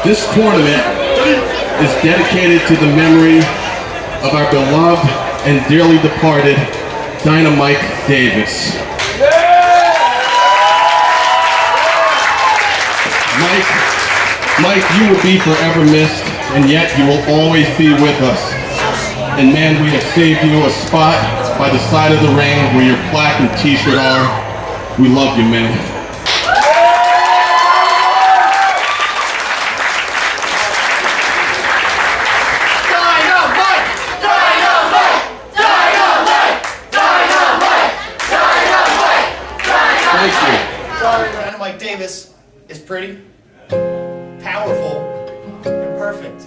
This tournament is dedicated to the memory of our beloved and dearly departed DynaMike Davis. Myke, you will be forever missed, and yet you will always be with us. And man, we have saved you a spot by the side of the ring where your plaque and t-shirt are. We love you, man. DynaMike! DynaMike! DynaMike! DynaMike! DynaMike! DynaMike! Thank you. DynaMike Davis is pretty, powerful, and perfect.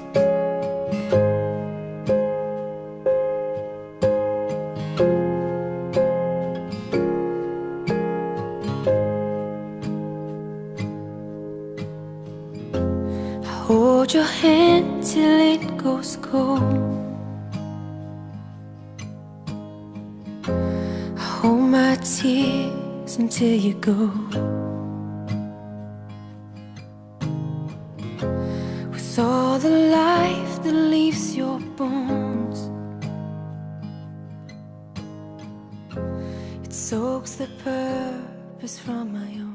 Hold your hand till it goes cold. Hold my tears until you go. With all the life that leaves your bones, it soaks the purpose from my own.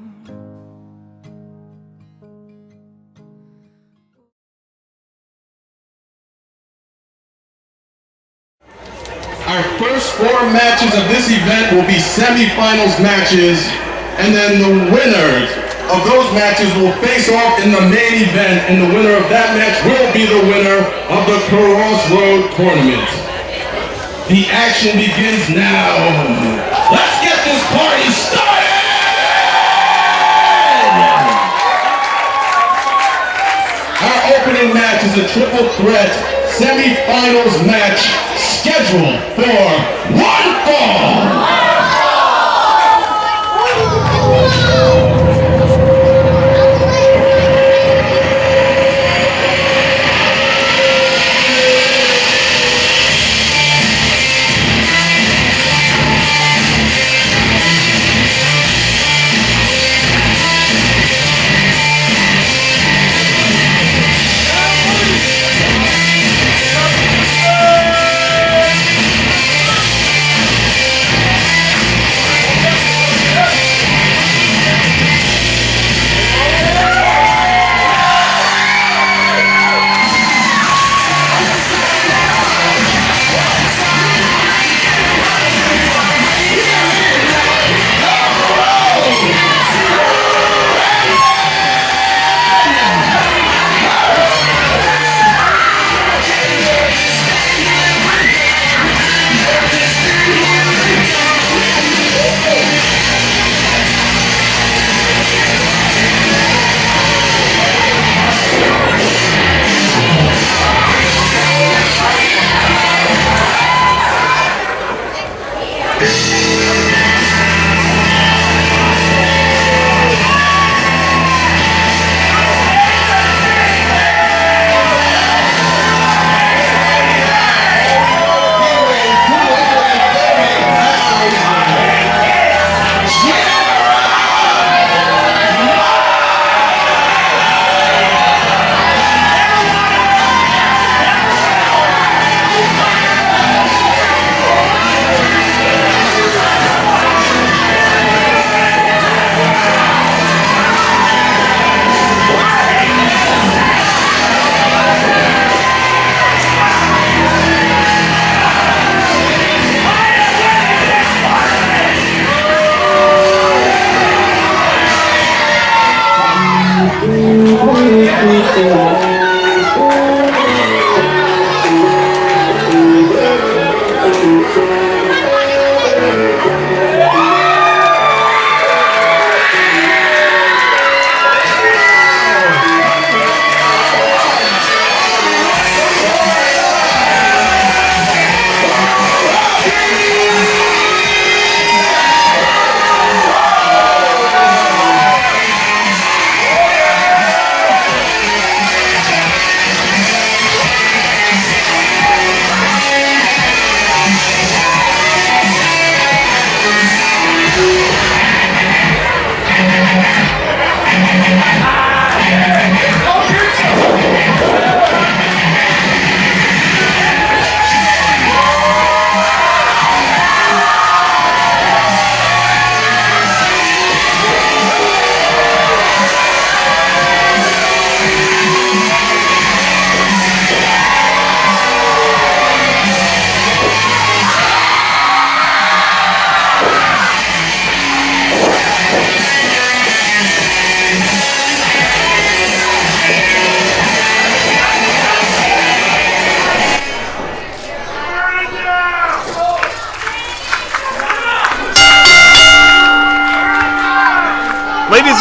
Our first 4 matches of this event will be semifinals matches, and then the winners of those matches will face off in the main event, and the winner of that match will be the winner of the Crossroads tournament. The action begins now. Let's get this party started! Our opening match is a triple threat semi-finals match scheduled for one fall.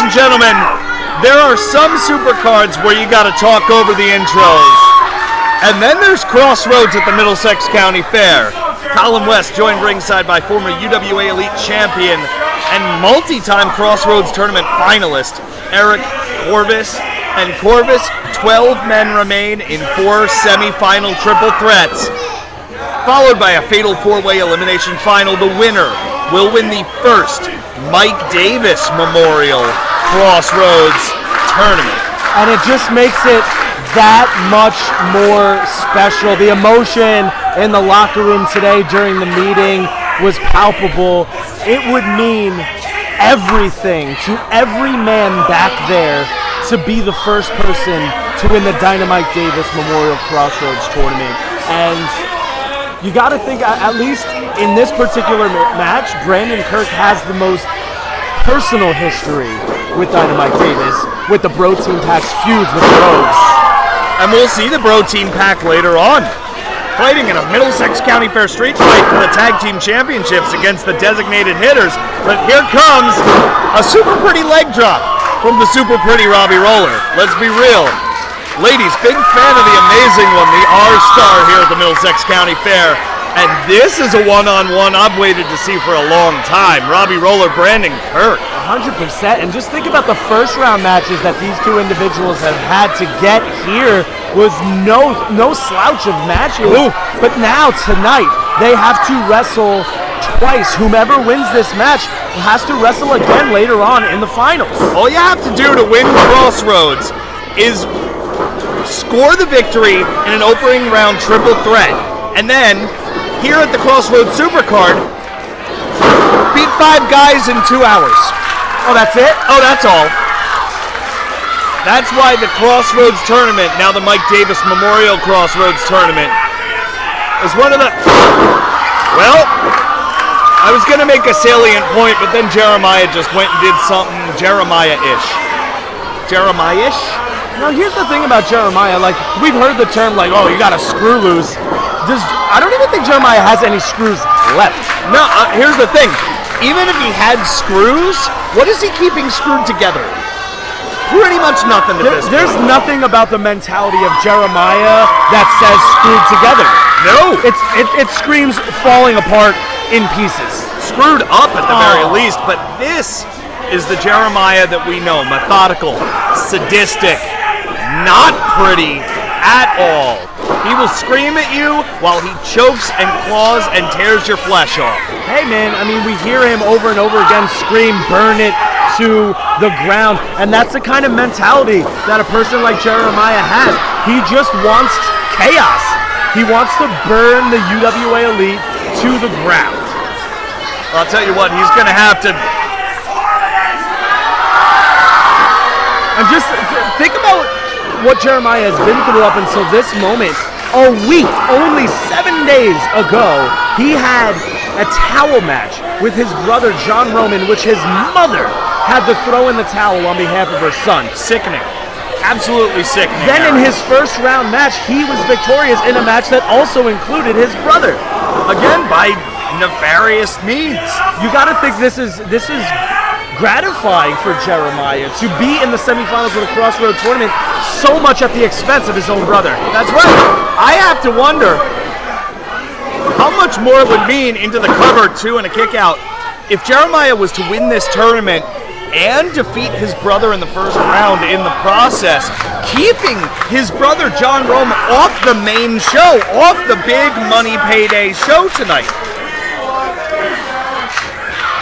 ladies and gentlemen, there are some supercards where you got to talk over the intros. And then there's Crossroads at the Middlesex County Fair. Colin West joined ringside by former UWA Elite champion and multi-time Crossroads tournament finalist Eric Corvus. And Corvus, 12 men remain in 4 semi-final triple threats. Followed by a fatal 4-way elimination final. The winner will win the first Myke Davis Memorial Crossroads Tournament. And it just makes it that much more special. The emotion in the locker room today during the meeting was palpable. It would mean everything to every man back there to be the first person to win the DynaMike Davis Memorial Crossroads Tournament. And you got to think, at least in this particular match, Brandon Kirk has the most personal history with DynaMike Davis, with the BROtein Pack's feuds with the Rogues. And we'll see the BROtein Pack later on, fighting in a Middlesex County Fair street fight for the tag team championships against the designated hitters. But here comes a super pretty leg drop from the super pretty Robbie Roller. Let's be real. Ladies, big fan of the amazing one, the R-Star here at the Middlesex County Fair. And this is a one-on-one I've waited to see for a long time. Robbie Roller, Brandon Kirk. 100%. And just think about the first round matches that these two individuals have had to get here was no slouch of matches. Ooh. But now, tonight, they have to wrestle twice. Whomever wins this match has to wrestle again later on in the finals. All you have to do to win Crossroads is score the victory in an opening round triple threat. And then, here at the Crossroads Supercard, beat 5 guys in 2 hours. Oh, that's it? Oh, that's all. That's why the Crossroads Tournament, now the Myke Davis Memorial Crossroads Tournament, is one of the... Well, I was going to make a salient point, but then Jeremiah just went and did something Jeremiah-ish. Jeremiah-ish? Now, here's the thing about Jeremiah. Like, we've heard the term, like, oh, you got to screw loose. I don't even think Jeremiah has any screws left. No, here's the thing. Even if he had screws, what is he keeping screwed together? Pretty much nothing to this point. There's nothing about the mentality of Jeremiah that says screwed together. No. It screams falling apart in pieces. Screwed up at the very least, but this is the Jeremiah that we know. Methodical, sadistic, not pretty at all. He will scream at you while he chokes and claws and tears your flesh off. Hey man, I mean, we hear him over and over again scream, burn it to the ground, and that's the kind of mentality that a person like Jeremiah has. He just wants chaos. He wants to burn the UWA Elite to the ground. Well, I'll tell you what, he's going to have to... And just think about what Jeremiah has been through up until this moment. A week, only 7 days ago, he had a towel match with his brother John Roman, which his mother had to throw in the towel on behalf of her son. Sickening. Absolutely sickening. Then in his first round match, he was victorious in a match that also included his brother. Again, by nefarious means. You gotta think this is gratifying for Jeremiah to be in the semifinals of the Crossroads tournament so much at the expense of his own brother. That's right. I have to wonder how much more it would mean into the cover 2 and a kick out if Jeremiah was to win this tournament and defeat his brother in the first round in the process, keeping his brother John Rome off the main show, off the big money payday show tonight.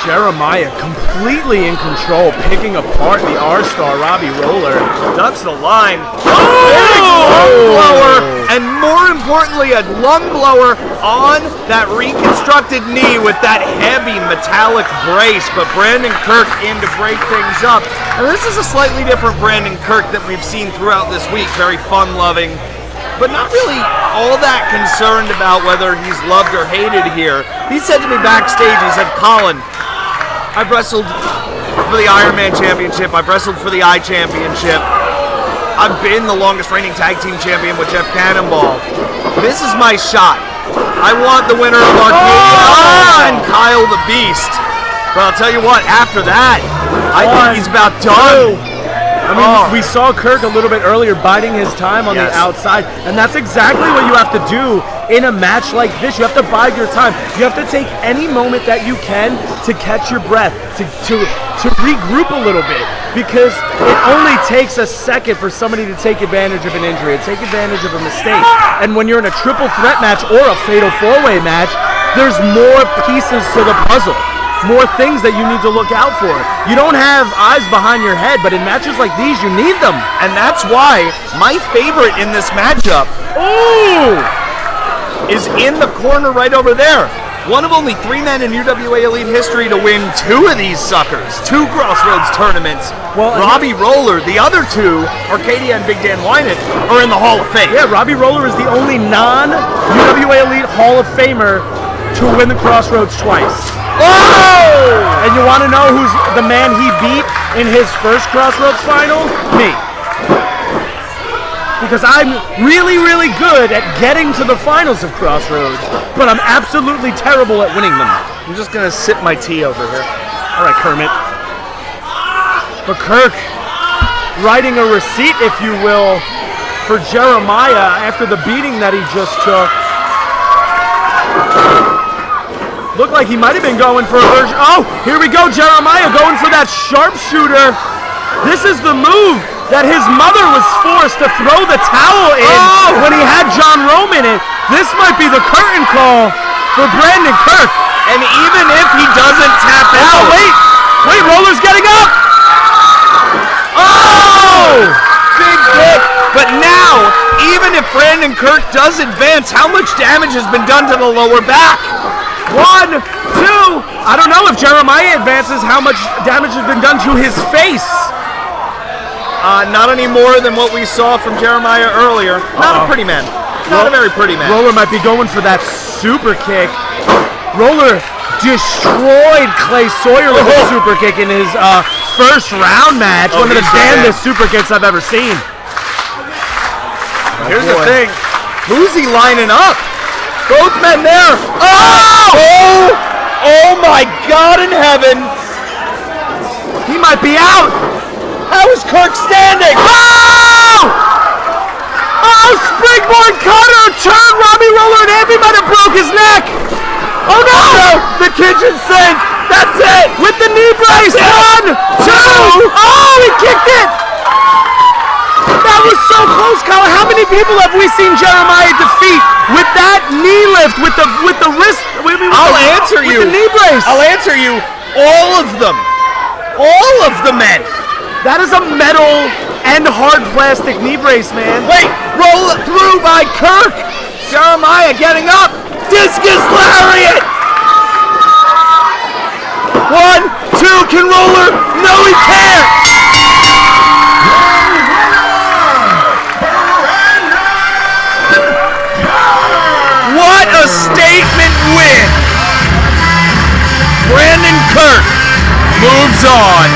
Jeremiah completely in control, picking apart the R-Star Robbie Roller. Ducks the line. Big lung blower, and more importantly, a lung blower on that reconstructed knee with that heavy metallic brace. But Brandon Kirk in to break things up. And this is a slightly different Brandon Kirk that we've seen throughout this week. Very fun-loving, but not really all that concerned about whether he's loved or hated here. He said to me backstage, he said, Colin, I've wrestled for the Ironman Championship. I've wrestled for the I Championship. I've been the longest reigning tag team champion with Jeff Cannonball. This is my shot. I want the winner of Archadia and Kyle the Beast. But I'll tell you what, after that, I think he's about done. I mean, we saw Kirk a little bit earlier biding his time on the outside, and that's exactly what you have to do in a match like this. You have to bide your time. You have to take any moment that you can to catch your breath, to regroup a little bit, because it only takes a second for somebody to take advantage of an injury, to take advantage of a mistake. And when you're in a triple threat match or a fatal four-way match, there's more pieces to the puzzle. More things that you need to look out for. You don't have eyes behind your head, but in matches like these, you need them. And that's why my favorite in this matchup is in the corner right over there. One of only 3 men in UWA Elite history to win 2 of these suckers, 2 Crossroads tournaments. Well, Robbie Roller, the other 2, Archadia and Big Dan Wynant, are in the Hall of Fame. Yeah, Robbie Roller is the only non-UWA Elite Hall of Famer to win the Crossroads twice. Oh! And you want to know who's the man he beat in his first Crossroads final? Me. Because I'm really, really good at getting to the finals of Crossroads, but I'm absolutely terrible at winning them. I'm just going to sip my tea over here. All right, Kermit. But Kirk, writing a receipt, if you will, for Jeremiah after the beating that he just took. Looked like he might have been going for a version. Oh, here we go, Jeremiah going for that sharpshooter. This is the move that his mother was forced to throw the towel in when he had John Rome in it. This might be the curtain call for Brandon Kirk. And even if he doesn't tap out. Oh, wait, Roller's getting up. Oh! Big hit. But now, even if Brandon Kirk does advance, how much damage has been done to the lower back? 1, 2. I don't know if Jeremiah advances how much damage has been done to his face. Not any more than what we saw from Jeremiah earlier. Not a pretty man. Not a very pretty man. Roller might be going for that super kick. Roller destroyed Clay Sawyer with a super kick in his first round match. One of the damnedest super kicks I've ever seen. Here's the thing. Who's he lining up? Both men there. Oh my God in heaven. He might be out. How is Kirk standing? Oh, springboard cutter. Turn Robbie Roller and Andy might have broke his neck. Oh no. The kitchen sink. That's it. With the knee brace. 1, 2. Oh, he kicked it. That was so close, Kyle. How many people have we seen Jeremiah defeat with that knee lift, with the wrist? I'll answer you. With the knee brace. I'll answer you. All of them. All of the men. That is a metal and hard plastic knee brace, man. Wait, roll it through by Kirk. Jeremiah getting up. Discus lariat. 1, 2. Can Roller? No, he can't. What a statement win! Brandon Kirk moves on.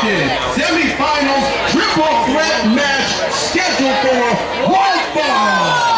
second semifinals triple threat match scheduled for one fall.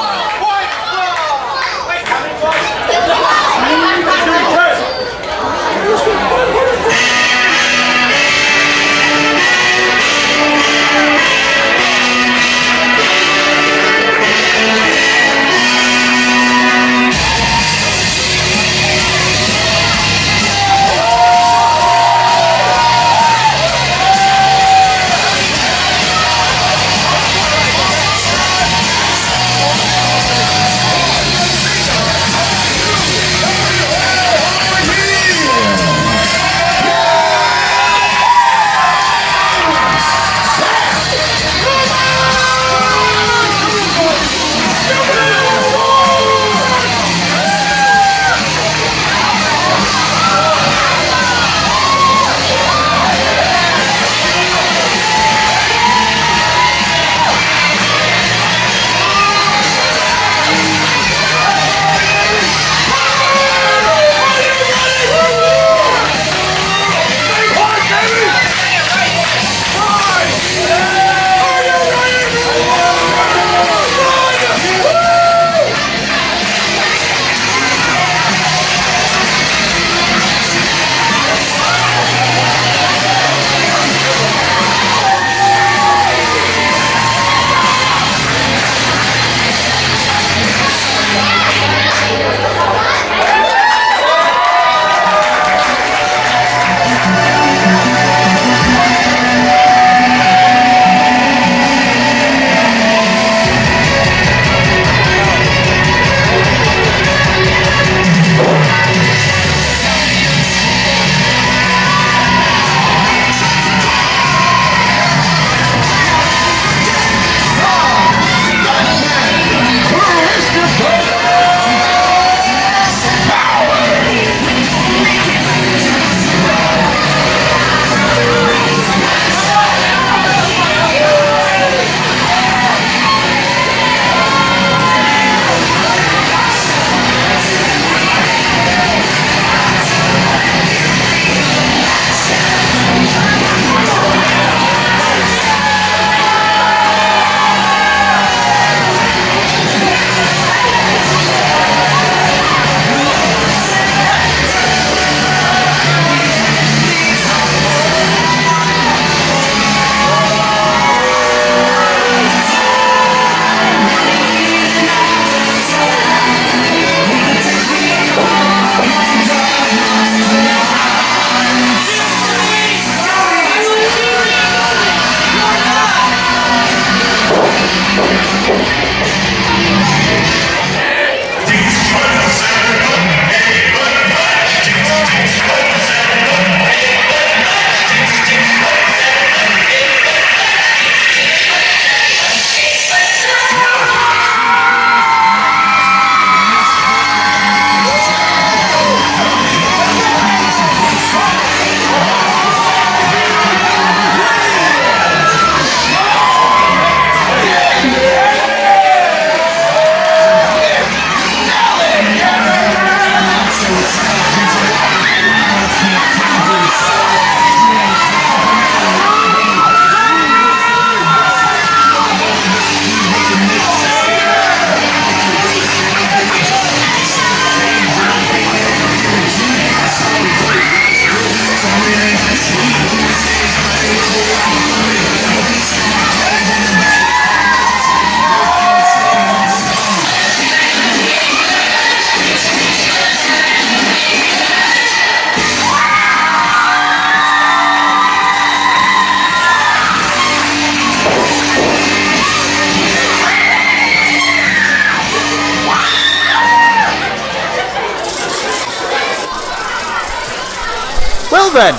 Well then,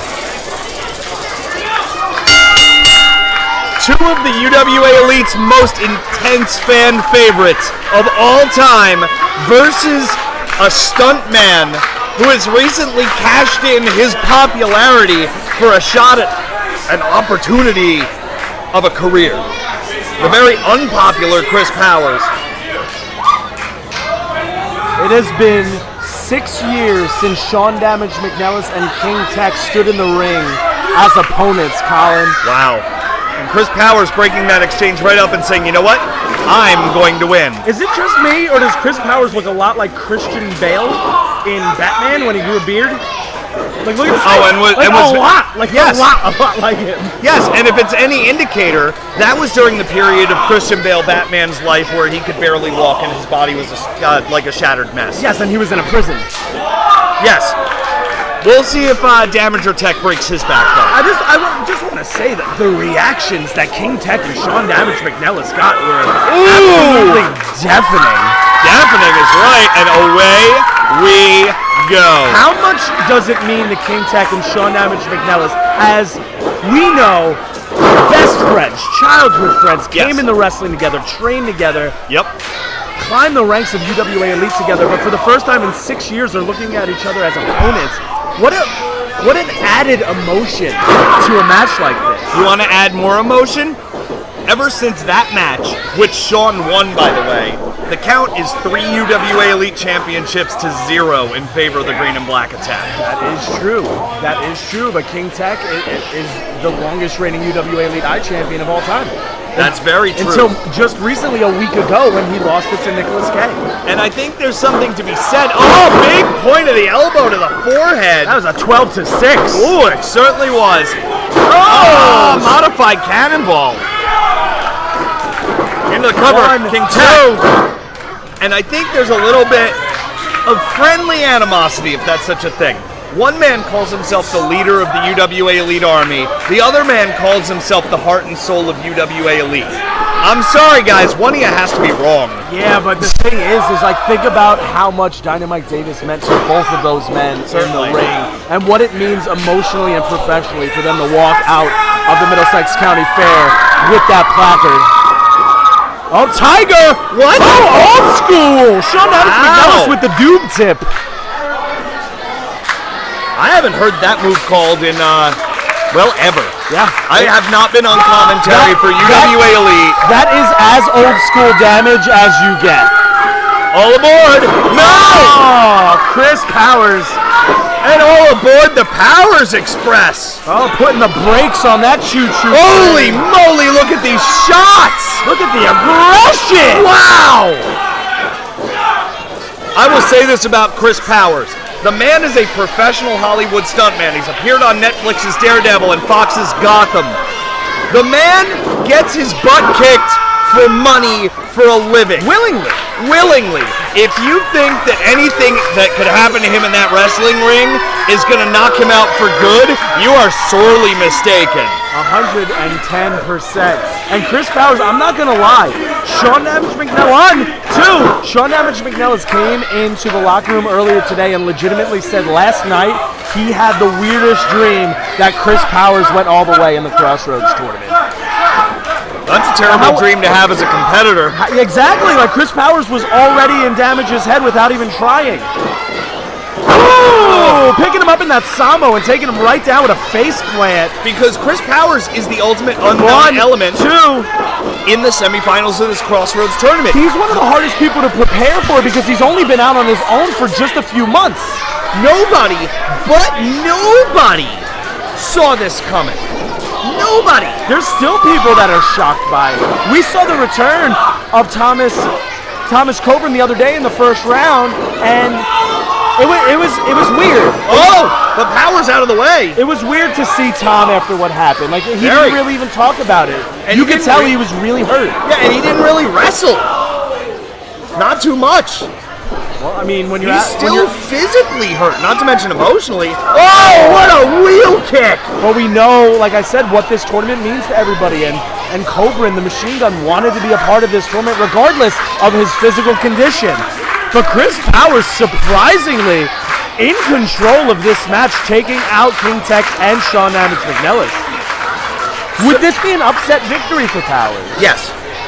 two of the UWA Elite's most intense fan favorites of all time versus a stuntman who has recently cashed in his popularity for a shot at an opportunity of a career. The very unpopular Chris Powers. It has been 6 years since Sean Damage McNelis and King Tech stood in the ring as opponents, Colin. Wow. And Chris Powers breaking that exchange right up and saying, you know what? I'm going to win. Is it just me, or does Chris Powers look a lot like Christian Bale in Batman when he grew a beard? Like, look at his face. A lot like him. Yes, and if it's any indicator, that was during the period of Christian Bale Batman's life where he could barely walk and his body was like a shattered mess. Yes, and he was in a prison. Yes. We'll see if Damager Tech breaks his back, though. I just want to say that the reactions that King Tech and Sean Damage McNelis got were absolutely deafening. Deafening is right, and away we go. How much does it mean to King Tech and Sean Damage McNelis, as we know, best friends, childhood friends, came into wrestling together, trained together. Yep. Climbed the ranks of UWA Elite together, but for the first time in 6 years, they're looking at each other as opponents. What an added emotion to a match like this. You want to add more emotion? Ever since that match, which Sean won, by the way, the count is 3 UWA Elite Championships to 0 in favor of the Green and Black Attack. That is true. That is true, but King Tech is the longest reigning UWA Elite I champion of all time. That's very true. Until just recently, a week ago, when he lost it to Nicholas Kaye. And I think there's something to be said. Oh, big point of the elbow to the forehead. That was a 12-6. Ooh, it certainly was. Oh, modified cannonball. Into the cover, King Tech. And I think there's a little bit of friendly animosity, if that's such a thing. One man calls himself the leader of the UWA Elite Army. The other man calls himself the heart and soul of UWA Elite. I'm sorry, guys. One of you has to be wrong. Yeah, but the thing is like, think about how much DynaMike Davis meant to both of those men in the ring, and what it means emotionally and professionally for them to walk out of the Middlesex County Fair with that placard. Oh, Tiger! What? Oh, old school! Sean McNelis with the doob tip. I haven't heard that move called in, ever. Yeah. I have not been on commentary for UWA Elite. That is as old school damage as you get. All aboard! No! Oh, Chris Powers. And all aboard the Powers Express. Oh, putting the brakes on that choo-choo. Holy moly, look at these shots! Look at the aggression! Wow! I will say this about Chris Powers. The man is a professional Hollywood stuntman. He's appeared on Netflix's Daredevil and Fox's Gotham. The man gets his butt kicked for money for a living. Willingly. If you think that anything that could happen to him in that wrestling ring is going to knock him out for good, you are sorely mistaken. 110%. And Chris Powers, I'm not going to lie, Sean Damage McNelis came into the locker room earlier today and legitimately said last night he had the weirdest dream that Chris Powers went all the way in the Crossroads tournament. That's a terrible dream to have as a competitor. Exactly, like Chris Powers was already in Damage's head without even trying. Ooh, picking him up in that Sambo and taking him right down with a face plant. Because Chris Powers is the ultimate unknown element in the semifinals of this Crossroads tournament. He's one of the hardest people to prepare for because he's only been out on his own for just a few months. Nobody saw this coming. Nobody. There's still people that are shocked by it. We saw the return of Thomas Coburn the other day in the first round, and it was weird. Oh, but Powers out of the way. It was weird to see Tom after what happened. Like, he didn't really even talk about it. And you could tell he was really hurt. Yeah, and he didn't really wrestle. Not too much. Well, I mean, when he's still physically hurt, not to mention emotionally. Oh, what a wheel kick! Well, we know, like I said, what this tournament means to everybody, and Coburn, the machine gun, wanted to be a part of this tournament regardless of his physical condition. But Chris Powers, surprisingly, in control of this match, taking out King Tech and Sean Damage McNelis. Would this be an upset victory for Powers?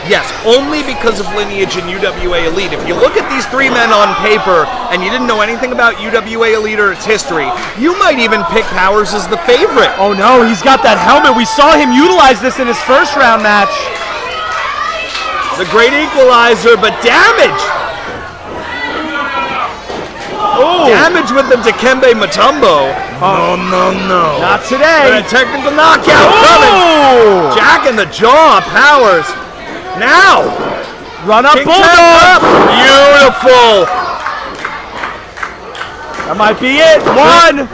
Yes, only because of lineage in UWA Elite. If you look at these three men on paper and you didn't know anything about UWA Elite or its history, you might even pick Powers as the favorite. Oh no, he's got that helmet. We saw him utilize this in his first round match. The great equalizer, but Damage. Ooh. Damage with the Dikembe Mutombo. Oh. No. Not And today. a technical knockout coming. Ooh. Jack in the jaw, Powers. Now. Run up, King Bulldog. Tech up. Beautiful. That might be it. 1,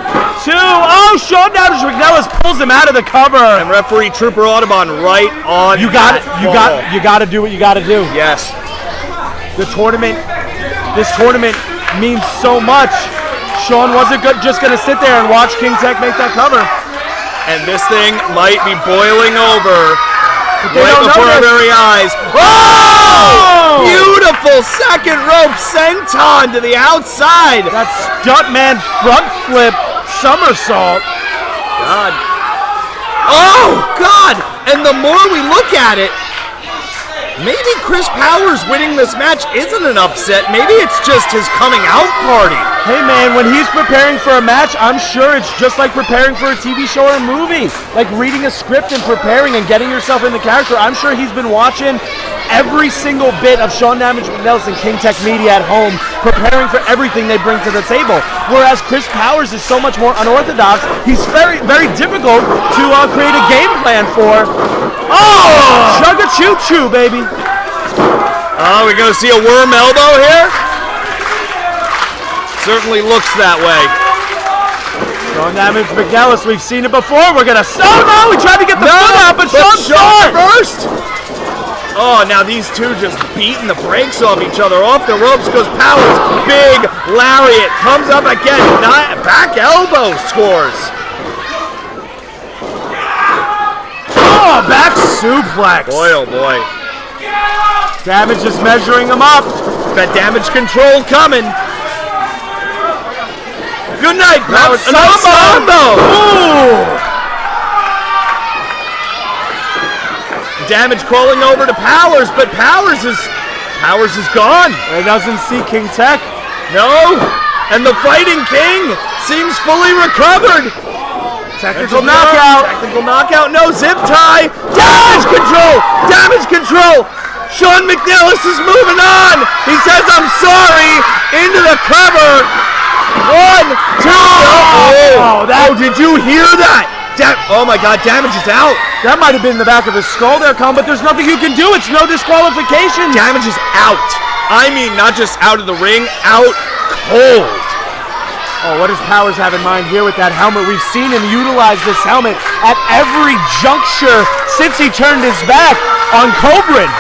2. Oh, showdown. McNelis pulls him out of the cover. And referee Trooper Audubon right on. You got it. that You ball. got to do what you got to do. Yes. This tournament means so much. Sean wasn't just going to sit there and watch King Tech make that cover. And this thing might be boiling over They right don't before know our this. very eyes. Oh! Beautiful second rope senton to the outside. That stuntman front flip somersault. God. Oh, God. And the more we look at it, maybe Chris Powers winning this match isn't an upset. Maybe it's just his coming out party. Hey man, when he's preparing for a match, I'm sure it's just like preparing for a TV show or a movie. Like reading a script and preparing and getting yourself in the character. I'm sure he's been watching every single bit of Sean Damage McNelis and King Tech Media at home, preparing for everything they bring to the table. Whereas Chris Powers is so much more unorthodox, he's very, very difficult to create a game plan for. Oh! Chug-a-choo-choo, baby. Oh, we're going to see a worm elbow here? Certainly looks that way. Sean Damage McNelis, we've seen it before. We're going to... Oh, no! We tried to get the foot out, but Sean saw it. First. Oh, now these two just beating the brakes off each other. Off the ropes goes Powers. Big lariat. Comes up again. Back elbow scores. Oh, back suplex. Boy, oh boy. Damage is measuring him up. Got damage control coming. Good night, Powers. Another combo. Ooh. Damage crawling over to Powers, but Powers is gone. He doesn't see King Tech. No, and the Fighting King seems fully recovered. Technical knockout. Technical knockout. No zip tie. Damage control. Damage control. Sean McNelis is moving on. He says, "I'm sorry." Into the cover. 1, 2. Oh, did you hear that? Oh my God, Damage is out. That might have been the back of his skull there, Colin, but there's nothing you can do. It's no disqualification. Damage is out. I mean, not just out of the ring, out cold. Oh, what does Powers have in mind here with that helmet? We've seen him utilize this helmet at every juncture since he turned his back on Cobran.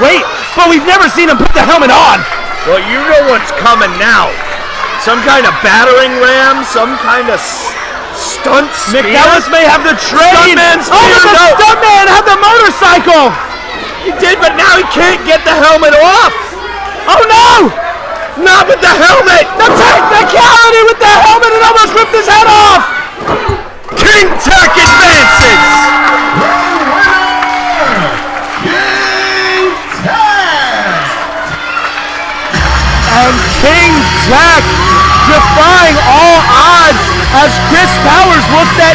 Wait, but we've never seen him put the helmet on. Well, you know what's coming now. Some kind of battering ram, some kind of stunt spear. McNelis may have the train. Stuntman spear, oh, but the no. stuntman had the motorcycle. He did, but now he can't get the helmet off. Oh no! Not with the helmet. The technicality with the helmet, it almost ripped his head off. King Tech advances. And King Tech defying all odds as Chris Powers looked at,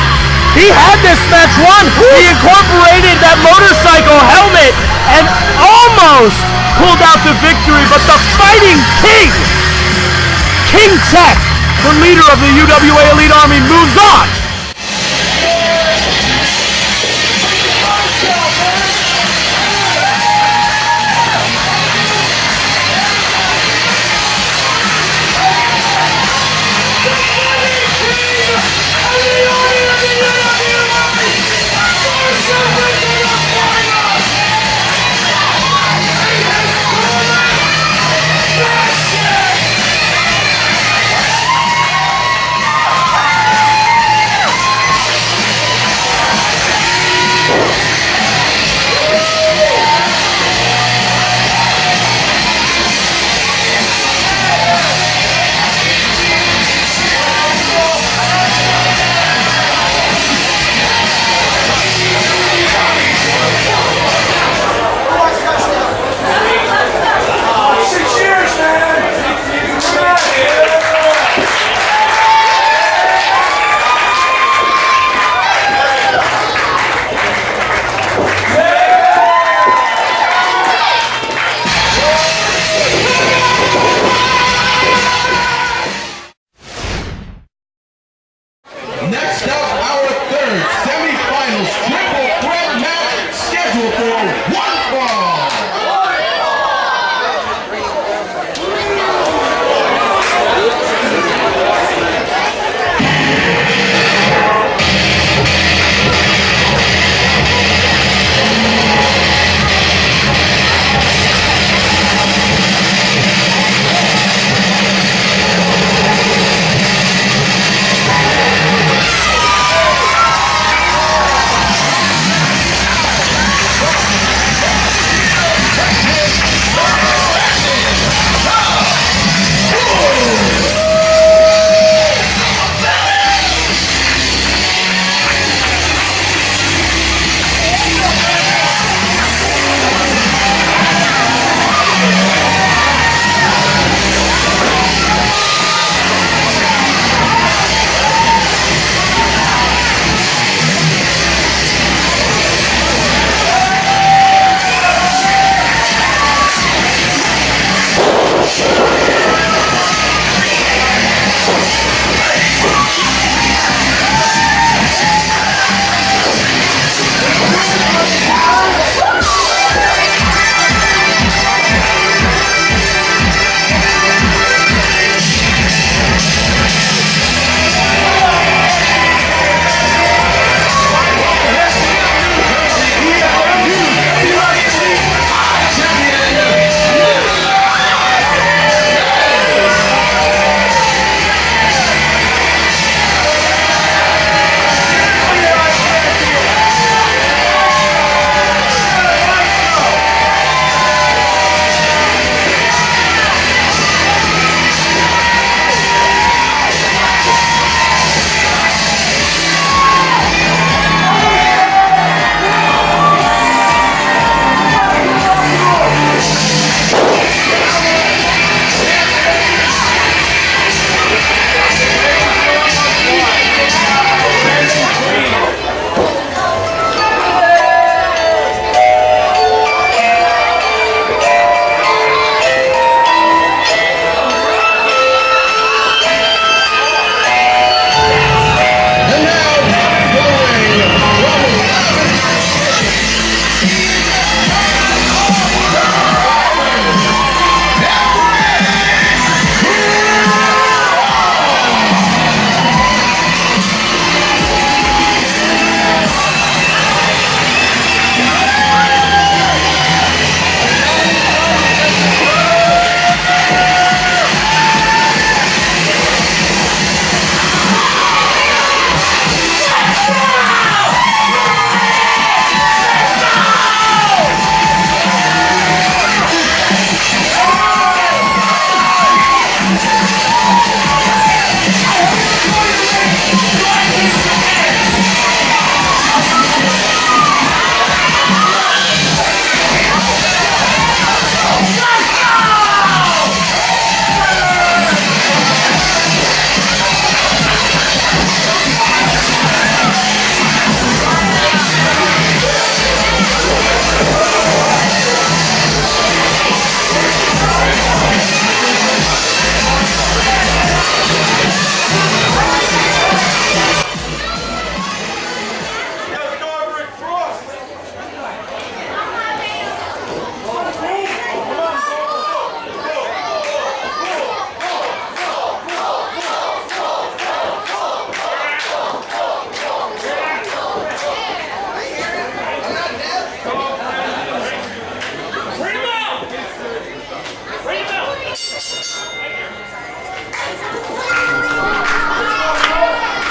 he had this match won. He incorporated that motorcycle helmet and almost pulled out the victory, but the Fighting King, King Tech, the leader of the UWA Elite Army, moves on. Next up, our third semifinals triple threat match scheduled for one fall.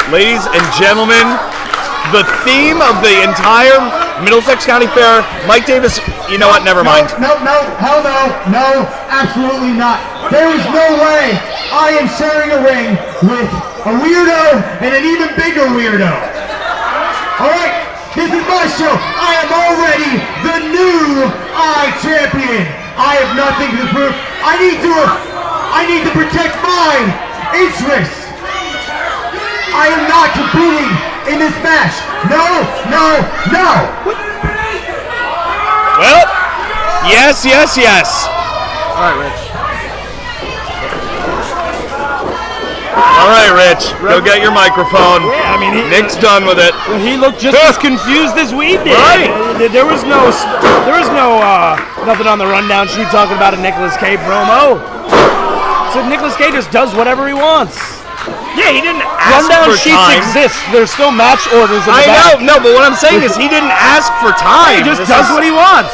Ladies and gentlemen, the theme of the entire Middlesex County Fair, Myke Davis, you know what, never mind. No, hell no, absolutely not. There is no way I am sharing a ring with a weirdo and an even bigger weirdo. Alright, this is my show. I am already the new champion. I have nothing to prove. I need to protect my interests. I am not competing in this match. No. Well, yes. All right, Rich. All right, Rich, go get your microphone. Yeah, I mean, Nick's done with it. He looked just as confused as we did. Right. There was no nothing on the rundown sheet talking about a Nicholas Kaye promo. So Nicholas Kaye just does whatever he wants. Yeah, he didn't ask Rundown for sheets time. exist. There's still match orders in the I back. know, no, but what I'm saying is he didn't ask for time. He just This does is- what he wants.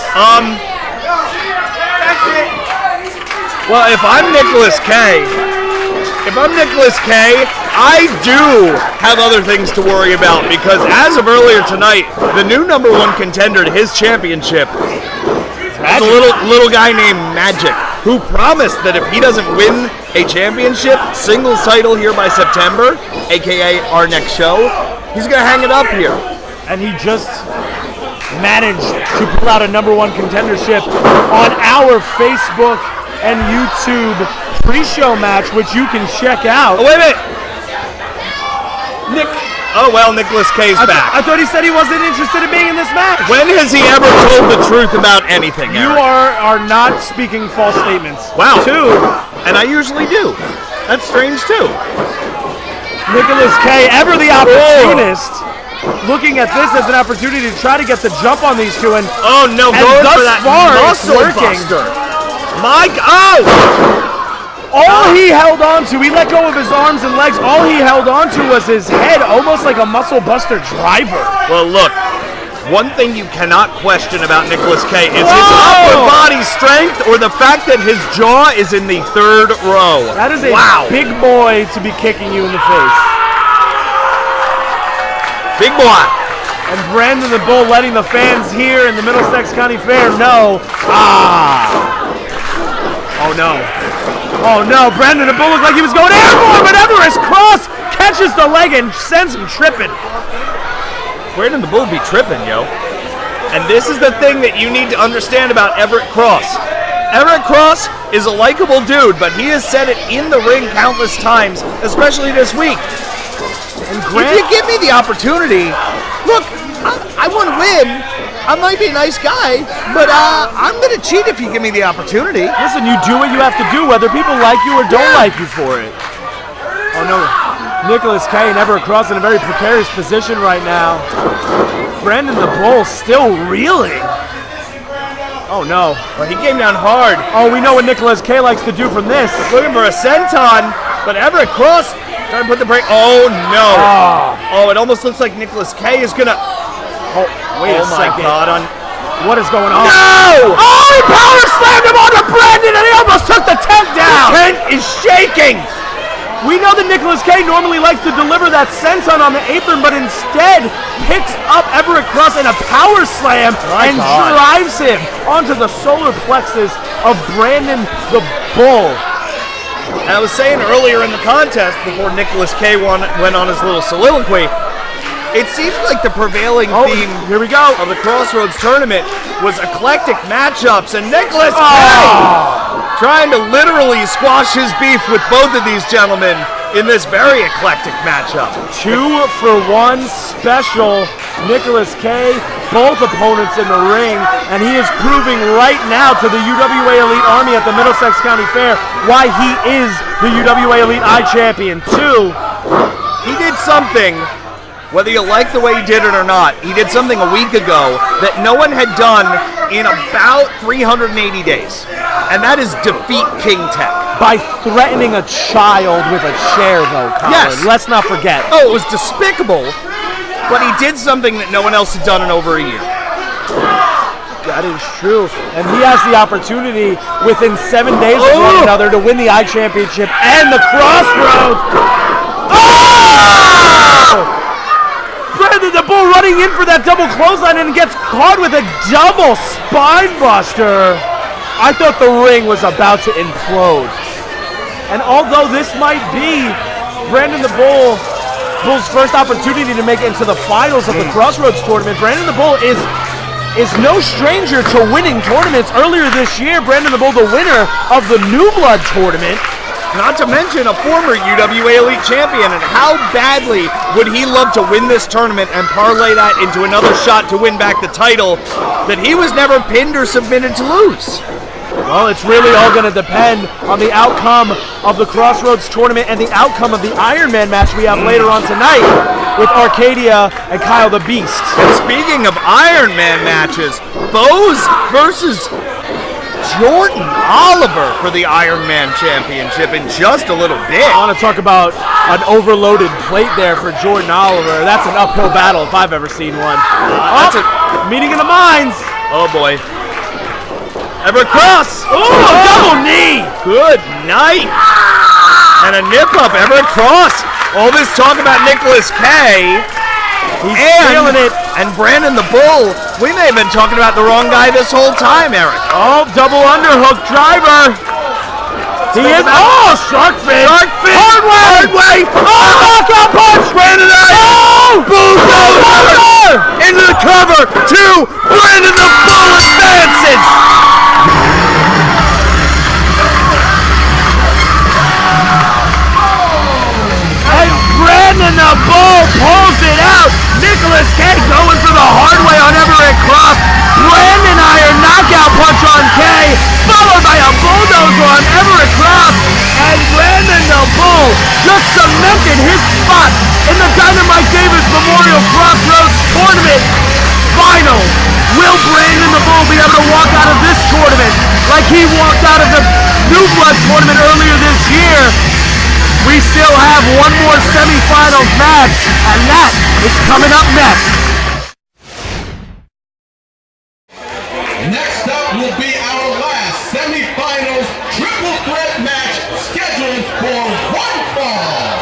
Well, if I'm Nicholas Kaye, I do have other things to worry about because as of earlier tonight, the new #1 contender to his championship is a little guy named Magic, who promised that if he doesn't win a championship singles title here by September, aka our next show, he's gonna hang it up here. And he just managed to pull out a #1 contendership on our Facebook and YouTube pre-show match, which you can check out. Oh, wait a minute. Oh, well, Nicholas Kaye's back. I thought he said he wasn't interested in being in this match. When has he ever told the truth about anything, You Eric? are not speaking false statements. Wow. And I usually do. That's strange, too. Nicholas Kaye, ever the opportunist, looking at this as an opportunity to try to get the jump on these two. And Oh, no, And going thus for that far, it's muscle working. buster. Myke, oh! all he held on to, he let go of his arms and legs. All he held on to was his head, almost like a muscle buster driver. Well, look, one thing you cannot question about Nicholas Kaye is his Whoa! upper body strength or the fact that his jaw is in the third row. That is a wow. big boy to be kicking you in the face. Big boy. And Brandon the Bull letting the fans here in the Middlesex County Fair know. Oh no. Oh no, Brandon the Bull looked like he was going airborne, but Everett Cross catches the leg and sends him tripping. Brandon the Bull be tripping, yo. And this is the thing that you need to understand about Everett Cross. Everett Cross is a likable dude, but he has said it in the ring countless times, especially this week. And If you give me the opportunity, look, I want to win. I might be a nice guy, but I'm going to cheat if you give me the opportunity. Listen, you do what you have to do, whether people like you or don't like you for it. Oh no, Nicholas Kaye and Everett Cross in a very precarious position right now. Brandon the Bull still reeling. Oh no. Well, he came down hard. Oh, we know what Nicholas Kaye likes to do from this. Looking for a senton, but Everett Cross trying to put the brake. Oh no. Oh, it almost looks like Nicholas Kaye is going to. Oh, wait a my second. God. What is going on? No! Oh, he power slammed him onto Brandon and he almost took the tent down. The tent is shaking. We know that Nicholas Kaye normally likes to deliver that senton on the apron, but instead picks up Everett Cross in a power slam and drives him onto the solar plexus of Brandon the Bull. And I was saying earlier in the contest, before Nicholas Kaye went on his little soliloquy, it seems like the prevailing theme Here we go. of the Crossroads tournament was eclectic matchups, and Nicholas Kaye trying to literally squash his beef with both of these gentlemen in this very eclectic matchup. 2-for-1 special. Nicholas Kaye, both opponents in the ring, and he is proving right now to the UWA Elite Army at the Middlesex County Fair why he is the UWA Elite I-Champion. 2. He did something, whether you like the way he did it or not, he did something a week ago that no one had done in about 380 days, and that is defeat King Tech. By threatening a child with a chair, though, Colin. Yes. Let's not forget. Oh, it was despicable, but he did something that no one else had done in over a year. That is true. And he has the opportunity within 7 days of one another to win the I-Championship and the Crossroads. Oh! Brandon the Bull running in for that double clothesline and gets caught with a double spine buster. I thought the ring was about to implode. And although this might be Brandon the Bull's first opportunity to make it into the finals of the Crossroads tournament, Brandon the Bull is no stranger to winning tournaments. Earlier this year, Brandon the Bull, the winner of the New Blood tournament. Not to mention a former UWA Elite champion, and how badly would he love to win this tournament and parlay that into another shot to win back the title that he was never pinned or submitted to lose. Well, it's really all going to depend on the outcome of the Crossroads tournament and the outcome of the Ironman match we have later on tonight with Archadia and Kyle the Beast. And speaking of Ironman matches, Bose versus Jordan Oliver for the Ironman Championship in just a little bit. I want to talk about an overloaded plate there for Jordan Oliver. That's an uphill battle if I've ever seen one. That's a meeting of the minds. Oh boy. Everett cross. Oh, double knee. Good night. And a nip up, Everett cross. All this talk about Nicholas Kaye. He's feeling it. And Brandon the Bull. We may have been talking about the wrong guy this whole time, Eric. Oh, double underhook driver. He is. Oh, shark fin. Shark fin. Hard way. Oh, knockout punch. Brandon Oh, bulldozer into the cover. Two. Brandon the Bull advances. And Brandon the Bull pulls it out. Nicholas Kaye going for the hard way on Everett cross. Brandon iron knockout punch on Kaye, followed by a bulldozer on Everett cross. And Brandon the Bull just cemented his spot in the DynaMike Davis Memorial Crossroads Tournament final. Will Brandon the Bull be able to walk out of this tournament like he walked out of the New Blood tournament earlier this year? We still have one more semifinals match, and that is coming up next. Next up will be our last semifinals triple threat match scheduled for one fall.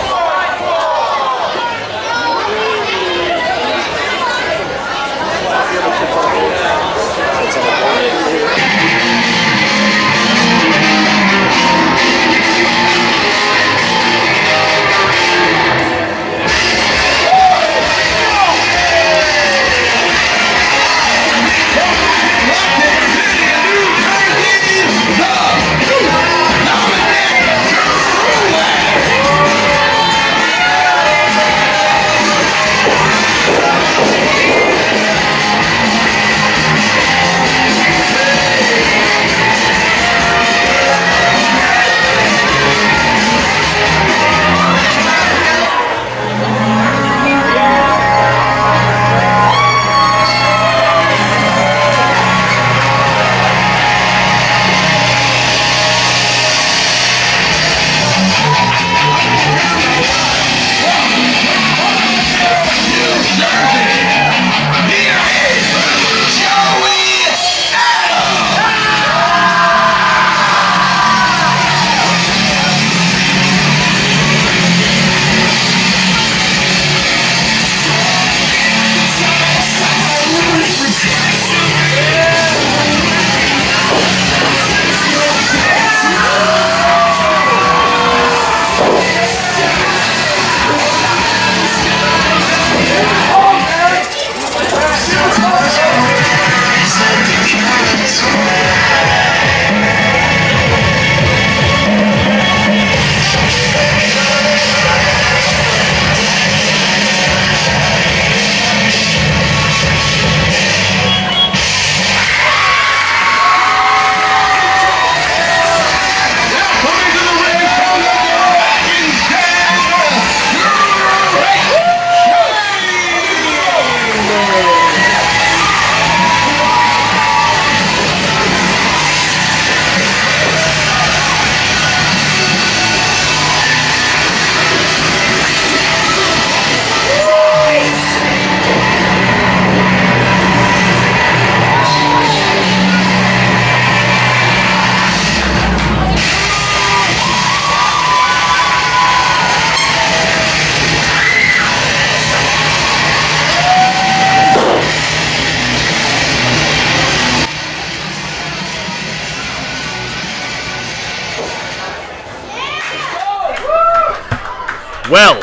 Well,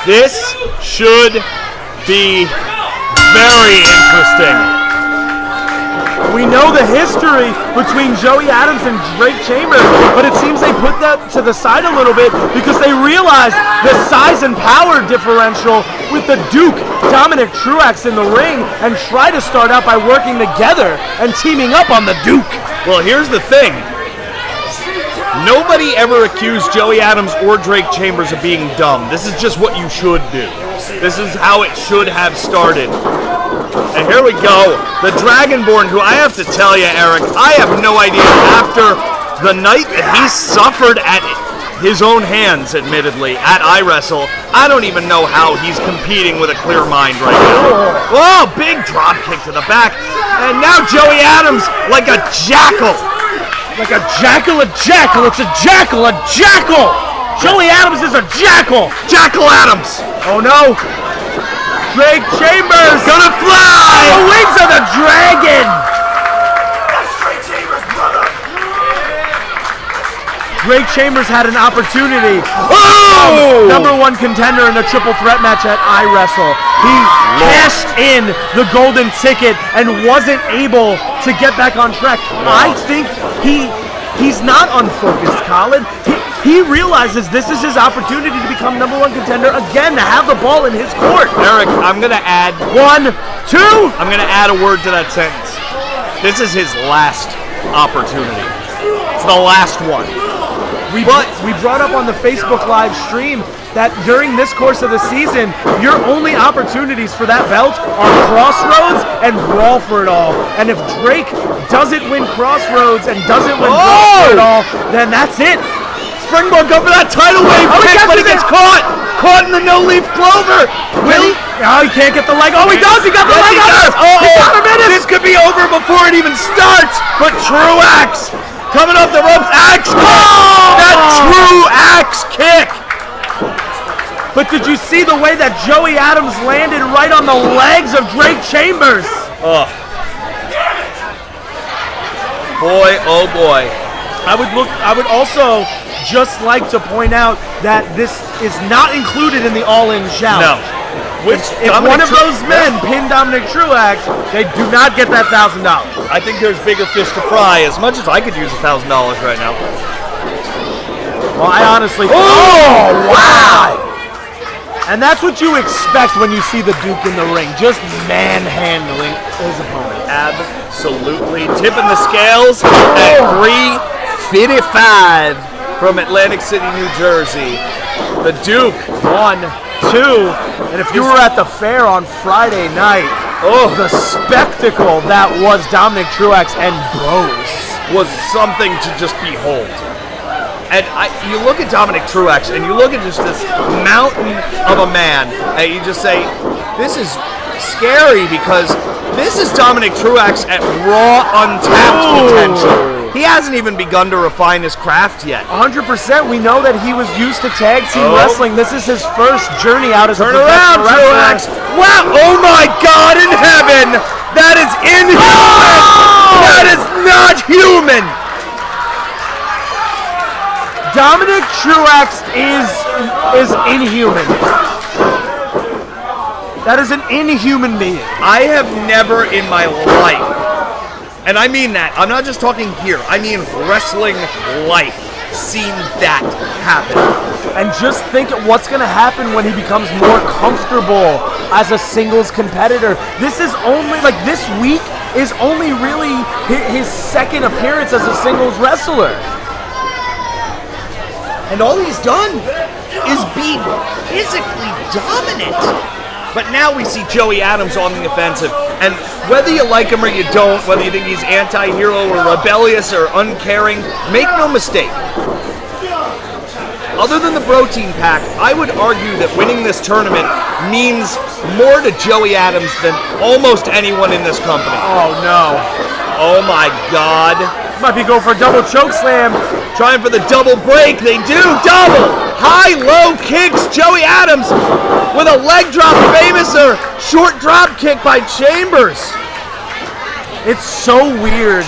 this should be very interesting. We know the history between Joey Adams and Drake Chambers, but it seems they put that to the side a little bit because they realized the size and power differential with the Duke, Dominick Truex in the ring, and try to start out by working together and teaming up on the Duke. Well, here's the thing. Nobody ever accused Joey Adams or Drake Chambers of being dumb. This is just what you should do. This is how it should have started. And here we go. The Dragonborn, who I have to tell you, Eric, I have no idea. After the night that he suffered at his own hands, admittedly, at iWrestle, I don't even know how he's competing with a clear mind right now. Oh, big drop kick to the back. And now Joey Adams like a jackal. Like a jackal, it's a jackal, a jackal! Joey Adams is a jackal! Jackal Adams! Oh no! Drake Chambers Gonna fly! The wings of the dragon! Drake Chambers had an opportunity. Oh! Number one contender in a triple threat match at iWrestle. He cashed in the golden ticket and wasn't able to get back on track. I think he's not unfocused, Colin. He realizes this is his opportunity to become number one contender again, to have the ball in his court. Eric, I'm going to add 1, 2. I'm going to add a word to that sentence. This is his last opportunity. It's the last one. We brought up on the Facebook live stream that during this course of the season, your only opportunities for that belt are Crossroads and Brawl for It All. And if Drake doesn't win Crossroads and doesn't win Brawl for It All, then that's it. Springboard, go for that tidal wave kick, but he gets caught in the no-leaf clover. Will he? Oh, he can't get the leg. Oh, he does. He got the leg on it. He got him in it. This could be over before it even starts. But Truex coming off the ropes. Axe kick. That true axe kick. But did you see the way that Joey Adams landed right on the legs of Drake Chambers? Oh. Boy, oh boy. I would also just like to point out that this is not included in the All-In challenge. No. If one of those men pinned Dominick Truex, they do not get that $1,000. I think there's bigger fish to fry, as much as I could use $1,000 right now. Well, I honestly... Oh, wow! And that's what you expect when you see the Duke in the ring, just manhandling his opponent. Absolutely. Tipping the scales at 355 from Atlantic City, New Jersey. The Duke. 1, 2, and if you were at the fair on Friday night, the spectacle that was Dominick Truex and Bros was something to just behold. And you look at Dominick Truex, and you look at just this mountain of a man, and you just say, this is scary, because this is Dominick Truex at raw, untapped potential. He hasn't even begun to refine his craft yet. 100%. We know that he was used to tag team wrestling. This is his first journey out as a professional Truex. wrestler. Wow! Oh my God in heaven! That is inhuman! That is not human! Dominick Truex is inhuman. That is an inhuman being. I have never in my life, and I mean that, I'm not just talking here, I mean wrestling life, seen that happen. And just think of what's going to happen when he becomes more comfortable as a singles competitor. This is only, this week is only really his second appearance as a singles wrestler. And all he's done is be physically dominant. But now we see Joey Adams on the offensive. And whether you like him or you don't, whether you think he's anti-hero or rebellious or uncaring, make no mistake. Other than the BROtein pack, I would argue that winning this tournament means more to Joey Adams than almost anyone in this company. Oh no. Oh my God. Might be going for a double choke slam. Trying for the double break. They do double. High, low kicks. Joey Adams with a leg drop, famous or short drop kick by Chambers. It's so weird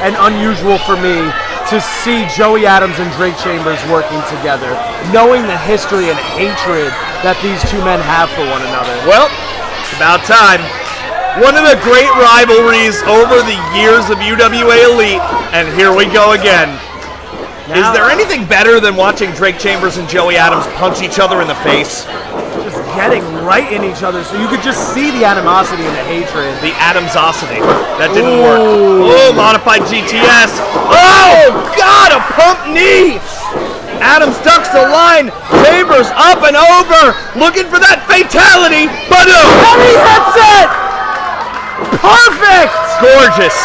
and unusual for me to see Joey Adams and Drake Chambers working together, knowing the history and hatred that these two men have for one another. Well, it's about time. One of the great rivalries over the years of UWA Elite, and here we go again. Is there anything better than watching Drake Chambers and Joey Adams punch each other in the face? Just getting right in each other, so you could just see the animosity and the hatred. The Adamsosity. That didn't work. Oh, modified GTS. Oh, God, a pump knee. Adams ducks the line. Chambers up and over. Looking for that fatality. But And he hits it! Perfect! gorgeous.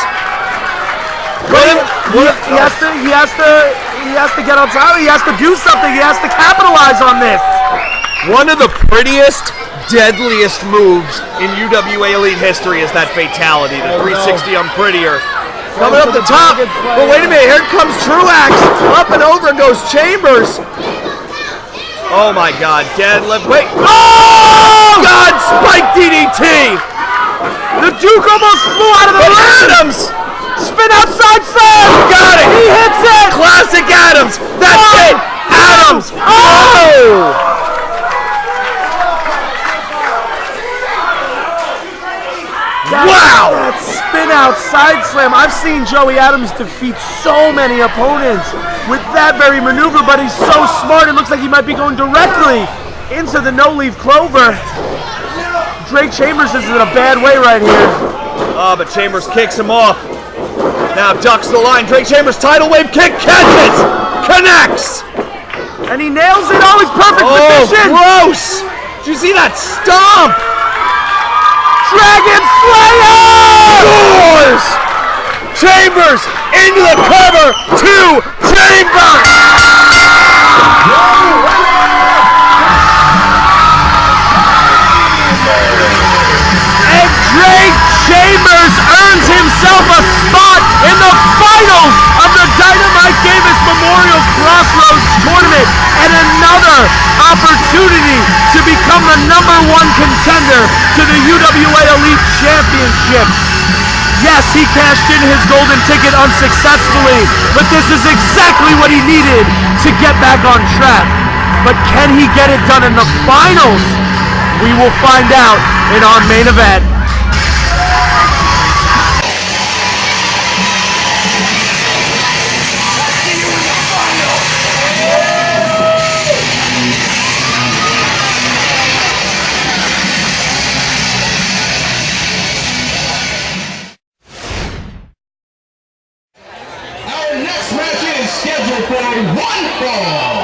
He has to get on top. He has to do something. He has to capitalize on this. One of the prettiest, deadliest moves in UWA Elite history is that fatality, the 360 Unprettier. Coming up the top, but wait a minute, here comes Truex. Up and over goes Chambers. Oh my God, deadlift, wait. Oh God, spike DDT. The Duke almost flew out of the ring. Adams. Spin outside Fed. Got it. He hits it. Classic Adams. That's it. Adams. Oh. Wow! That spin out side slam. I've seen Joey Adams defeat so many opponents with that very maneuver, but he's so smart. It looks like he might be going directly into the no-leaf clover. Drake Chambers is in a bad way right here. Oh, but Chambers kicks him off. Now ducks the line. Drake Chambers tidal wave kick catches, connects, and he nails it. Oh, he's perfect position. Gross! Did you see that stomp? Dragon Slayer! Scores! Chambers into the cover. 2 Chambers! And Drake Chambers earns himself a spot in the finals of the DynaMike Davis Memorial Crossroads Tournament and another opportunity to become the #1 contender to the UWA Elite Championship. Yes, he cashed in his golden ticket unsuccessfully, but this is exactly what he needed to get back on track. But can he get it done in the finals? We will find out in our main event. Our next match is scheduled for one fall.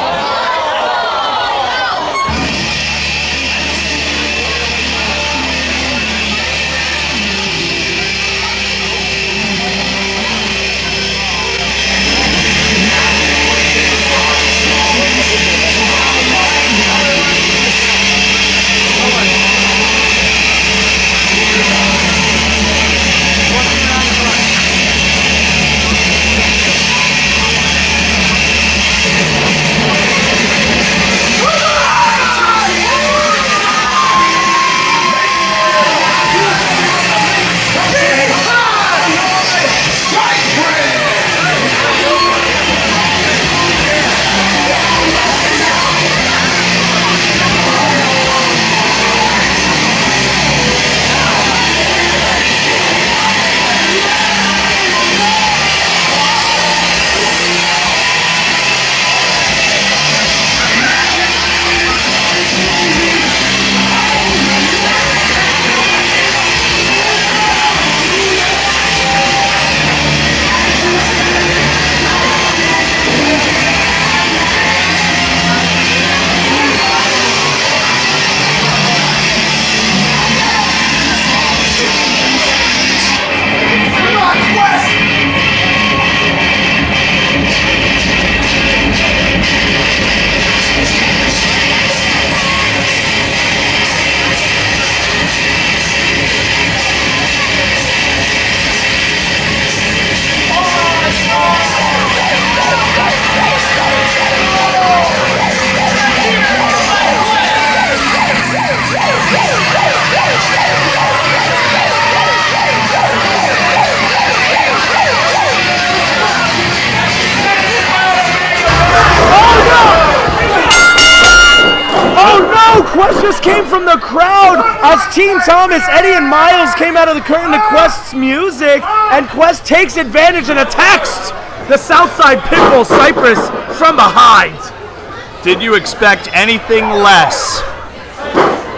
Quest just came from the crowd as Team Thomas, Eddie, and Miles came out of the curtain to Quest's music, and Quest takes advantage and attacks the Southside Pitbull Cypress from behind. Did you expect anything less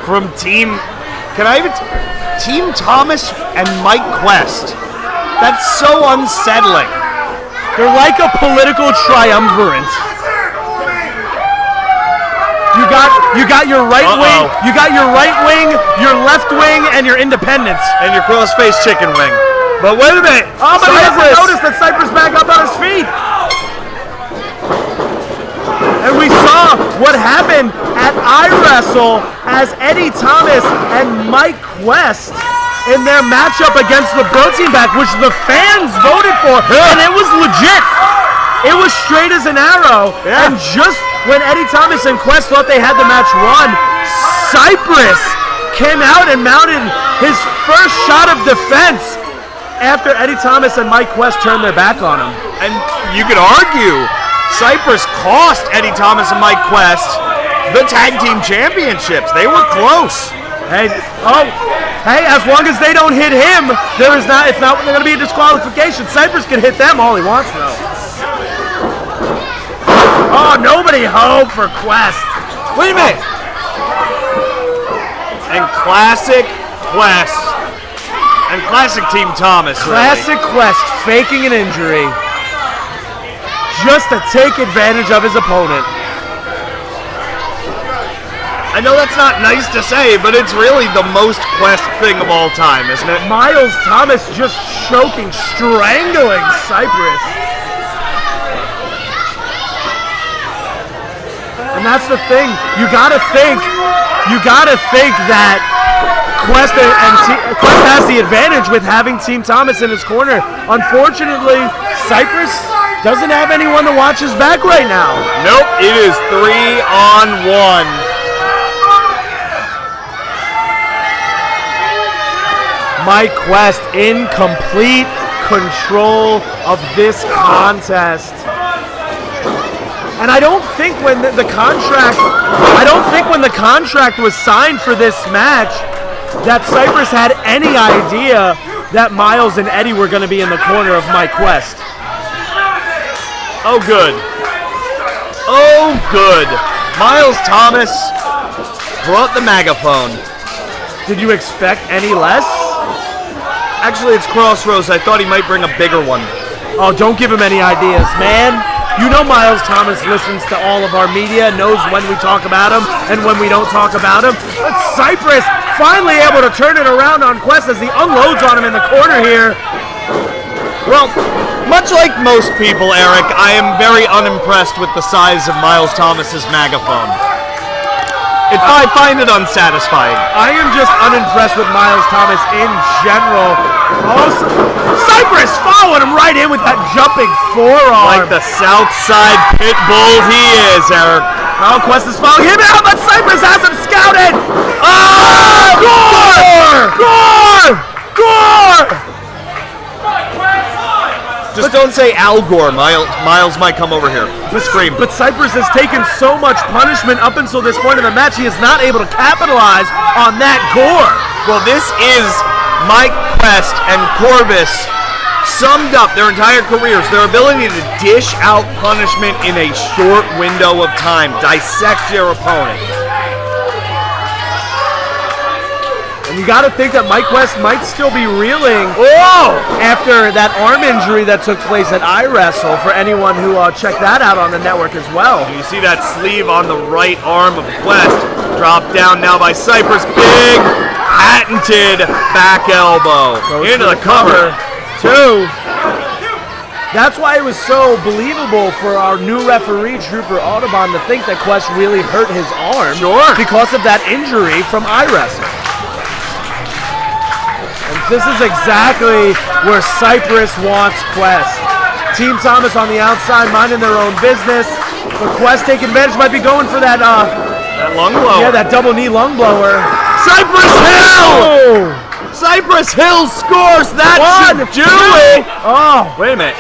from Team Thomas and Myke Quest. That's so unsettling. They're like a political triumvirate. You got your right wing, your left wing, and your independents. And your cross-faced chicken wing. But wait a minute. Oh, but he doesn't notice that Cypress back up on his feet. And we saw what happened at iWrestle as Eddie Thomas and Myke Quest in their matchup against the BROtein back, which the fans voted for, and it was legit. It was straight as an arrow, and just when Eddie Thomas and Quest thought they had the match won, Cypress came out and mounted his first shot of defense after Eddie Thomas and Myke Quest turned their back on him. And you could argue Cypress cost Eddie Thomas and Myke Quest the tag team championships. They were close. Hey, as long as they don't hit him, it's not going to be a disqualification. Cypress can hit them all he wants, though. Oh, nobody hoped for Quest. Wait a minute. And classic Quest. And classic Team Thomas, really. Classic Quest faking an injury just to take advantage of his opponent. I know that's not nice to say, but it's really the most Quest thing of all time, isn't it? Miles Thomas just choking, strangling Cypress. And that's the thing. You gotta think that Quest has the advantage with having Team Thomas in his corner. Unfortunately, Cypress doesn't have anyone to watch his back right now. Nope, it is 3-on-1. Myke Quest in complete control of this contest. And I don't think when the contract was signed for this match that Cypress had any idea that Miles and Eddie were going to be in the corner of Myke Quest. Oh, good. Oh, good. Miles Thomas brought the megaphone. Did you expect any less? Actually, it's Crossroads. I thought he might bring a bigger one. Oh, don't give him any ideas, man. You know Miles Thomas listens to all of our media, knows when we talk about him and when we don't talk about him. But Cypress finally able to turn it around on Quest as he unloads on him in the corner here. Well, much like most people, Eric, I am very unimpressed with the size of Miles Thomas's megaphone. I find it unsatisfying. I am just unimpressed with Miles Thomas in general. Also, Cypress following him right in with that jumping forearm. Like the Southside pit bull he is, Eric. Oh, Quest is following him out, but Cypress has him scouted. Oh, Gore! Just don't say Al Gore. Miles might come over here. Scream. But Cypress has taken so much punishment up until this point in the match, he is not able to capitalize on that Gore. Well, this is Myke Quest and Corvus summed up their entire careers, their ability to dish out punishment in a short window of time, dissect your opponent. And you got to think that Myke Quest might still be reeling after that arm injury that took place at iWrestle, for anyone who checked that out on the network as well. You see that sleeve on the right arm of Quest dropped down now by Cypress. Big patented back elbow into the cover. Two. That's why it was so believable for our new referee, Trooper Audubon, to think that Quest really hurt his arm because of that injury from iWrestle. And this is exactly where Cypress wants Quest. Team Thomas on the outside, minding their own business. But Quest taking advantage, might be going for that lung blower. Yeah, that double knee lung blower. Cypress Hill! Cypress Hill scores! That should do it! Oh, wait a minute.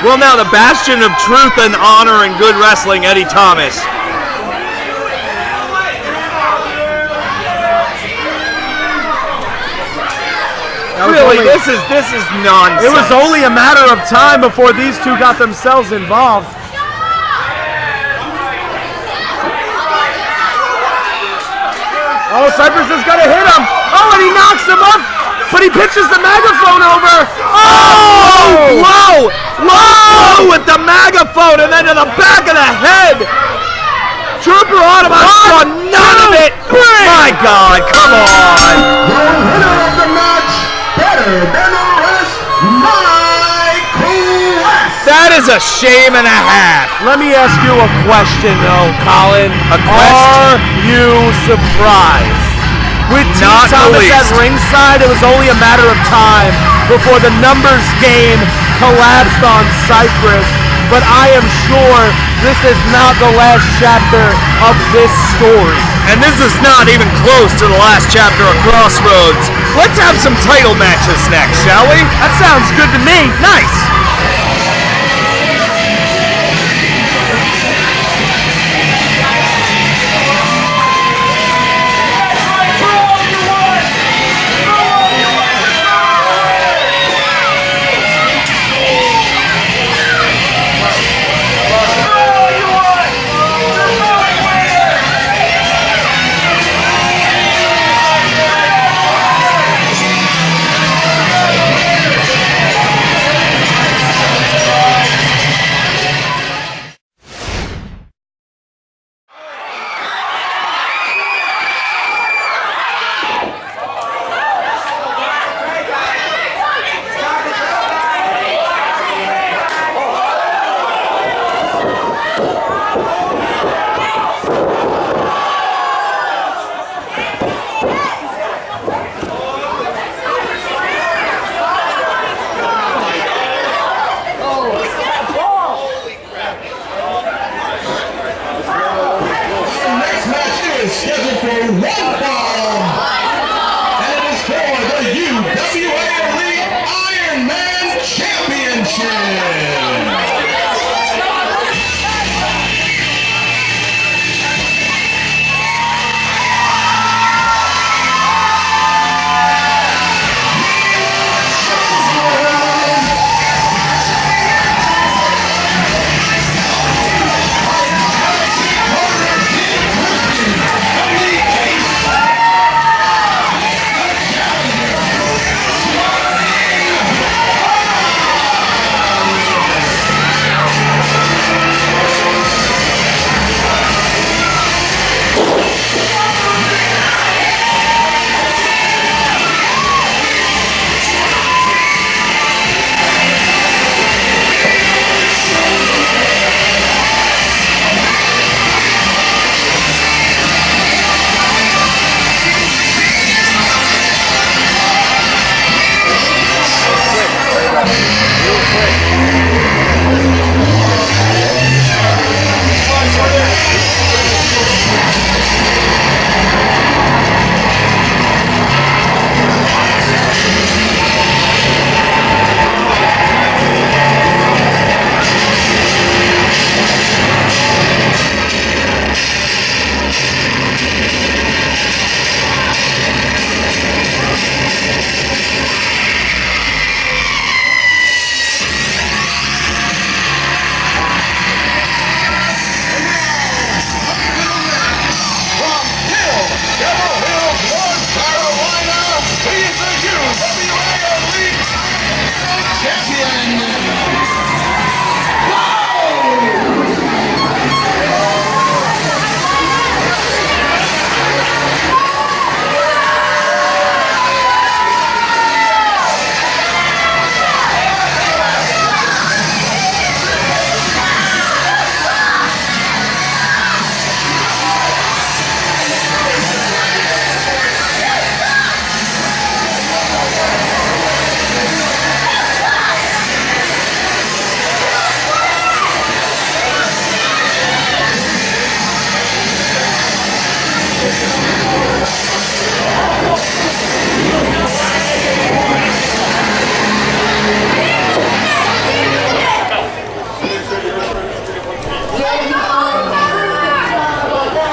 Well, now the bastion of truth and honor and good wrestling, Eddie Thomas. Really, this is nonsense. It was only a matter of time before these two got themselves involved. Oh, Cypress is going to hit him. Oh, and he knocks him up, but he pitches the megaphone over. Oh! Low with the megaphone, and then to the back of the head. Trooper Autobots saw none of it. My God, come on. The winner of the match, better than the rest, Myke. That is a shame and a half. Let me ask you a question, though, Colin. A question? Are you surprised? With T. Not the Thomas least. at ringside, it was only a matter of time before the numbers game collapsed on Cypress. But I am sure this is not the last chapter of this story. And this is not even close to the last chapter of Crossroads. Let's have some title matches next, shall we? That sounds good to me. Nice. Scheduled for one fall, and it is for the UWA Elite Iron Man Championship.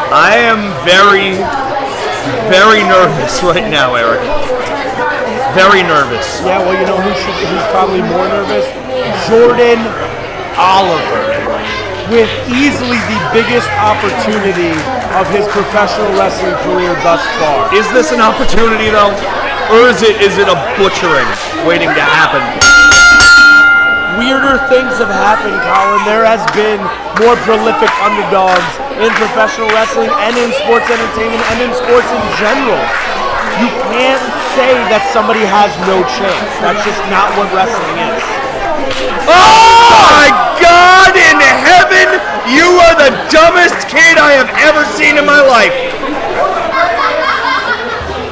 I am very, very nervous right now, Eric. Very nervous. Yeah, well, you know who's probably more nervous? Jordan Oliver. with easily the biggest opportunity of his professional wrestling career thus far. Is this an opportunity though? Or is it a butchering waiting to happen? Weirder things have happened, Colin. There has been more prolific underdogs in professional wrestling and in sports entertainment and in sports in general. You can't say that somebody has no chance. That's just not what wrestling is. Oh my God in heaven! You are the dumbest kid I have ever seen in my life.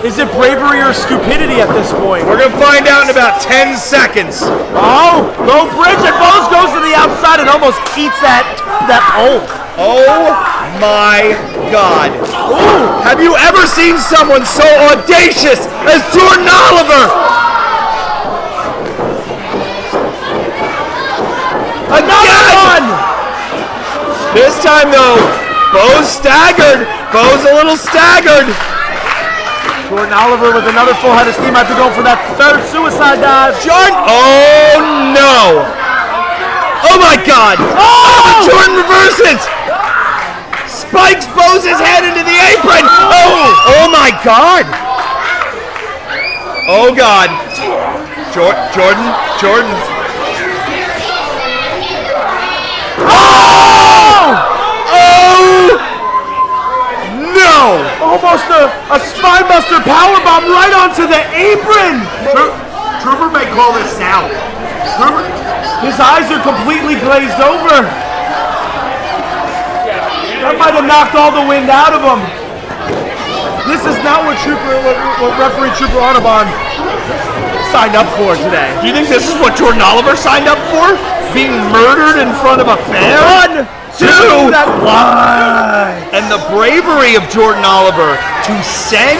Is it bravery or stupidity at this point? We're gonna find out in about 10 seconds. Oh, low bridge and Bose goes to the outside and almost eats that pole. Oh my God. Ooh, have you ever seen someone so audacious as Jordan Oliver? Another one! This time though, Bo's staggered. Bo's a little staggered. Jordan Oliver with another full head of steam after going for that third suicide dive. Jordan! Oh no! Oh my God! Oh! Jordan reverses! Spikes Bo's head into the apron! Oh! Oh my God! Oh God! Jordan! Oh! Oh! No! Almost a spinebuster powerbomb right onto the apron! Trooper may call this now. His eyes are completely glazed over. That might have knocked all the wind out of him. This is not what referee Trooper Audubon signed up for today. Do you think this is what Jordan Oliver signed up for? Being murdered in front of a fan? 1, 2, and the bravery of Jordan Oliver to send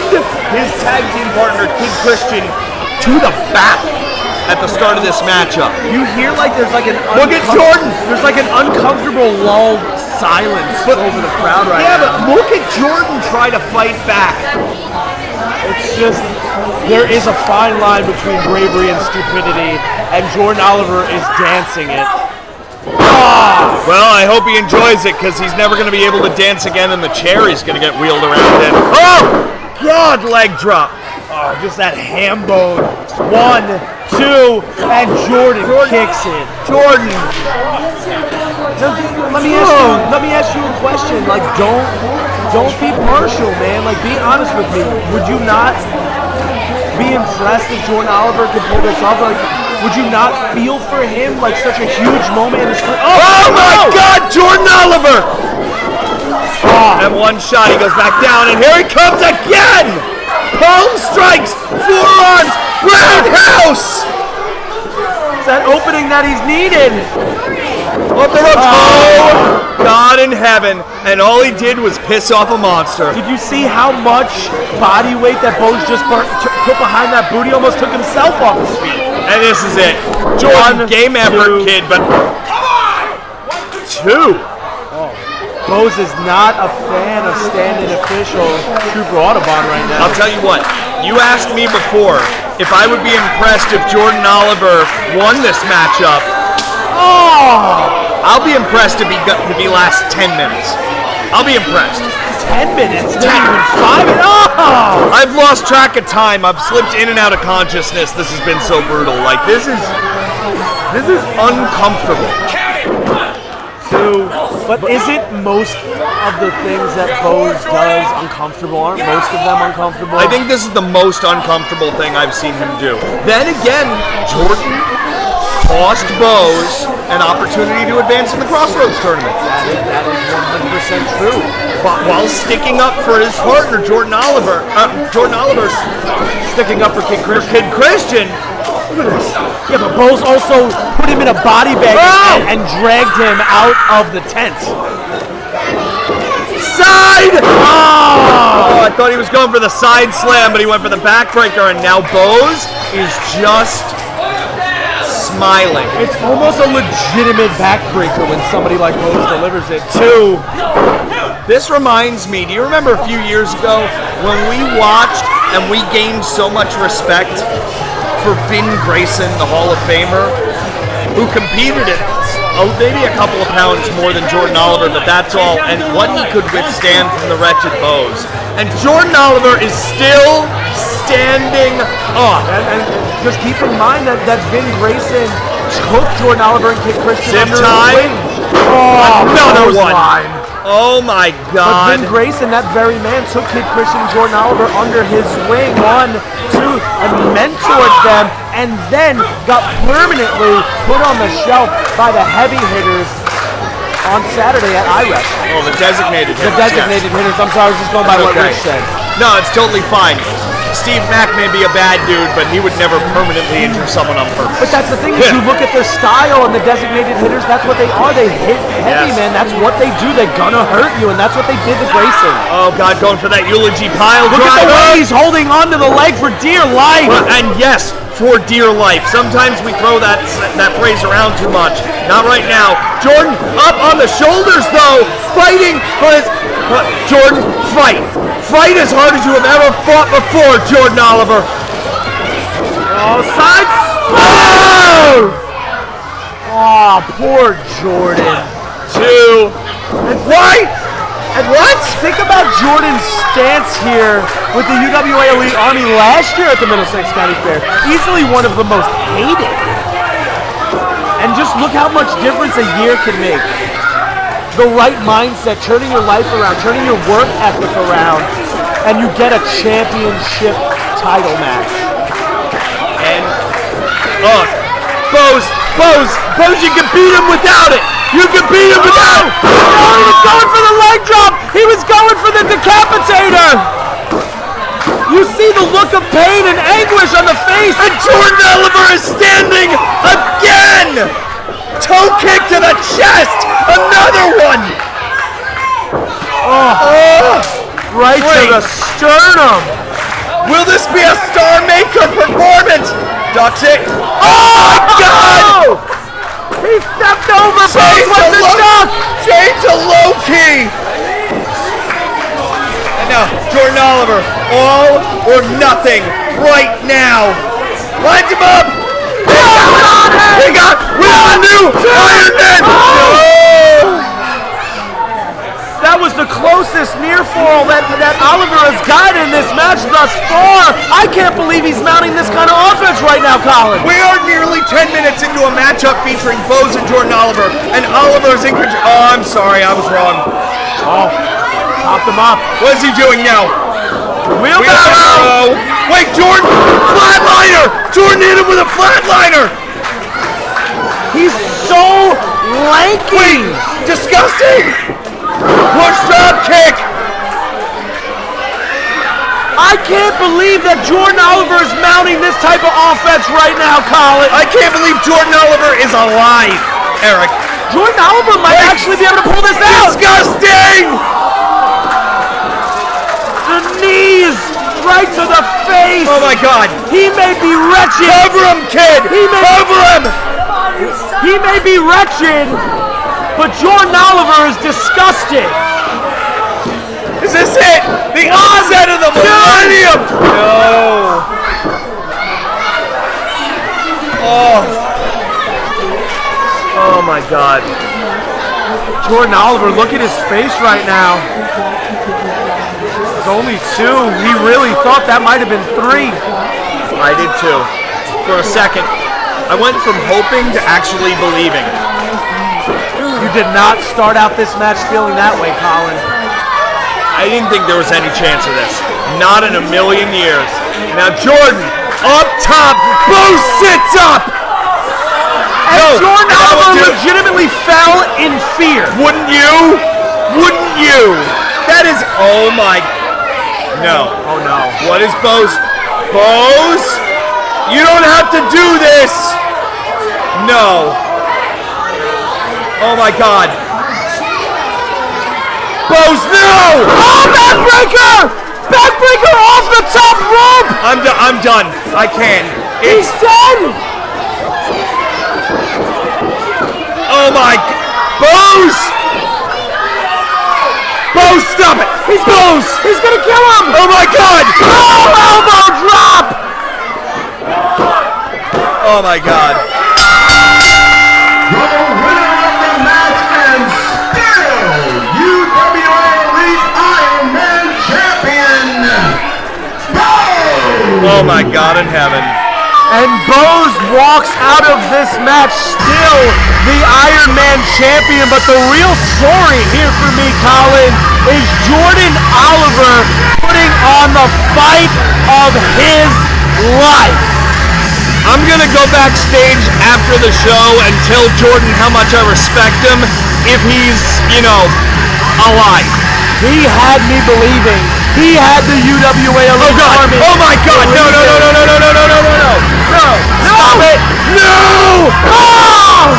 his tag team partner Kid Christian to the back at the start of this matchup. You hear like there's like an look at Jordan. There's like an uncomfortable lulled silence over the crowd right now. Yeah, but look at Jordan try to fight back. It's just there is a fine line between bravery and stupidity, and Jordan Oliver is dancing it. Well, I hope he enjoys it because he's never going to be able to dance again in the chair he's going to get wheeled around in. Oh! God, leg drop. Oh, just that ham bone. 1, 2, and Jordan kicks it. Jordan. Let me ask you a question. Like, don't be partial, man. Like, be honest with me. Would you not be impressed if Jordan Oliver could pull this off? Like, would you not feel for him like such a huge moment in his career? Oh my God, Jordan Oliver! And one shot, he goes back down, and here he comes again! Palm strikes, forearms, roundhouse! It's that opening that he's needed. Off the ropes. Oh, God in heaven. And all he did was piss off a monster. Did you see how much body weight that Bose just put behind that boot? He almost took himself off his feet. And this is it. Jordan, game effort, kid, but... Two. Bose is not a fan of standing official Trooper Audubon right now. I'll tell you what. You asked me before if I would be impressed if Jordan Oliver won this matchup. I'll be impressed if he lasts 10 minutes. I'll be impressed. 10 minutes? 10. 5 minutes? Oh! I've lost track of time. I've slipped in and out of consciousness. This has been so brutal. Like, this is uncomfortable. But isn't most of the things that Bose does uncomfortable? Aren't most of them uncomfortable? I think this is the most uncomfortable thing I've seen him do. Then again, Jordan cost Bose an opportunity to advance in the Crossroads tournament. That is 100% true. But while sticking up for his partner, Jordan Oliver's sticking up for Kid Christian. Look at this. Yeah, but Bose also put him in a body bag and dragged him out of the tent. Side! Oh, I thought he was going for the side slam, but he went for the backbreaker, and now Bose is just smiling. It's almost a legitimate backbreaker when somebody like Bose delivers it. 2. This reminds me, do you remember a few years ago when we watched and we gained so much respect for Vin Grayson, the Hall of Famer, who competed at maybe a couple of pounds more than Jordan Oliver, but that's all. And what he could withstand from the wretched Bose. And Jordan Oliver is still standing up. And just keep in mind that Vin Grayson took Jordan Oliver and Kid Christian Zip under tie. his wing. Oh, Another one. line. Oh my God. But Vin Grayson, that very man, took Kid Christian and Jordan Oliver under his wing, 1, 2, and mentored them, and then got permanently put on the shelf by the heavy hitters on Saturday at IRES. Oh, the designated hitters. The designated hitters. I'm sorry, I was just going by what Rich said. No, it's totally fine. Steve Mack may be a bad dude, but he would never permanently injure someone on purpose. But that's the thing, is you look at their style and the designated hitters, that's what they are. They hit heavy, man. That's what they do. They're gonna hurt you, and that's what they did to Grayson. Oh, God, going for that eulogy pile Look driver. at the way he's holding onto the leg for dear life. And yes, for dear life. Sometimes we throw that phrase around too much. Not right now. Jordan up on the shoulders, though, fighting for his... Jordan, fight. Fight as hard as you have ever fought before, Jordan Oliver. Oh, side splash! Oh, poor Jordan. 2. And why? And what? Think about Jordan's stance here with the UWA Elite Army last year at the Middlesex County Fair. Easily one of the most hated. And just look how much difference a year can make. The right mindset, turning your life around, turning your work ethic around, and you get a championship title match. And Bose, you can beat him without it. You can beat him without it. Oh, he was going for the leg drop. He was going for the decapitator. You see the look of pain and anguish on the face. And Jordan Oliver is standing again. Toe kick to the chest. Another one. Right to the sternum. Will this be a star maker performance? Ducks it. Oh my God! He stepped over Bose with the duck. Change to low key. And now Jordan Oliver, all or nothing right now. Lines him up. He got with the new Iron Man. That was the closest near fall that Oliver has gotten in this match thus far. I can't believe he's mounting this kind of offense right now, Colin. We are nearly 10 minutes into a matchup featuring Bose and Jordan Oliver, and Oliver's in control. Oh, I'm sorry, I was wrong. Oh, popped him up. What is he doing now? Wheelbarrow! Wait, Jordan! Flatliner! Jordan hit him with a flatliner! He's so lanky! Wait! Disgusting! Push drop kick! I can't believe that Jordan Oliver is mounting this type of offense right now, Colin. I can't believe Jordan Oliver is alive, Eric. Jordan Oliver might actually be able to pull this out. Disgusting! The knees right to the face. Oh my God! He may be wretched. Cover him, kid! Cover him! He may be wretched, but Jordan Oliver is disgusting. Is this it? The onset of the millennium! No. Oh my God. Jordan Oliver, look at his face right now. It's only 2. He really thought that might have been 3. I did too. For a second. I went from hoping to actually believing. You did not start out this match feeling that way, Colin. I didn't think there was any chance of this. Not in a million years. Now Jordan, up top, Bose sits up! And Jordan Oliver legitimately fell in fear. Wouldn't you? Wouldn't you? That is, oh my, no. Oh no. What is Bose? Bose? You don't have to do this! No. Oh my God. Bose, no! Oh, backbreaker! Backbreaker off the top rope! I'm done. I can't. He's dead! Oh my, Bose! Bose, stop it! He's Bose! He's gonna kill him! Oh my God! Oh, elbow drop! Oh my God. The winner Oh my God in heaven. And Bose walks out of this match still the Iron Man champion, but the real story here for me, Colin, is Jordan Oliver putting on the fight of his life. I'm gonna go backstage after the show and tell Jordan how much I respect him if he's, alive. He had me believing. He had the UWA Elite Army. Oh my God! No! Stop it! No! Oh!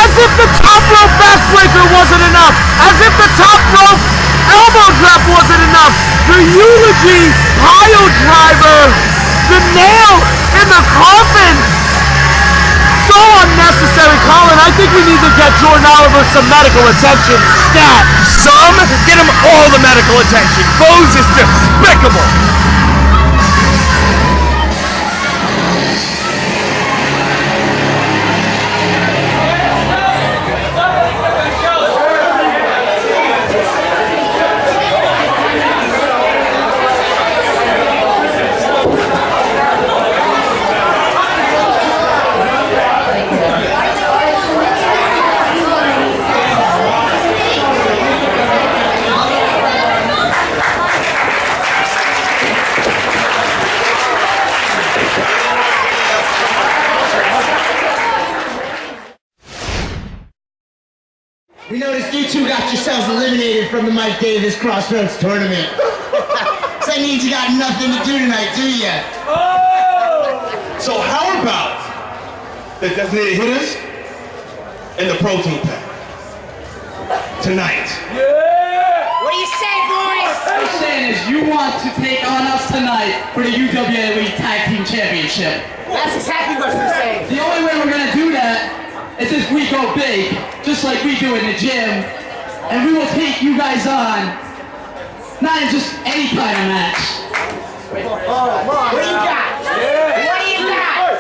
As if the top rope backbreaker wasn't enough. As if the top rope elbow drop wasn't enough. The eulogy pile driver. The nail in the coffin. So unnecessary, Colin. I think we need to get Jordan Oliver some medical attention. Stat. Some? Get him all the medical attention. Bose is despicable. We noticed you two got yourselves eliminated from the Mike Davis Crossroads tournament. So that means you got nothing to do tonight, do ya? So how about the designated hitters and the protein pack tonight? What do you say, boys? What I'm saying is you want to take on us tonight for the UWA Elite Tag Team Championship. That's exactly what we're saying. The only way we're going to do that is if we go big, just like we do in the gym, and we will take you guys on, not in just any kind of match. What do you got? What do you got?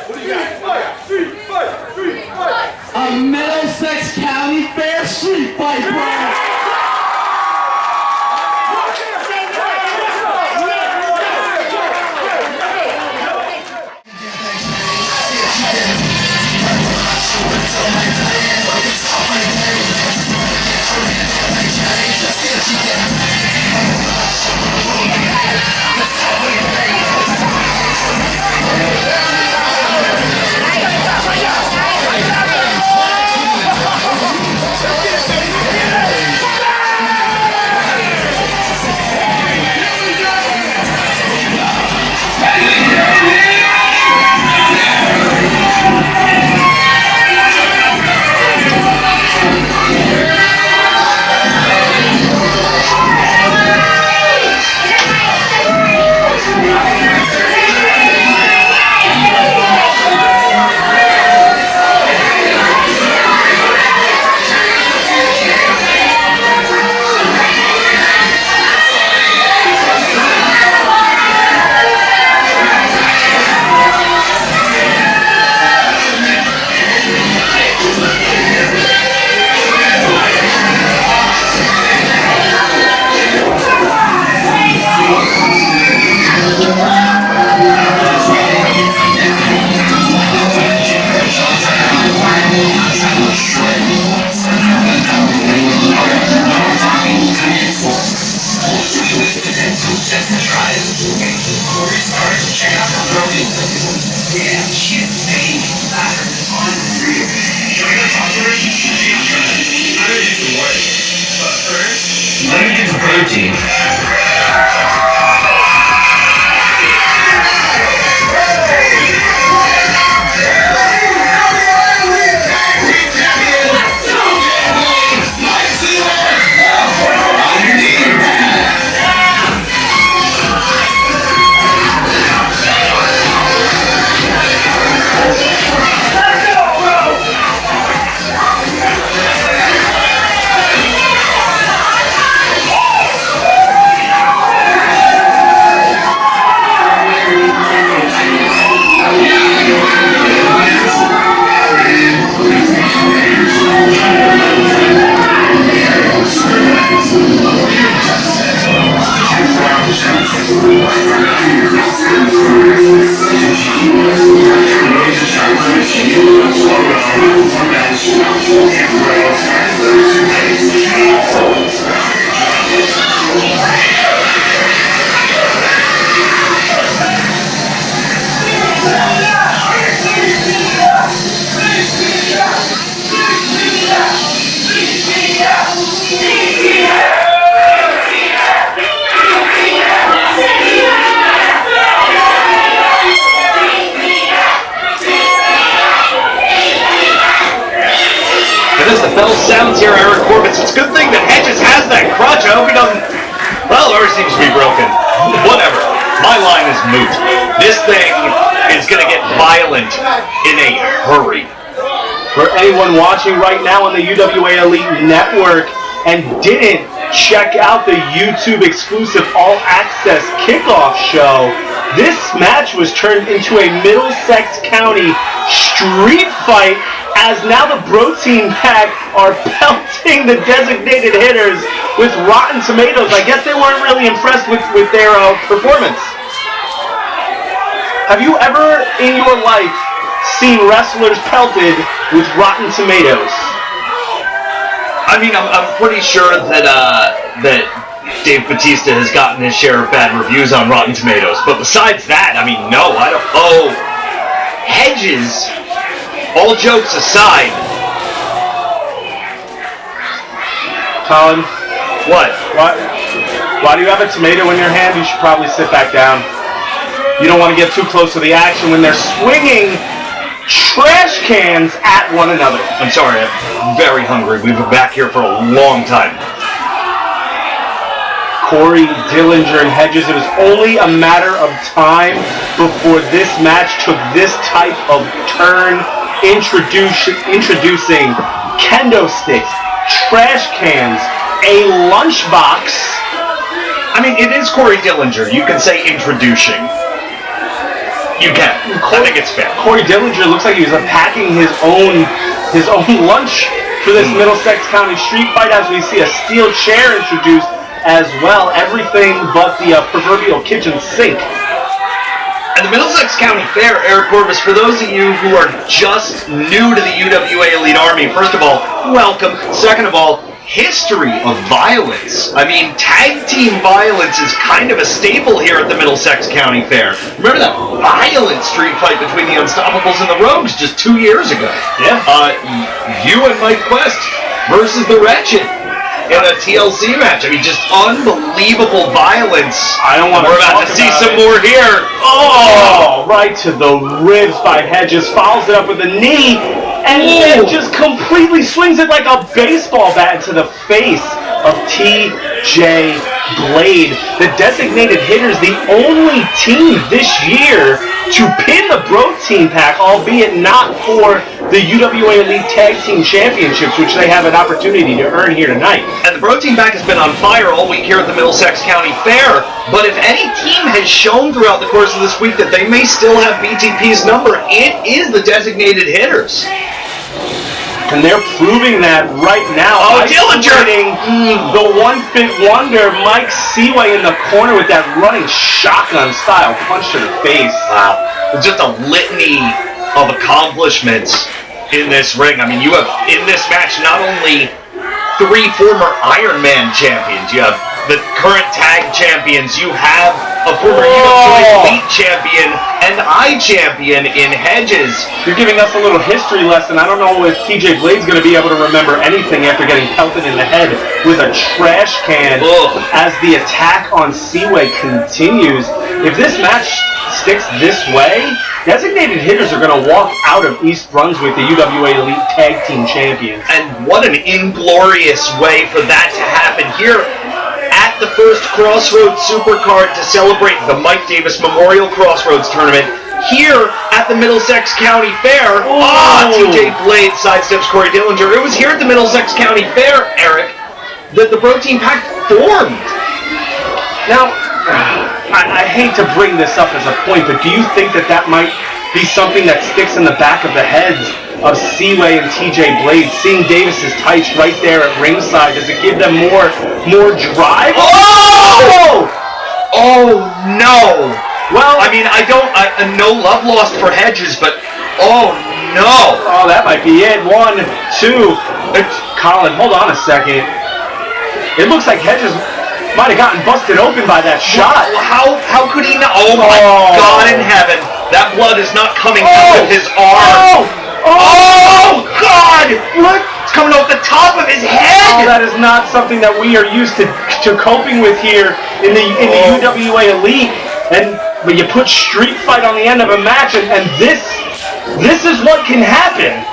A Middlesex County Fair street fight, bro. Let me get some protein. sounds here, Eric Corbett. It's a good thing that Hedges has that crutch. I hope he doesn't... Well, ours seems to be broken. Whatever. My line is moot. This thing is going to get violent in a hurry. For anyone watching right now on the UWA Elite Network and didn't check out the YouTube exclusive All Access Kickoff show, this match was turned into a Middlesex County street fight as now the BROtein pack are pelting the designated hitters with Rotten Tomatoes. I guess they weren't really impressed with their performance. Have you ever in your life seen wrestlers pelted with Rotten Tomatoes? I mean, I'm pretty sure that Dave Bautista has gotten his share of bad reviews on Rotten Tomatoes. But besides that, I mean, no, I don't... Oh, Hedges, all jokes aside... Colin? What? Why do you have a tomato in your hand? You should probably sit back down. You don't want to get too close to the action when they're swinging trash cans at one another. I'm sorry, I'm very hungry. We've been back here for a long time. Corey, Dillinger, and Hedges, it was only a matter of time before this match took this type of turn, introducing kendo sticks, trash cans, a lunchbox. I mean, it is Corey Dillinger. You can say introducing. You can. I think it's fair. Corey Dillinger looks like he was packing his own lunch for this Middlesex County street fight, as we see a steel chair introduced as well. Everything but the proverbial kitchen sink. And the Middlesex County Fair, Eric Corbett, for those of you who are just new to the UWA Elite Army, first of all, welcome. Second of all, history of violence. I mean, tag team violence is kind of a staple here at the Middlesex County Fair. Remember that violent street fight between the Unstoppables and the Rogues just 2 years ago? Yeah. You and Myke Quest versus the Wretched in a TLC match. I mean, just unbelievable violence. I don't want to We're about to see some more here. Oh, right to the ribs by Hedges. Follows it up with a knee. And then just completely swings it like a baseball bat to the face of TJ Blade. The designated hitters, the only team this year to pin the BROtein pack, albeit not for the UWA Elite Tag Team Championships, which they have an opportunity to earn here tonight. And the BROtein pack has been on fire all week here at the Middlesex County Fair. But if any team has shown throughout the course of this week that they may still have BTP's number, it is the designated hitters. And they're proving that right now. Oh, Dillinger! The one-fit wonder, Mike Seaway in the corner with that running shotgun style punch to the face. Wow. It's just a litany of accomplishments in this ring. I mean, you have, in this match, not only 3 former Iron Man champions, you have the current tag champions, you have a former UWA Elite champion and I-champion in Hedges. You're giving us a little history lesson. I don't know if TJ Blade's going to be able to remember anything after getting pelted in the head with a trash can as the attack on Seaway continues. If this match sticks this way, designated hitters are going to walk out of East Brunswick, the UWA Elite Tag Team Champions. And what an inglorious way for that to happen here at the first Crossroads Supercard to celebrate the Mike Davis Memorial Crossroads Tournament here at the Middlesex County Fair. TJ Blade sidesteps Corey Dillinger. It was here at the Middlesex County Fair, Eric, that the BROtein pack formed. Now, I hate to bring this up as a point, but do you think that might be something that sticks in the back of the heads of Seaway and TJ Blade? Seeing Davis's tights right there at ringside, does it give them more drive? Oh no! Well, I mean, no love lost for Hedges, but oh no! Oh, that might be it. 1, 2. Colin, hold on a second. It looks like Hedges might have gotten busted open by that shot. How could he not? Oh my God in heaven! That blood is not coming out of his arm. Oh God! What? It's coming off the top of his head. Oh, that is not something that we are used to coping with here in the UWA Elite. But you put street fight on the end of a match, and this is what can happen.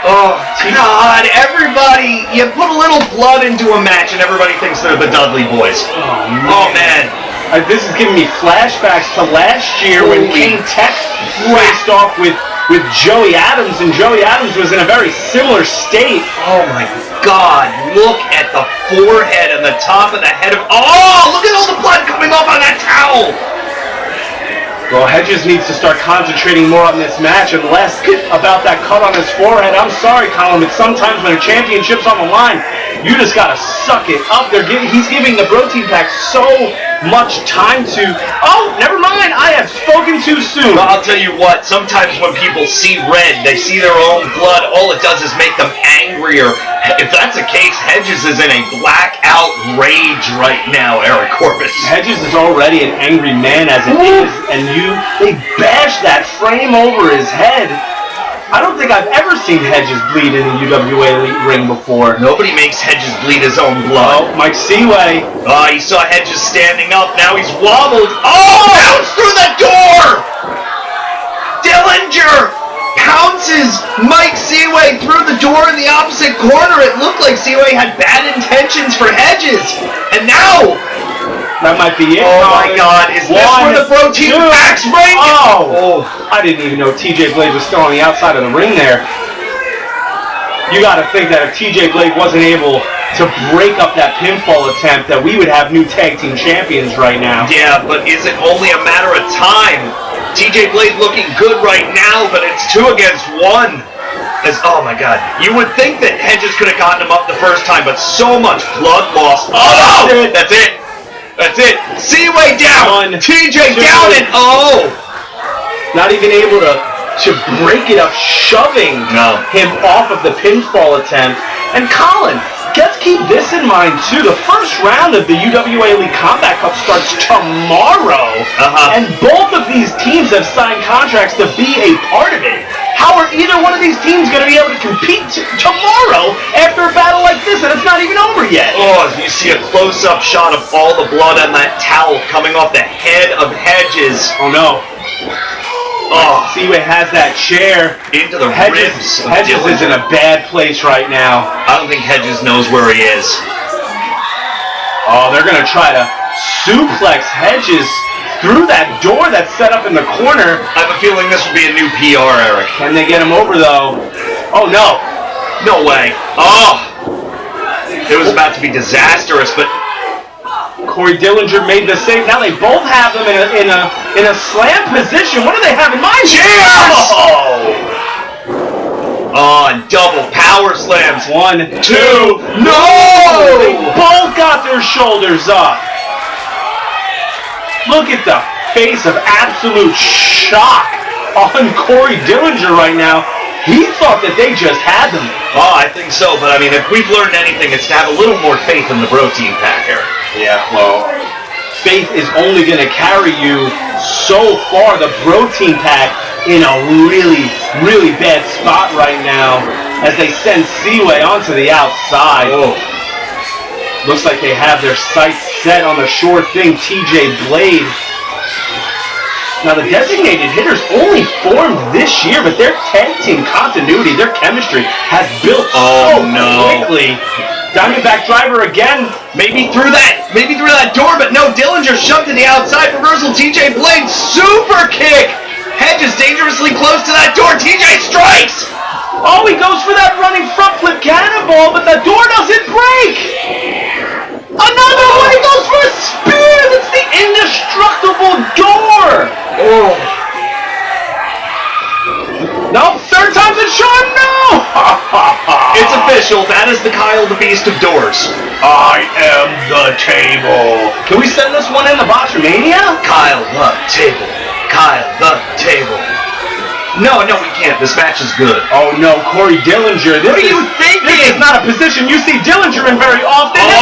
Oh, God, everybody, you put a little blood into a match and everybody thinks they're the Dudley Boys. Oh, man. This is giving me flashbacks to last year when King Tech faced off with Joey Adams, and Joey Adams was in a very similar state. Oh, my God, look at the forehead and the top of the head of... Oh, look at all the blood coming off on that towel. Well, Hedges needs to start concentrating more on this match and less about that cut on his forehead. I'm sorry, Colin, but sometimes when a championship's on the line, you just gotta suck it up. He's giving the BROtein pack so much time to... Oh, never mind, I have spoken too soon. Well, I'll tell you what, sometimes when people see red, they see their own blood, all it does is make them angrier. If that's the case, Hedges is in a blackout rage right now, Eric Corbett. Hedges is already an angry man as it is, and they bashed that frame over his head. I don't think I've ever seen Hedges bleed in a UWA Elite ring before. Nobody makes Hedges bleed his own blood. Oh, Myke Seaway. Oh, he saw Hedges standing up, now he's wobbled. Oh, bounce through the door! Dillinger pounces Myke Seaway through the door in the opposite corner. It looked like Seaway had bad intentions for Hedges. And now... That might be it. Oh my God, is this where the BROtein packs ring? Oh, I didn't even know TJ Blade was still on the outside of the ring there. You gotta think that if TJ Blade wasn't able to break up that pinfall attempt, that we would have new tag team champions right now. Yeah, but is it only a matter of time? TJ Blade looking good right now, but it's 2 against 1. Oh my God, you would think that Hedges could have gotten him up the first time, but so much blood loss. Oh, that's it. That's it. Seaway down. TJ down and not even able to break it up, shoving him off of the pinfall attempt. And Colin, let's keep this in mind too. The first round of the UWA Elite Combat Cup starts tomorrow, and both of these teams have signed contracts to be a part of it. How are either one of these teams going to be able to compete tomorrow after a battle like this, and it's not even over yet? Oh, you see a close-up shot of all the blood on that towel coming off the head of Hedges. Oh no. Oh, Seaway has that chair into the ribs. of Hedges Dillinger. is in a bad place right now. I don't think Hedges knows where he is. Oh, they're going to try to suplex Hedges through that door that's set up in the corner. I have a feeling this will be a new PR, Eric. Can they get him over, though? Oh, no. No way. Oh! It was about to be disastrous, but... Corey Dillinger made the save. Now they both have them in a slam position. What do they have in mind? Cheers! Oh, and double power slams. 1, 2, no! They both got their shoulders up. Look at the face of absolute shock on Corey Dillinger right now. He thought that they just had them. Oh, I think so, but I mean, if we've learned anything, it's to have a little more faith in the BROtein pack, Eric. Yeah, well, faith is only going to carry you so far. The BROtein pack in a really, really bad spot right now as they send Seaway onto the outside. Oh. Looks like they have their sights set on the sure thing, TJ Blade. Now the designated hitters only formed this year, but their tag team continuity, their chemistry has built so quickly. Diamondback driver again. Maybe through that door, but no, Dillinger shoved to the outside. Reversal, TJ Blade, super kick. Hedges dangerously close to that door. TJ strikes. Oh, he goes for that running front flip cannonball, but the door doesn't break. Another one, he goes for a spear. That's the indestructible door. Oh. No, third time's a charm, no! It's official, that is the Kyle the Beast of Doors. I am the table. Can we send this one in the Botchamania? Kyle the table. Kyle the table. No, we can't. This match is good. Oh no, Corey Dillinger. What are you thinking? This is not a position you see Dillinger in very often. Oh!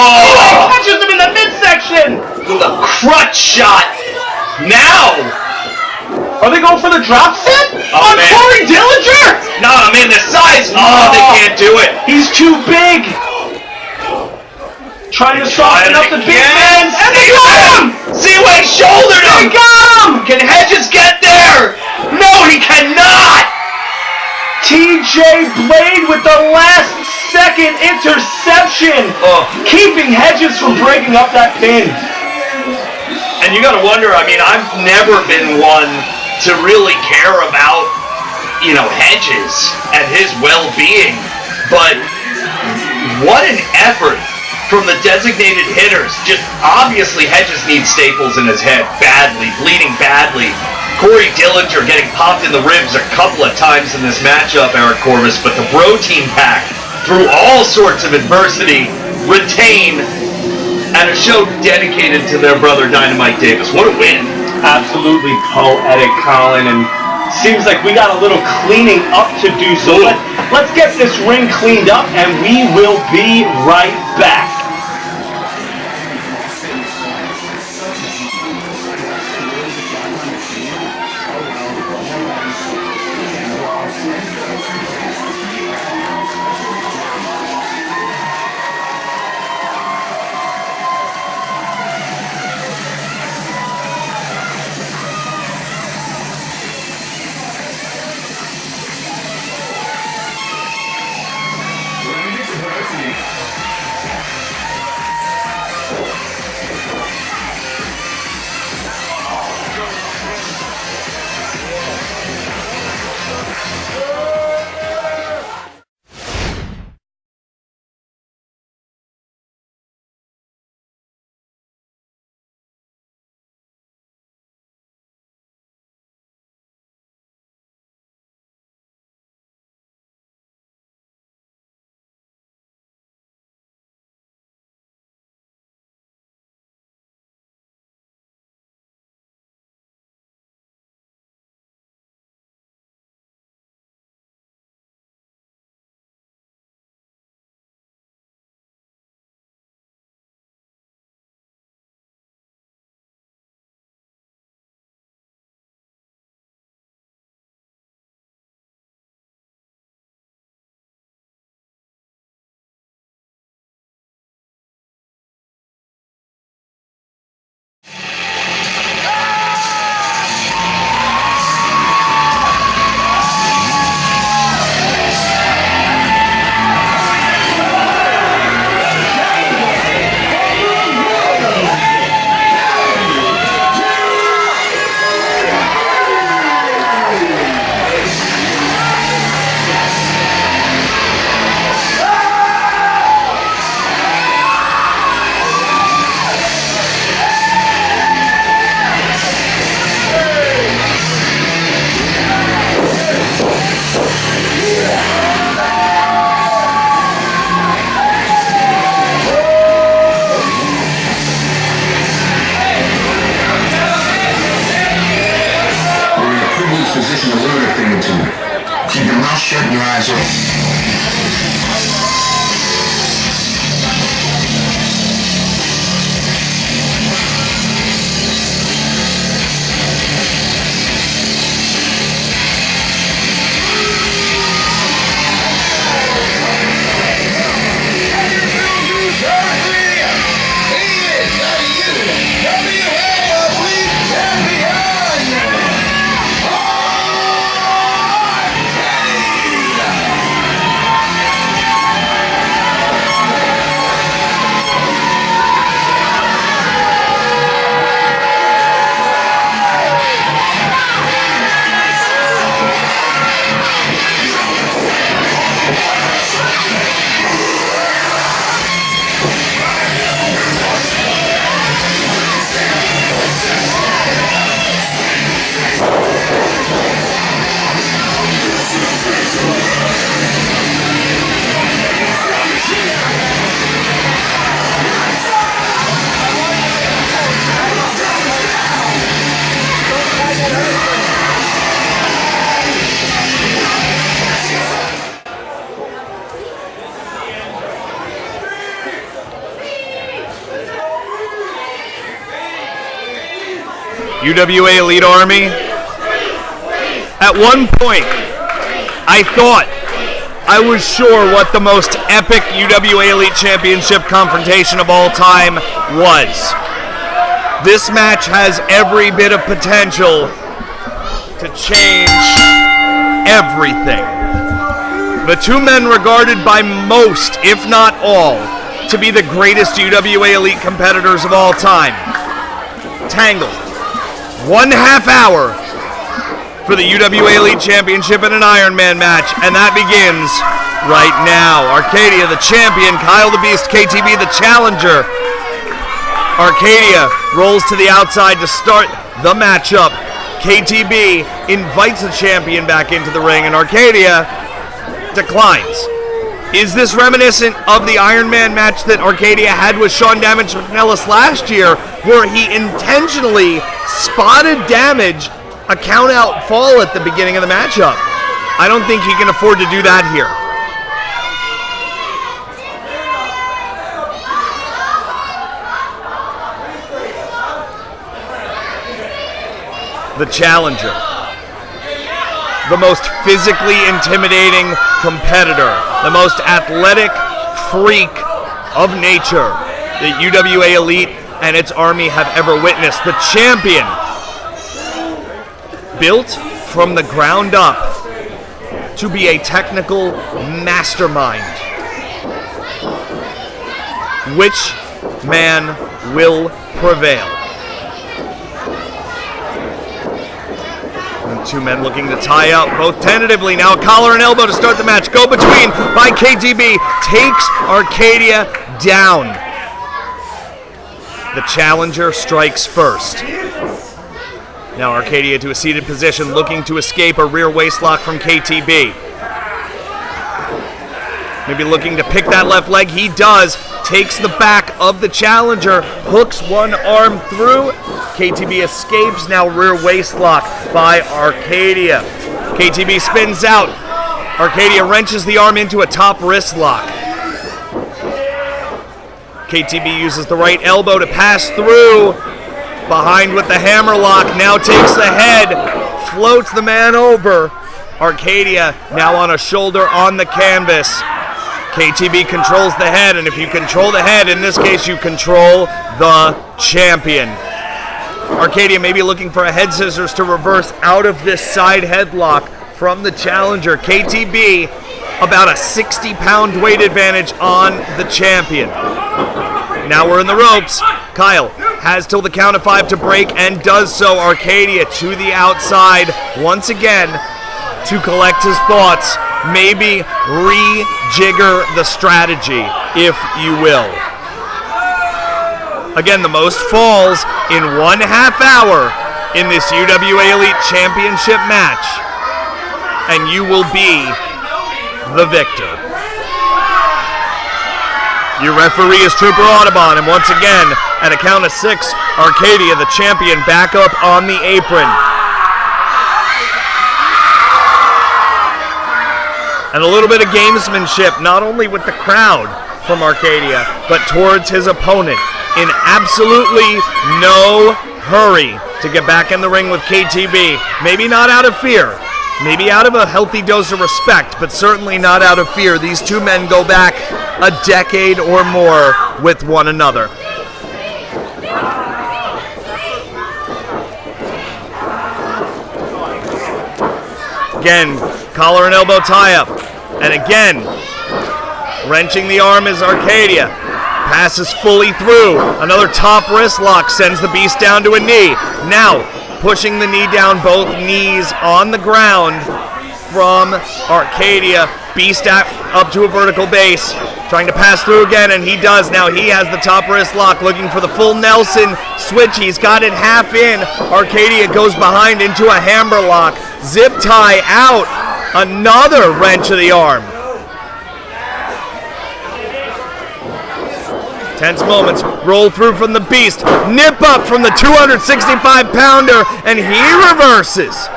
He catches him in the midsection. With a crutch shot. Now. Are they going for the drop set? Oh, man. Corey Dillinger? No, man, the size. Oh, they can't do it. He's too big. Trying to soften up the big man. And they got him! Seaway shouldered him. They got him! Can Hedges get there? No, he cannot. TJ Blade with the last-second interception, keeping Hedges from breaking up that pin. And you gotta wonder, I mean, I've never been one to really care about, Hedges and his well-being, but what an effort from the designated hitters. Just obviously Hedges needs staples in his head badly, bleeding badly. Corey Dillinger getting popped in the ribs a couple of times in this matchup, Eric Corvus, but the BROtein pack, through all sorts of adversity, retain and a show dedicated to their brother DynaMike Davis. What a win. Absolutely poetic, Colin, and seems like we got a little cleaning up to do, so let's get this ring cleaned up and we will be right back. Position to learn a thing or two. Keep your mouth shut and your eyes open. UWA Elite Army. At one point, I thought I was sure what the most epic UWA Elite Championship confrontation of all time was. This match has every bit of potential to change everything. The two men regarded by most, if not all, to be the greatest UWA Elite competitors of all time. Tangled. 1/2 hour for the UWA Elite Championship in an Ironman match, and that begins right now. Archadia, the champion, Kyle the Beast, KTB, the challenger. Archadia rolls to the outside to start the matchup. KTB invites the champion back into the ring, and Archadia declines. Is this reminiscent of the Ironman match that Archadia had with Sean Damage McNelis last year, where he intentionally spotted Damage a count-out fall at the beginning of the matchup? I don't think he can afford to do that here. The challenger, the most physically intimidating competitor, the most athletic freak of nature that UWA Elite and its army have ever witnessed. The champion, built from the ground up to be a technical mastermind. Which man will prevail? Two men looking to tie up, both tentatively. Now a collar and elbow to start the match. Go between by KTB. Takes Archadia down. The challenger strikes first. Now Archadia to a seated position, looking to escape a rear waistlock from KTB. Maybe looking to pick that left leg. He does. Takes the back of the challenger. Hooks one arm through. KTB escapes. Now rear waistlock by Archadia. KTB spins out. Archadia wrenches the arm into a top wrist lock. KTB uses the right elbow to pass through. Behind with the hammer lock. Now takes the head. Floats the man over. Archadia now on a shoulder on the canvas. KTB controls the head, and if you control the head, in this case you control the champion. Archadia may be looking for a head scissors to reverse out of this side headlock from the challenger. KTB about a 60-pound weight advantage on the champion. Now we're in the ropes. Kyle has till the count of 5 to break and does so. Archadia to the outside once again to collect his thoughts. Maybe rejigger the strategy, if you will. Again, the most falls in 1/2 hour in this UWA Elite Championship match, and you will be the victor. Your referee is Trooper Audubon, and once again, at a count of 6, Archadia, the champion, back up on the apron. And a little bit of gamesmanship, not only with the crowd from Archadia, but towards his opponent, in absolutely no hurry to get back in the ring with KTB. Maybe not out of fear, maybe out of a healthy dose of respect, but certainly not out of fear. These two men go back a decade or more with one another. Again, collar and elbow tie-up. And again, wrenching the arm is Archadia. Passes fully through. Another top wrist lock sends the beast down to a knee. Now, pushing the knee down, both knees on the ground from Archadia. Beast up to a vertical base. Trying to pass through again, and he does. Now he has the top wrist lock, looking for the full Nelson switch. He's got it half in. Archadia goes behind into a hammer lock. Zip tie out. Another wrench of the arm. Tense moments. Roll through from the beast. Nip up from the 265-pounder, and he reverses.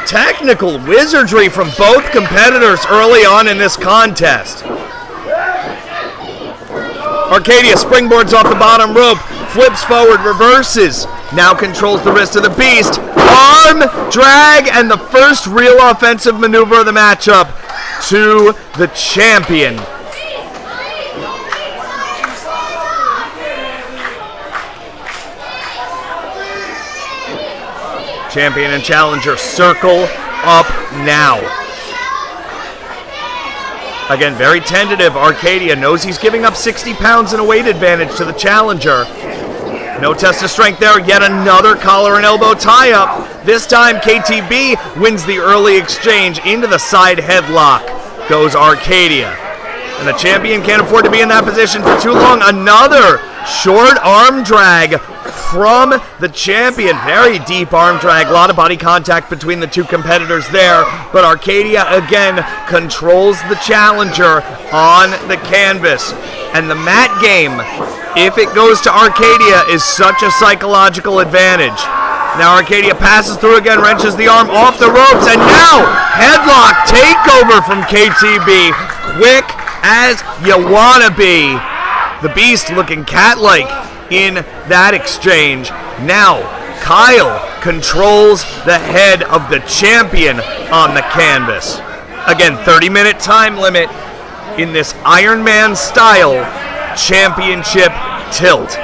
Technical wizardry from both competitors early on in this contest. Archadia springboards off the bottom rope, flips forward, reverses, now controls the wrist of the beast, arm drag, and the first real offensive maneuver of the matchup to the champion. Champion and challenger circle up now. Again, very tentative. Archadia knows he's giving up 60 pounds in a weight advantage to the challenger. No test of strength there. Yet another collar and elbow tie-up. This time, KTB wins the early exchange into the side headlock. Goes Archadia. And the champion can't afford to be in that position for too long. Another short arm drag from the champion. Very deep arm drag. A lot of body contact between the two competitors there. But Archadia, again, controls the challenger on the canvas. And the mat game, if it goes to Archadia, is such a psychological advantage. Now Archadia passes through again, wrenches the arm off the ropes, and now headlock takeover from KTB. Quick as you wanna be. The Beast looking cat-like in that exchange. Now Kyle controls the head of the champion on the canvas. Again, 30-minute time limit in this Iron Man style championship tilt.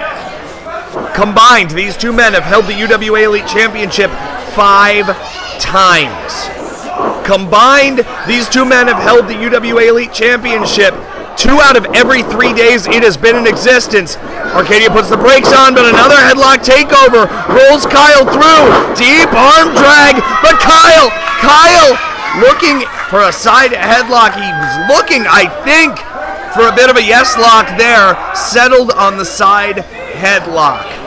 Combined, these two men have held the UWA Elite Championship 5 times. Combined, these two men have held the UWA Elite Championship 2 out of every 3 days it has been in existence. Archadia puts the brakes on, but another headlock takeover rolls Kyle through. Deep arm drag, but Kyle looking for a side headlock. He was looking, I think, for a bit of a yes lock there. Settled on the side headlock.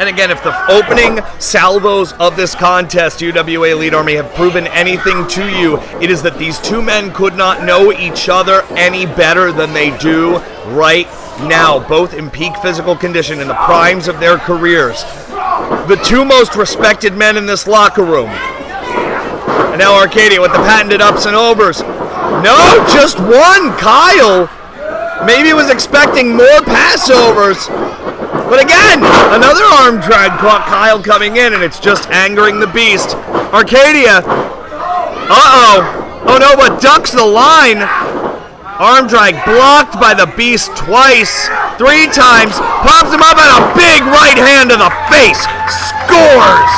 And again, if the opening salvos of this contest, UWA Elite Army, have proven anything to you, it is that these two men could not know each other any better than they do right now. Both in peak physical condition, in the primes of their careers. The two most respected men in this locker room. And now Archadia with the patented ups and overs. No, just one. Kyle maybe was expecting more passovers. But again, another arm drag caught Kyle coming in, and it's just angering the Beast. Archadia, oh no, but ducks the line. Arm drag blocked by the Beast twice, 3 times, pops him up, and a big right hand to the face. Scores!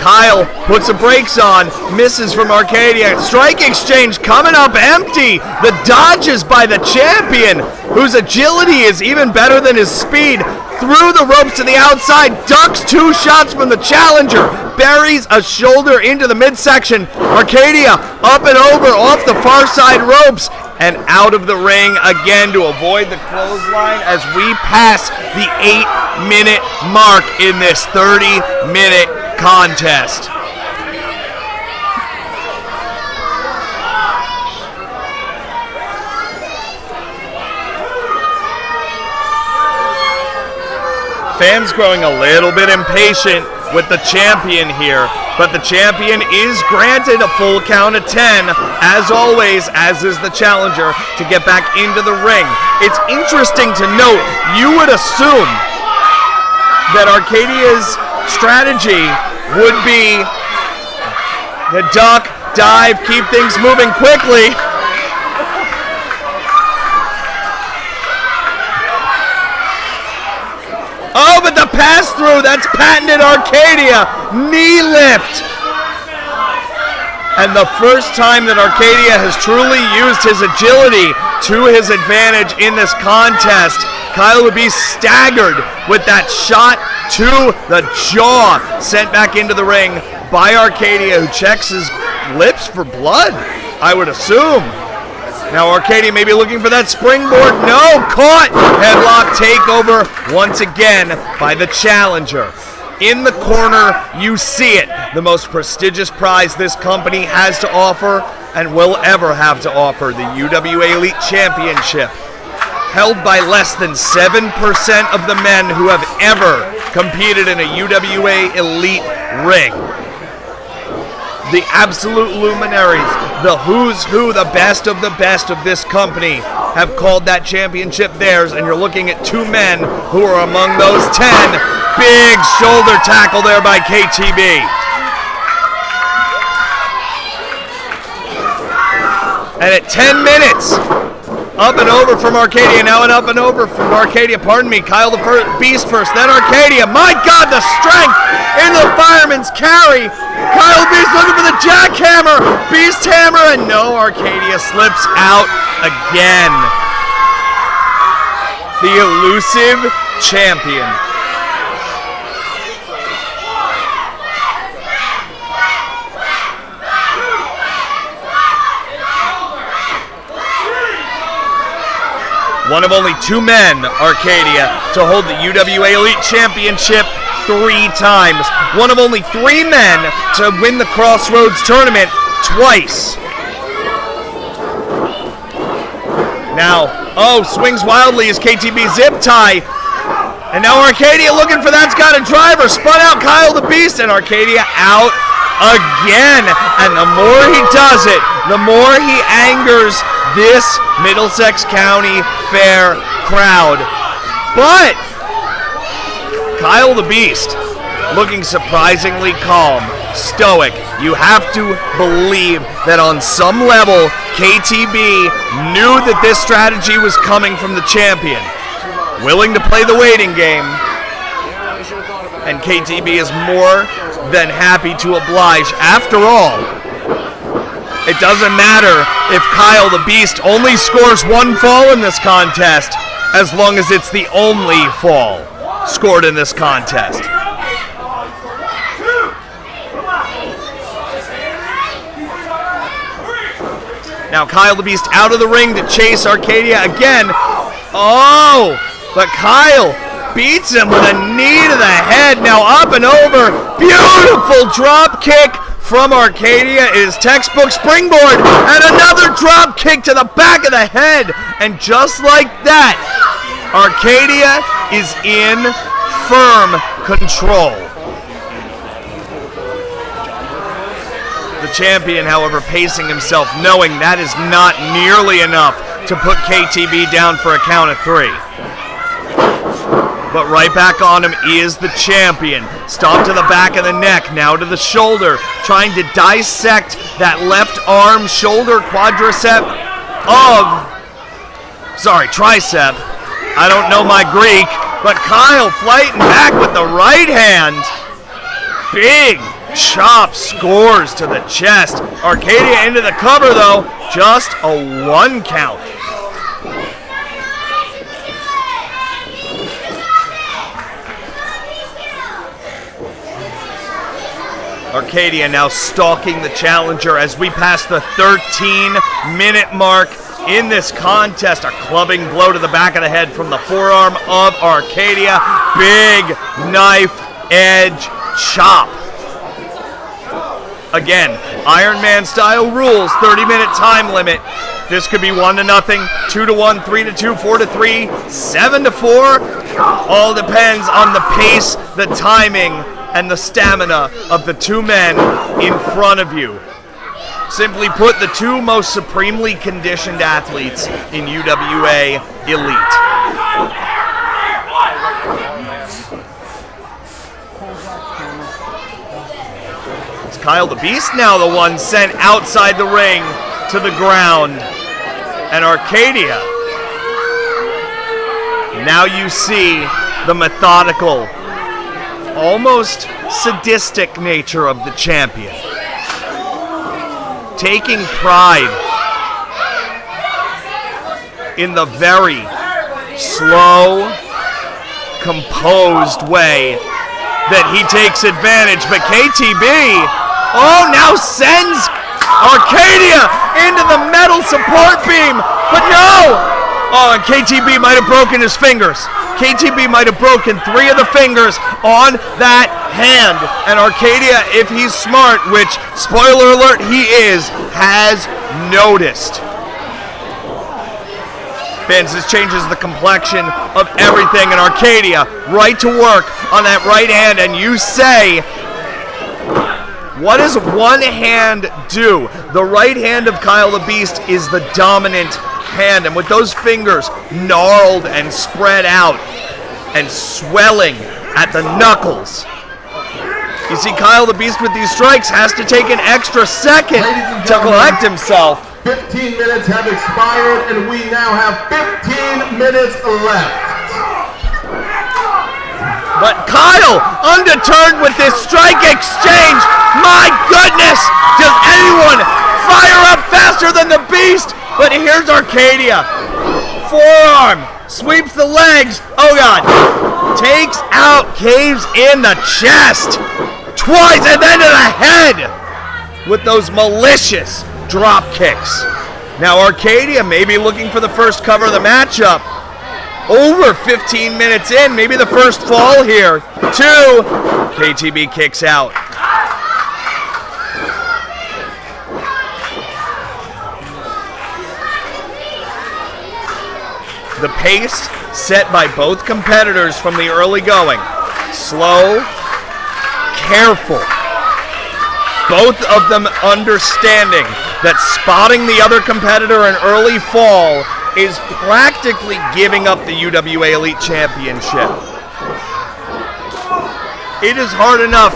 Kyle puts the brakes on, misses from Archadia. Strike exchange coming up empty. The dodges by the champion, whose agility is even better than his speed. Through the ropes to the outside, ducks 2 shots from the challenger, buries a shoulder into the midsection. Archadia up and over off the far side ropes and out of the ring again to avoid the clothesline as we pass the 8-minute mark in this 30-minute contest. Fans growing a little bit impatient with the champion here, but the champion is granted a full count of 10, as always, as is the challenger, to get back into the ring. It's interesting to note, you would assume that Arcadia's strategy would be the duck, dive, keep things moving quickly. Oh, but the pass-through, that's patented Archadia. Knee lift. And the first time that Archadia has truly used his agility to his advantage in this contest. Kyle would be staggered with that shot to the jaw, sent back into the ring by Archadia, who checks his lips for blood, I would assume. Now Archadia may be looking for that springboard. No, caught! Headlock takeover once again by the challenger. In the corner, you see it. The most prestigious prize this company has to offer and will ever have to offer, the UWA Elite Championship. Held by less than 7% of the men who have ever competed in a UWA Elite ring. The absolute luminaries, the who's who, the best of this company, have called that championship theirs, and you're looking at 2 men who are among those 10. Big shoulder tackle there by KTB. And at 10 minutes, up and over from Archadia, now an up and over from Archadia, pardon me, Kyle the Beast first, then Archadia. My God, the strength into the fireman's carry. Kyle the Beast looking for the jackhammer, Beast hammer, and no, Archadia slips out again. The elusive champion. One of only 2 men, Archadia, to hold the UWA Elite Championship 3 times. One of only 3 men to win the Crossroads tournament twice. Now, swings wildly as KTB zip tie. And now Archadia looking for that's got a driver. Spun out Kyle the Beast, and Archadia out again. And the more he does it, the more he angers this Middlesex County Fair crowd. But Kyle the Beast looking surprisingly calm, stoic. You have to believe that on some level, KTB knew that this strategy was coming from the champion. Willing to play the waiting game. And KTB is more than happy to oblige. After all, it doesn't matter if Kyle the Beast only scores 1 fall in this contest, as long as it's the only fall scored in this contest. Now Kyle the Beast out of the ring to chase Archadia again. Oh, but Kyle beats him with a knee to the head. Now up and over. Beautiful drop kick from Archadia is textbook springboard, and another drop kick to the back of the head. And just like that, Archadia is in firm control. The champion, however, pacing himself, knowing that is not nearly enough to put KTB down for a count of 3. But right back on him is the champion. Stomp to the back of the neck, now to the shoulder, trying to dissect that left arm shoulder quadricep tricep. I don't know my Greek, but Kyle fighting back with the right hand. Big chop scores to the chest. Archadia into the cover though, just a 1 count. Archadia now stalking the challenger as we pass the 13-minute mark in this contest. A clubbing blow to the back of the head from the forearm of Archadia. Big knife edge chop. Again, Iron Man style rules, 30-minute time limit. This could be 1-0, 2-1, 3-2, 4-3, 7-4. All depends on the pace, the timing, and the stamina of the 2 men in front of you. Simply put, the 2 most supremely conditioned athletes in UWA Elite. It's Kyle the Beast now the one sent outside the ring to the ground. And Archadia, now you see the methodical, almost sadistic nature of the champion. Taking pride in the very slow, composed way that he takes advantage. But KTB, now sends Archadia into the metal support beam. But no! And KTB might have broken his fingers. KTB might have broken 3 of the fingers on that hand. And Archadia, if he's smart, which, spoiler alert, he is, has noticed. Vince, this changes the complexion of everything. And Archadia, right to work on that right hand. And you say, what does one hand do? The right hand of Kyle the Beast is the dominant hand, and with those fingers gnarled and spread out and swelling at the knuckles, you see Kyle the Beast with these strikes has to take an extra second to collect himself, 15 minutes have expired, and we now have 15 minutes left. But Kyle, undeterred with this strike exchange. My goodness, does anyone fire up faster than the Beast? But here's Archadia. Forearm, sweeps the legs. Oh God, takes out, caves in the chest. Twice and then to the head with those malicious drop kicks. Now Archadia may be looking for the first cover of the matchup. Over 15 minutes in, maybe the first fall here. 2, KTB kicks out. The pace set by both competitors from the early going. Slow, careful. Both of them understanding that spotting the other competitor in early fall is practically giving up the UWA Elite Championship. It is hard enough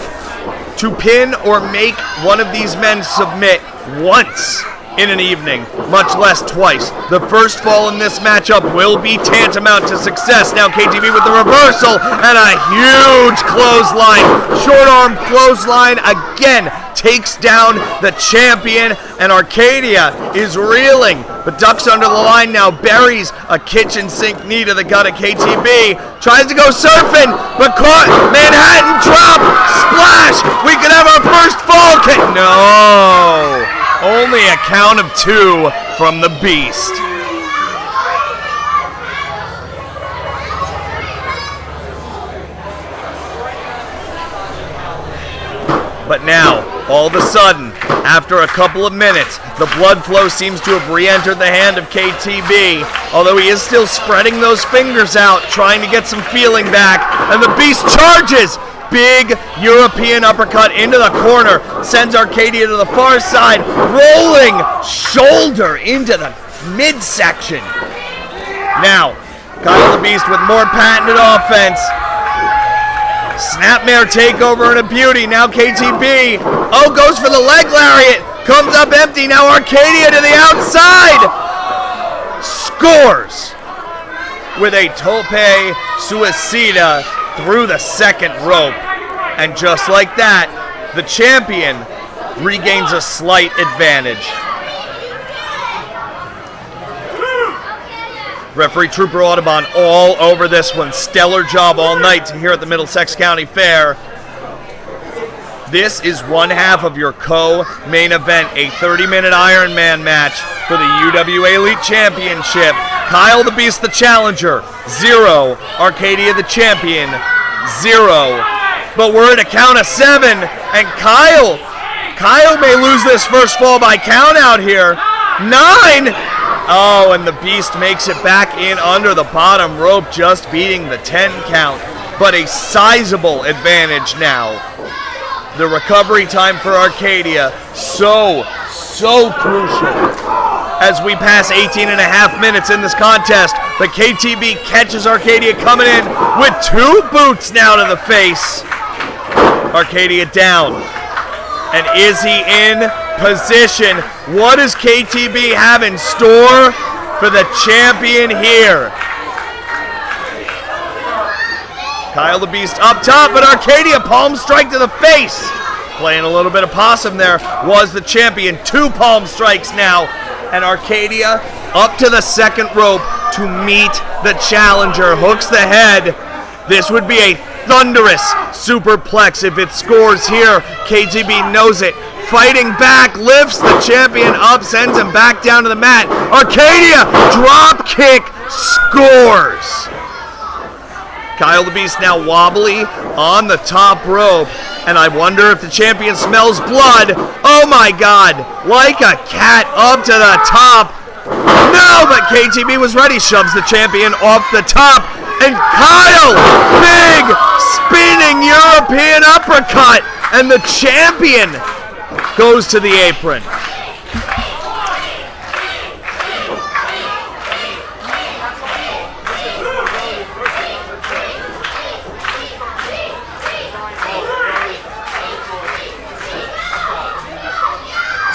to pin or make one of these men submit once in an evening, much less twice. The first fall in this matchup will be tantamount to success. Now KTB with the reversal and a huge clothesline. Short arm clothesline again takes down the champion, and Archadia is reeling, but ducks under the line now, buries a kitchen sink knee to the gut of KTB, tries to go surfing, but caught. Manhattan drop, splash, we could have our first fall kick. No, only a count of 2 from the Beast. But now, all of a sudden, after a couple of minutes, the blood flow seems to have re-entered the hand of KTB, although he is still spreading those fingers out, trying to get some feeling back, and the Beast charges! Big European uppercut into the corner, sends Archadia to the far side, rolling shoulder into the midsection. Now, Kyle the Beast with more patented offense. Snapmare takeover and a beauty. Now KTB. Oh, goes for the leg lariat. Comes up empty. Now Archadia to the outside. Scores with a tope suicida through the second rope. And just like that, the champion regains a slight advantage. Referee Trooper Audubon all over this one. Stellar job all night here at the Middlesex County Fair. This is one half of your co-main event, a 30-minute Ironman match for the UWA Elite Championship. Kyle the Beast the challenger, 0. Archadia the champion, 0. But we're at a count of 7, and Kyle may lose this first fall by count out here. 9. Oh, and the Beast makes it back in under the bottom rope, just beating the 10 count. But a sizable advantage now. The recovery time for Archadia, so crucial. As we pass 18 and a half minutes in this contest, the KTB catches Archadia coming in with 2 boots now to the face. Archadia down. And is he in position? What does KTB have in store for the champion here? Kyle the Beast up top, but Archadia palm strike to the face. Playing a little bit of possum there was the champion. 2 palm strikes now. And Archadia up to the second rope to meet the challenger. Hooks the head. This would be a thunderous superplex if it scores here. KTB knows it. Fighting back, lifts the champion up, sends him back down to the mat. Archadia, drop kick, scores. Kyle the Beast now wobbly on the top rope, and I wonder if the champion smells blood. Oh my God, like a cat up to the top. No, but KTB was ready, shoves the champion off the top, and Kyle, big spinning European uppercut, and the champion goes to the apron.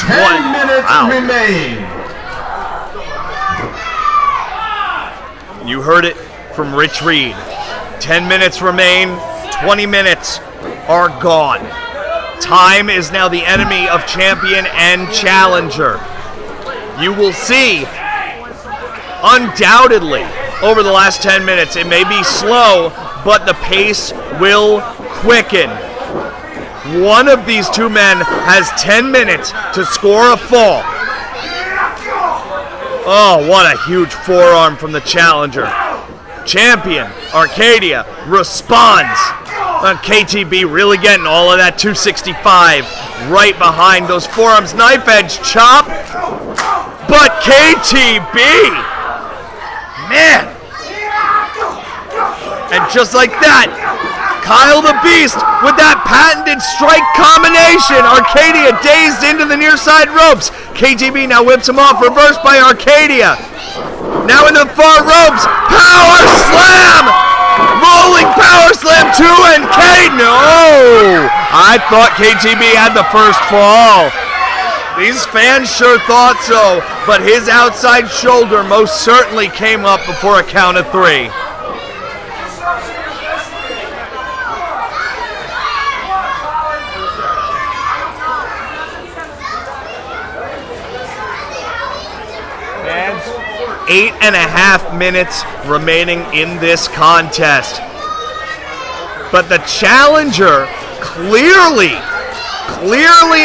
Ten minutes remain. You heard it from Rich Reed. 10 minutes remain, 20 minutes are gone. Time is now the enemy of champion and challenger. You will see, undoubtedly, over the last 10 minutes, it may be slow, but the pace will quicken. One of these two men has 10 minutes to score a fall. Oh, what a huge forearm from the challenger. Champion, Archadia, responds. KTB really getting all of that 265 right behind those forearms. Knife edge chop. But KTB, man. And just like that, Kyle the Beast with that patented strike combination. Archadia dazed into the near side ropes. KTB now whips him off, reversed by Archadia. Now into the far ropes, power slam! Rolling power slam 2 and K, no! I thought KTB had the first fall. These fans sure thought so, but his outside shoulder most certainly came up before a count of 3. And 8.5 minutes remaining in this contest. But the challenger clearly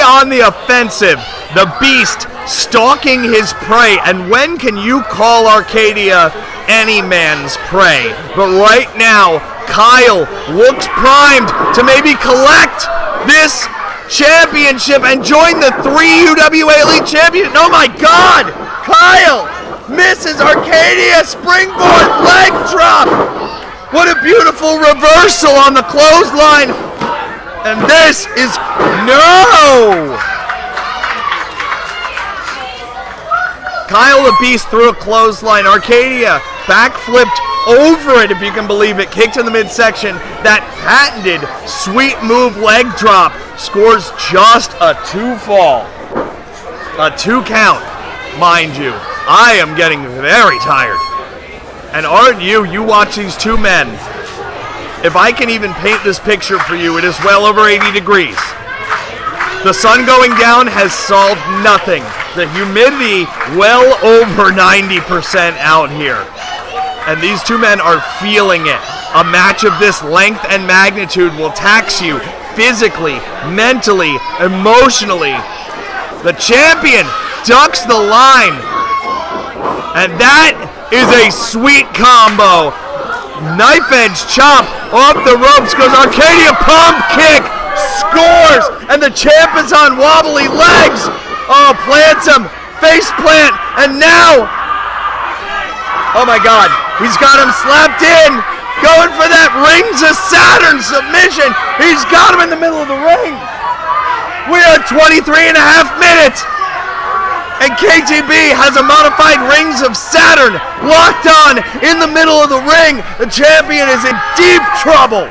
on the offensive. The Beast stalking his prey. And when can you call Archadia any man's prey? But right now, Kyle looks primed to maybe collect this championship and join the 3 UWA Elite Champions. Oh my God! Kyle misses Archadia, springboard leg drop. What a beautiful reversal on the clothesline. And this is no! Kyle the Beast threw a clothesline. Archadia backflipped over it, if you can believe it. Kicked in the midsection. That patented sweet move leg drop scores just a 2 fall. A 2 count, mind you. I am getting very tired. And aren't you? You watch these two men. If I can even paint this picture for you, it is well over 80 degrees. The sun going down has solved nothing. The humidity well over 90% out here. And these two men are feeling it. A match of this length and magnitude will tax you physically, mentally, emotionally. The champion ducks the line. And that is a sweet combo. Knife edge chop off the ropes goes Archadia, pump kick, scores, and the champ is on wobbly legs. Oh, plants him, face plant, and now, oh my God, he's got him slapped in, going for that Rings of Saturn submission. He's got him in the middle of the ring. We are 23.5 minutes. And KTB has a modified Rings of Saturn locked on in the middle of the ring. The champion is in deep trouble.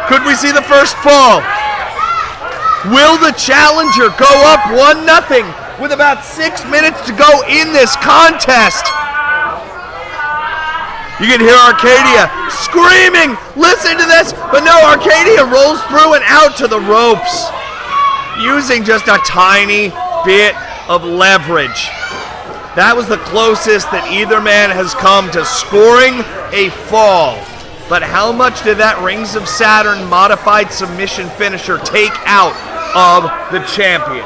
Could we see the first fall? Will the challenger go up 1-0 with about 6 minutes to go in this contest? You can hear Archadia screaming, listen to this, but no, Archadia rolls through and out to the ropes, using just a tiny bit of leverage. That was the closest that either man has come to scoring a fall. But how much did that Rings of Saturn modified submission finisher take out of the champion?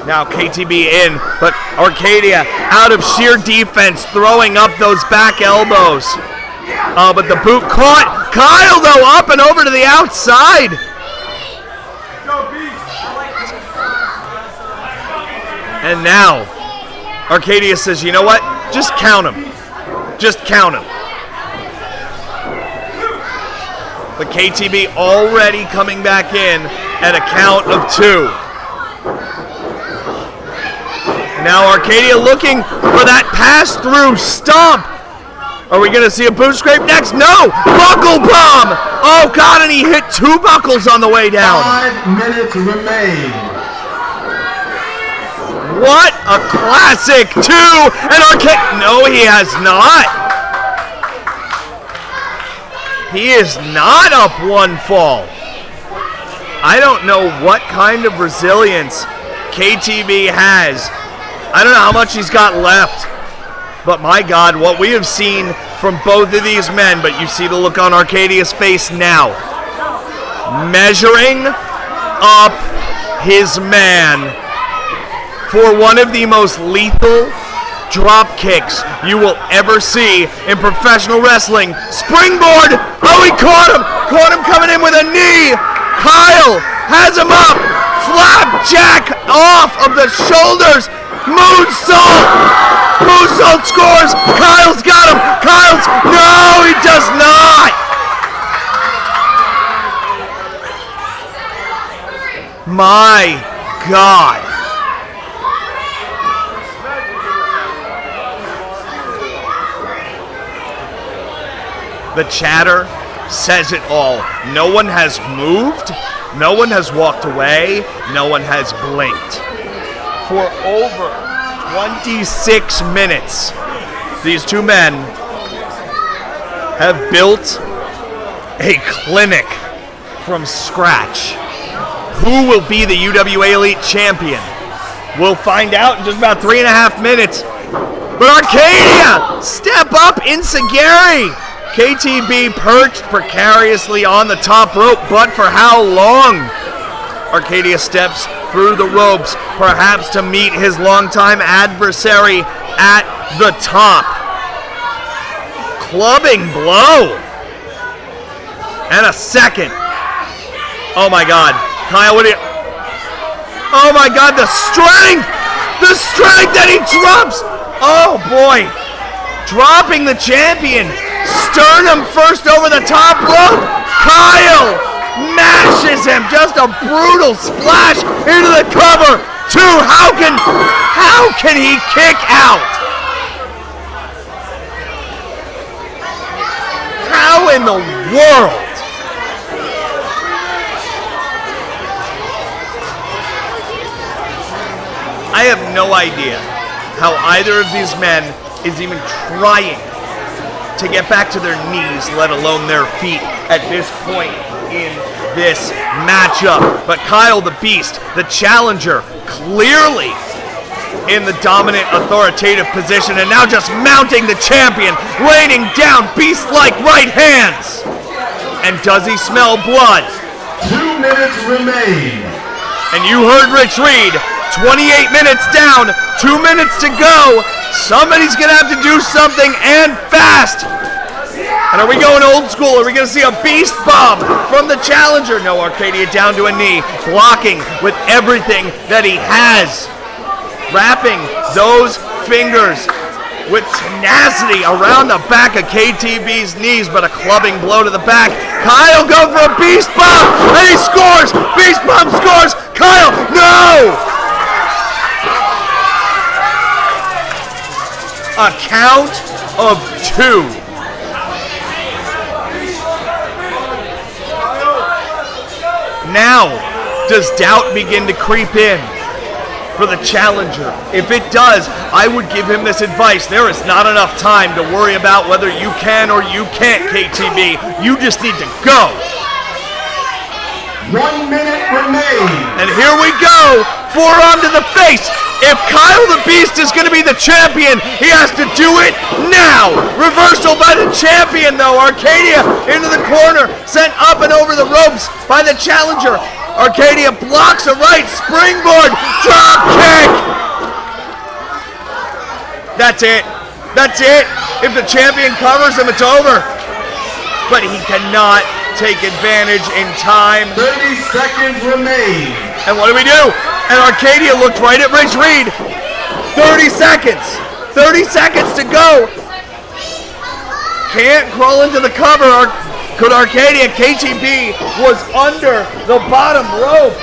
Now KTB in, but Archadia out of sheer defense, throwing up those back elbows. But the boot caught. Kyle, though, up and over to the outside. And now, Archadia says, you know what? Just count him. Just count him. But KTB already coming back in at a count of 2. Now Archadia looking for that pass-through stomp. Are we going to see a boot scrape next? No! Buckle bomb! Oh, God, and he hit 2 buckles on the way down. 5 minutes remain. What a classic, too! And Archadia, no, he has not. He is not up one fall. I don't know what kind of resilience KTB has. I don't know how much he's got left. But my God, what we have seen from both of these men, but you see the look on Arcadia's face now. Measuring up his man for one of the most lethal drop kicks you will ever see in professional wrestling. Springboard! Oh, he caught him! Caught him coming in with a knee! Kyle has him up! Flapjack off of the shoulders! Moonsault! Moonsault scores! Kyle's got him! Kyle's... No, he does not! My God. The chatter says it all. No one has moved. No one has walked away. No one has blinked. For over 26 minutes, these two men have built a clinic from scratch. Who will be the UWA Elite Champion? We'll find out in just about 3.5 minutes. But Archadia, step up Insagari. KTB perched precariously on the top rope, but for how long? Archadia steps through the ropes, perhaps to meet his longtime adversary at the top. Clubbing blow. And a second. Oh my God. Kyle, what do you... Oh my God, the strength! The strength that he drops! Oh boy. Dropping the champion. Sternum first over the top rope. Kyle mashes him. Just a brutal splash into the cover. Two, how can he kick out? How in the world? I have no idea how either of these men is even trying to get back to their knees, let alone their feet at this point in this matchup. But Kyle the Beast, the challenger, clearly in the dominant authoritative position, and now just mounting the champion, raining down beast-like right hands. And does he smell blood? 2 minutes remain. And you heard Rich Reed, 28 minutes down, 2 minutes to go. Somebody's gonna have to do something, and fast. And are we going old school? Are we gonna see a beast bomb from the challenger? No, Archadia down to a knee, blocking with everything that he has. Wrapping those fingers with tenacity around the back of KTB's knees, but a clubbing blow to the back. Kyle going for a beast bomb, and he scores! Beast bomb scores! Kyle, no! A count of 2. Now, does doubt begin to creep in for the challenger? If it does, I would give him this advice. There is not enough time to worry about whether you can or you can't, KTB. You just need to go. 1 minute remains. And here we go. Forearm to the face. If Kyle the Beast is going to be the champion, he has to do it now. Reversal by the champion, though. Archadia into the corner, sent up and over the ropes by the challenger. Archadia blocks a right springboard. Drop kick. That's it. That's it. If the champion covers him, it's over. But he cannot take advantage in time. 30 seconds remain. And what do we do? And Archadia looked right at Rich Reed. 30 seconds. 30 seconds to go. Can't crawl into the cover. Could Archadia? KTB was under the bottom rope.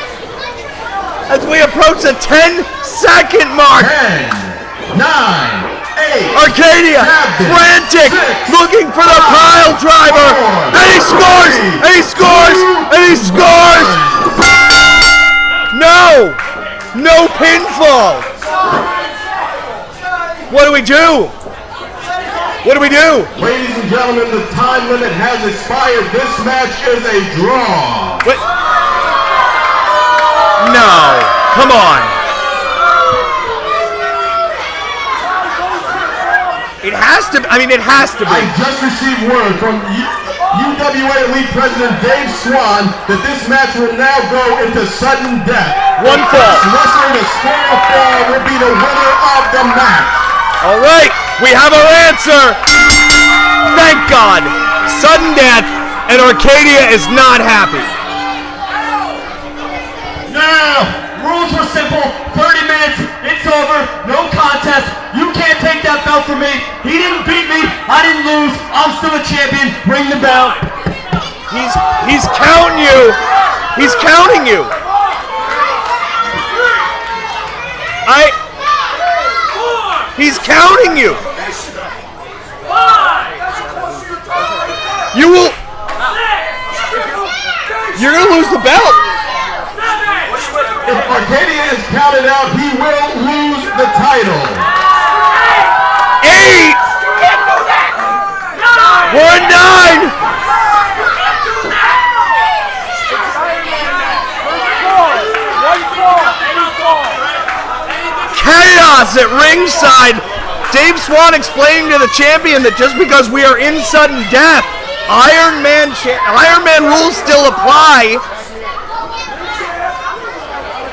As we approach the 10-second mark. 10, 9, 8. Archadia, 7, frantic, 6, looking for the 5, pile driver. 4, And he scores! 3, And he scores! 2, And he scores! No! No pinfall! What do we do? What do we do? Ladies and gentlemen, the time limit has expired. This match is a draw. What? No. Come on. It has to be. I mean, it has to be. I just received word from UWA Elite President Dave Swan that this match will now go into sudden death. One fall. The wrestler to score a fall will be the winner of the match. All right, we have our answer. Thank God. Sudden death, and Archadia is not happy. No, rules were simple. 30 minutes, it's over, no contest. You can't take that belt from me. He didn't beat me, I didn't lose. I'm still a champion. Ring the bell. He's counting you. He's counting you. He's counting you. You will. You're gonna lose the belt. If Archadia is counted out, he will lose the title. 8. We're 9. Chaos at ringside. Dave Swan explaining to the champion that just because we are in sudden death, Iron Man rules still apply.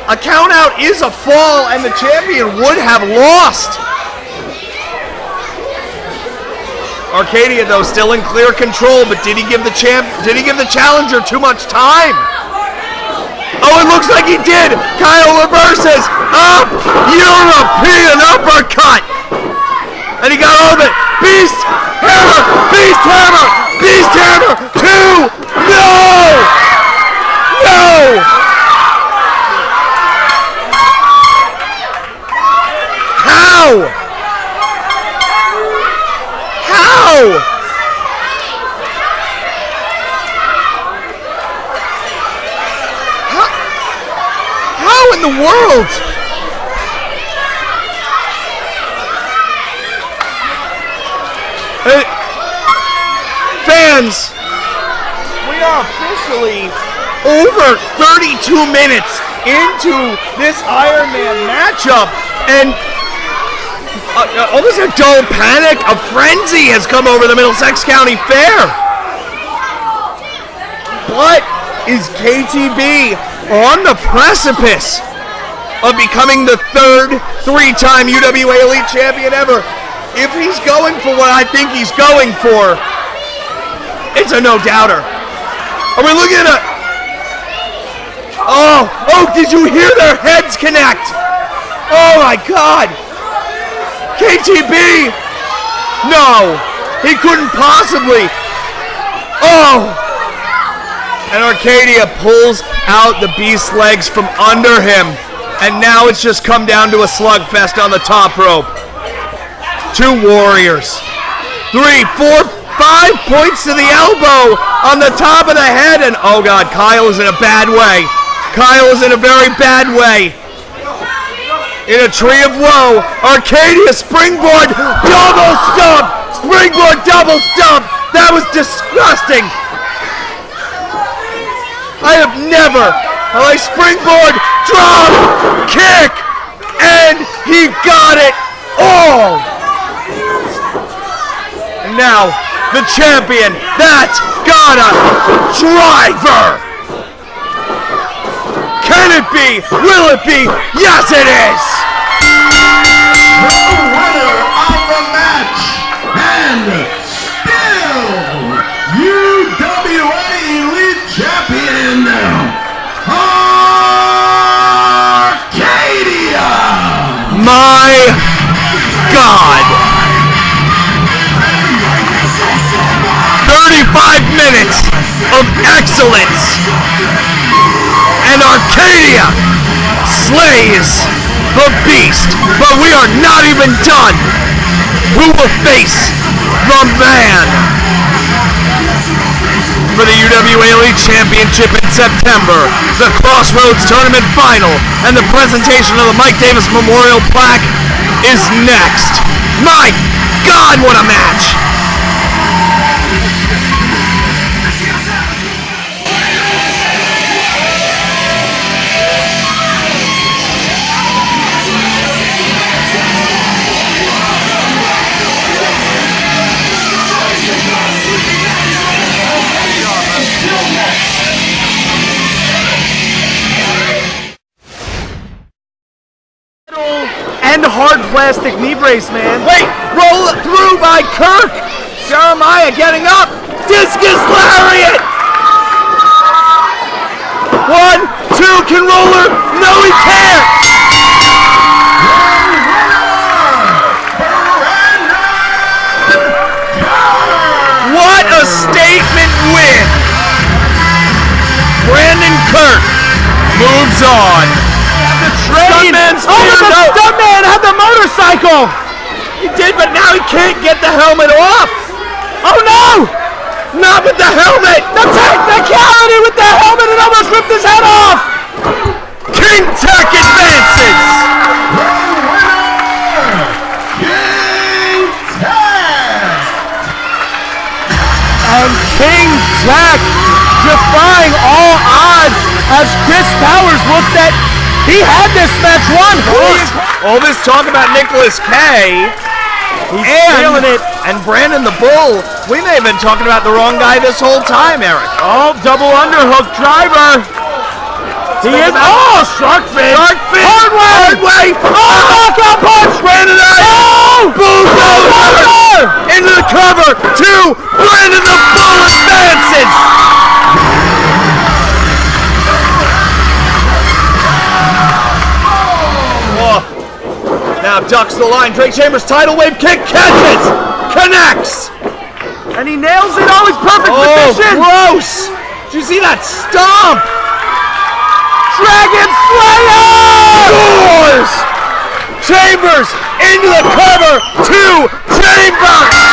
A count out is a fall, and the champion would have lost. Archadia, though, still in clear control, but did he give the challenger too much time? Oh, it looks like he did. Kyle reverses. Up. European uppercut. And he got all of it. Beast hammer. Beast hammer. Beast hammer. 2. No. No. How? How? How in the world? Fans, we are officially over 32 minutes into this Iron Man matchup, and almost a dull panic, a frenzy has come over the Middlesex County Fair. But is KTB on the precipice of becoming the third 3-time UWA Elite Champion ever? If he's going for what I think he's going for, it's a no-doubter. Are we looking at a... Oh, did you hear their heads connect? Oh my God. KTB! No, he couldn't possibly. Oh! And Archadia pulls out the beast's legs from under him. And now it's just come down to a slugfest on the top rope. 2 warriors. 3, 4, 5 points to the elbow on the top of the head. And oh God, Kyle is in a bad way. Kyle is in a very bad way. In a tree of woe, Archadia springboard double stomp! Springboard double stomp! That was disgusting! I have never, springboard drop, kick, and he got it all! And now, the champion, that got a driver! Can it be? Will it be? Yes, it is! The winner of the match, and still UWA Elite Champion, Archadia! My God! 35 minutes of excellence! And Archadia slays the beast, but we are not even done. Who will face the man for the UWA Elite Championship in September? The Crossroads Tournament Final and the presentation of the Myke Davis Memorial Plaque is next. My God, what a match! And hard plastic knee brace, man. Wait, roll it through by Kirk. Jeremiah getting up. Discus lariat. 1, 2, can roller. No, he can't. What a statement win. Brandon Kirk moves on. The train! Stuntman Oh, but the stuntman had the motorcycle! He did, but now he can't get the helmet off! Oh no! Not with the helmet! The technicality with the helmet, it almost ripped his head off! King Tech advances! And King Tech defying all odds as Chris Powers looked at. He had this match won. All this talk about Nicholas Kaye. He's feeling it. And Brandon the Bull. We may have been talking about the wrong guy this whole time, Eric. Oh, double underhook driver. He is. Oh, shark fin. Shark fin. Hard way. Oh, knockout punch. Brandon Oh, bulldozer. Into the cover. 2. Brandon the Bull advances. Now ducks the line. Drake Chambers title wave kick catches, connects, and he nails it. Oh, he's perfect position. Gross! Did you see that stomp? Dragon Slayer! Scores! Chambers into the cover. 2. Chambers.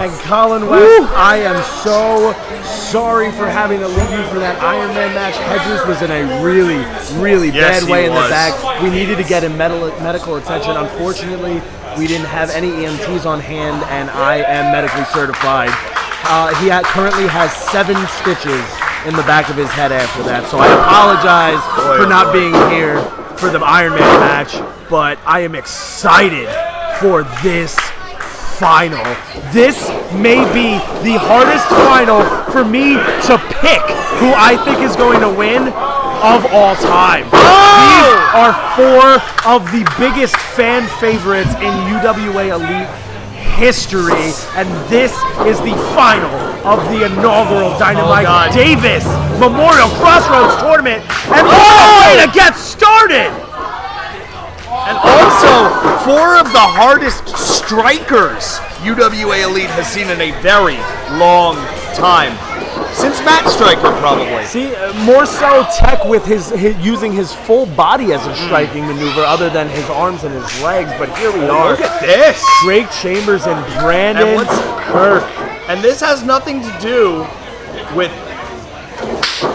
And Colin West, I am so sorry for having to leave you for that Iron Man match. Hedges was in a really, really bad way in the back. We needed to get him medical attention. Unfortunately, we didn't have any EMTs on hand, and I am medically certified. He currently has 7 stitches in the back of his head after that, so I apologize for not being here for the Iron Man match, but I am excited for this final. This may be the hardest final for me to pick who I think is going to win of all time. These are 4 of the biggest fan favorites in UWA Elite history, and this is the final of the inaugural DynaMike Davis Memorial Crossroads Tournament, and what a way to get started! And also, 4 of the hardest strikers UWA Elite has seen in a very long time. Since Matt Striker, probably. See, more so Tech with his using his full body as a striking maneuver other than his arms and his legs, but here we are. Look at this! Drake Chambers and Brandon Kirk. And this has nothing to do with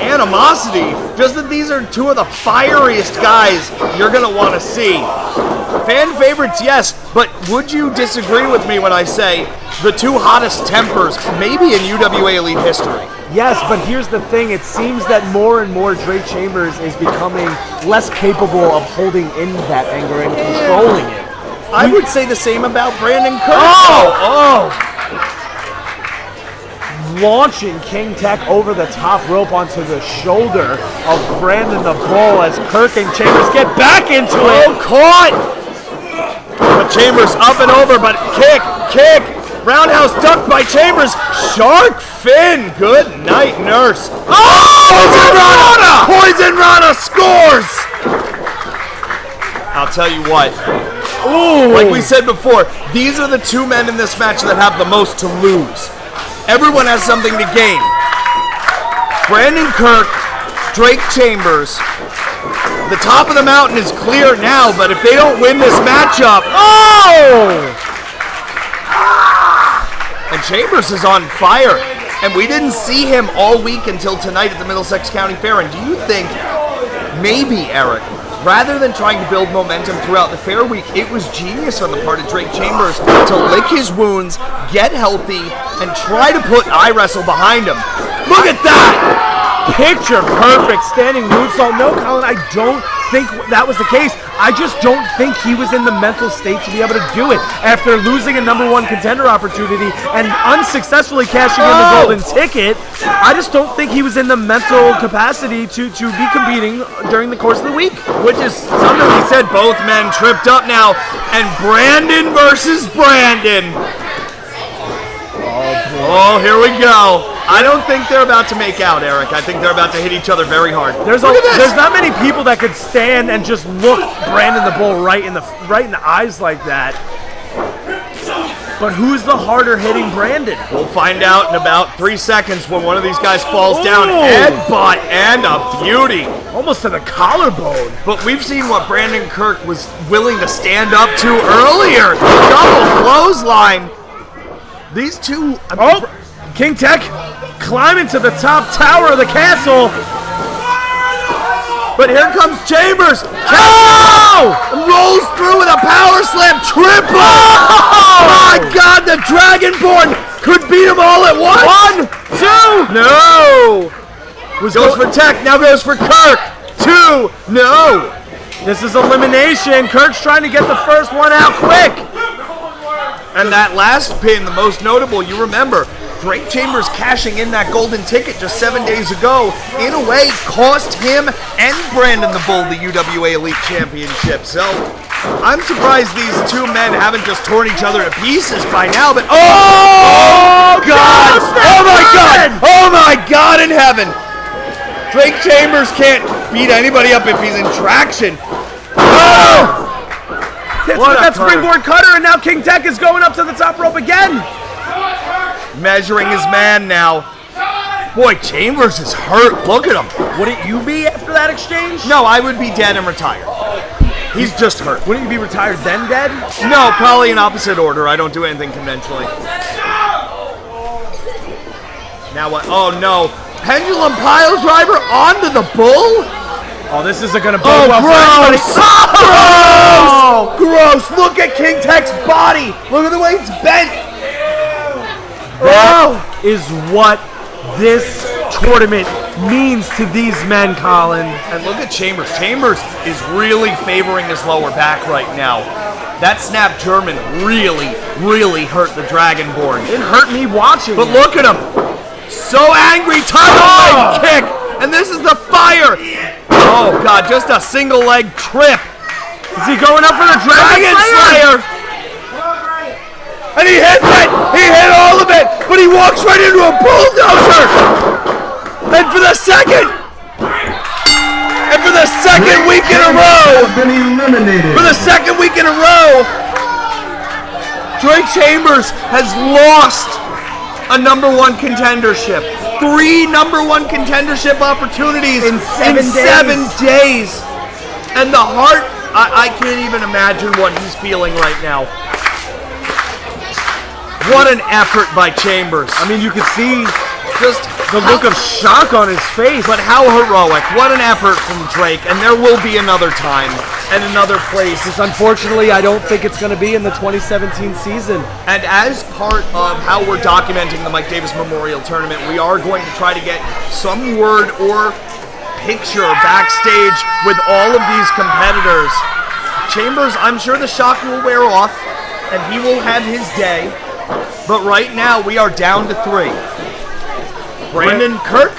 animosity, just that these are 2 of the fieriest guys you're going to want to see. Fan favorites, yes, but would you disagree with me when I say the 2 hottest tempers maybe in UWA Elite history? Yes, but here's the thing. It seems that more and more Drake Chambers is becoming less capable of holding in that anger and controlling it. I would say the same about Brandon Kirk. Launching King Tech over the top rope onto the shoulder of Brandon the Bull as Kirk and Chambers get back into it. Caught! But Chambers up and over, but kick! Roundhouse ducked by Chambers. Shark fin. Good night, nurse. Poison Rana scores! I'll tell you what. Like we said before, these are the 2 men in this match that have the most to lose. Everyone has something to gain. Brandon Kirk, Drake Chambers. The top of the mountain is clear now, but if they don't win this matchup, and Chambers is on fire, and we didn't see him all week until tonight at the Middlesex County Fair. And do you think maybe, Eric, rather than trying to build momentum throughout the fair week, it was genius on the part of Drake Chambers to lick his wounds, get healthy, and try to put iWrestle behind him? Look at that! Picture perfect standing moonsault. No, Colin, I don't think that was the case. I just don't think he was in the mental state to be able to do it after losing a #1 contender opportunity and unsuccessfully cashing in the golden ticket. I just don't think he was in the mental capacity to be competing during the course of the week. Which is something we said, both men tripped up now, and Brandon versus Brandon. Oh, here we go. I don't think they're about to make out, Eric. I think they're about to hit each other very hard. There's not many people that could stand and just look Brandon the Bull right in the eyes like that. But who's the harder hitting Brandon? We'll find out in about 3 seconds when one of these guys falls down. Headbutt and a beauty. Almost to the collarbone. But we've seen what Brandon Kirk was willing to stand up to earlier. Double clothesline. These 2... King Tech climbing to the top tower of the castle. But here comes Chambers. Rolls through with a power slam. Triple. My God, the Dragonborn could beat them all at once. 1, 2. No. Goes for Tech. Now goes for Kirk. 2. No. This is elimination. Kirk's trying to get the first one out quick. And that last pin, the most notable, you remember, Drake Chambers cashing in that golden ticket just 7 days ago, in a way, cost him and Brandon the Bull the UWA Elite Championship. So, I'm surprised these 2 men haven't just torn each other to pieces by now, but oh God! Oh my God! Oh my God in heaven! Drake Chambers can't beat anybody up if he's in traction. Oh! Hits with that springboard cutter, and now King Tech is going up to the top rope again. Measuring his man now. Boy, Chambers is hurt. Look at him. Wouldn't you be after that exchange? No, I would be dead and retired. He's just hurt. Wouldn't you be retired then dead? No, probably in opposite order. I don't do anything conventionally. Now what? Oh no. Pendulum pile driver onto the bull? Oh, this isn't gonna bode well for anybody. Oh, gross! Look at King Tech's body. Look at the way it's bent. That is what this tournament means to these men, Colin. And look at Chambers. Chambers is really favoring his lower back right now. That snap German really hurt the Dragonborn. It hurt me watching. But look at him. So angry. Title leg kick. And this is the fire. Oh, God. Just a single leg trip. Is he going up for the Dragon Slayer? And he hit it! He hit all of it! But he walks right into a bulldozer! And for the second week in a row! Been eliminated. For the second week in a row, Drake Chambers has lost a #1 contendership. 3 #1 contendership opportunities in 7 days. And the heart, I can't even imagine what he's feeling right now. What an effort by Chambers. I mean, you could see just the look of shock on his face. But how heroic. What an effort from Drake. And there will be another time and another place. Just unfortunately, I don't think it's going to be in the 2017 season. And as part of how we're documenting the Myke Davis Memorial Tournament, we are going to try to get some word or picture backstage with all of these competitors. Chambers, I'm sure the shock will wear off and he will have his day. But right now, we are down to 3. Brandon Kirk,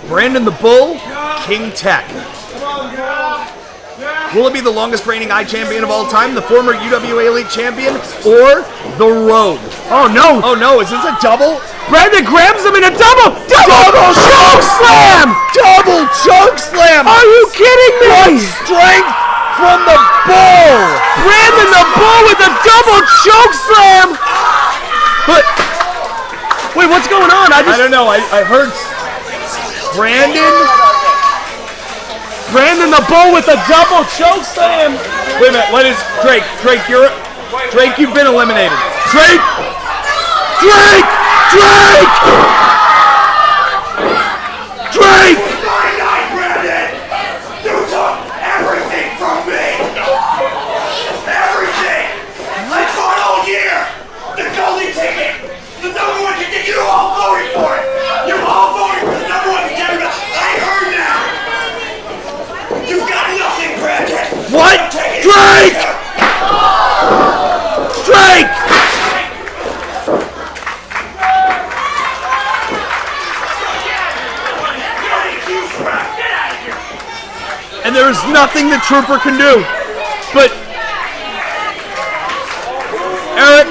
Brandon the Bull, King Tech. Will it be the longest reigning I-champion of all time, the former UWA Elite champion, or the Rogue? Oh no! Oh no, is this a double? Brandon grabs him in a double choke slam! Double choke slam! Are you kidding me? What strength from the Bull! Brandon the Bull with a double choke slam! But wait, what's going on? I don't know. I heard Brandon the Bull with a double choke slam. Wait a minute. What is Drake? Drake, you've been eliminated. Drake! Brandon! You took everything from me! Everything! I fought all year! The golden ticket! The #1 ticket! You all voted for it! You all voted for the #1 contender! I heard now! You've got nothing, Brandon! What? Drake! And there is nothing the Trooper can do. But Eric,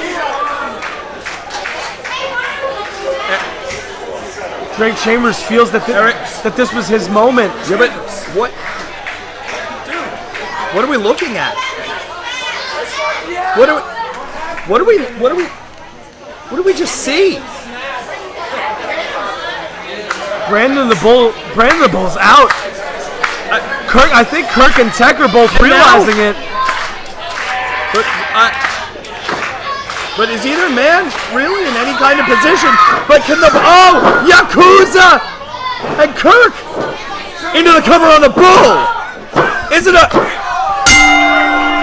Drake Chambers feels that that this was his moment. Yeah, but what are we looking at? What do we just see? Brandon the Bull's out. I think Kirk and Tech are both realizing it. But is either man really in any kind of position? But can Yakuza and Kirk into the cover on the Bull? Is it a?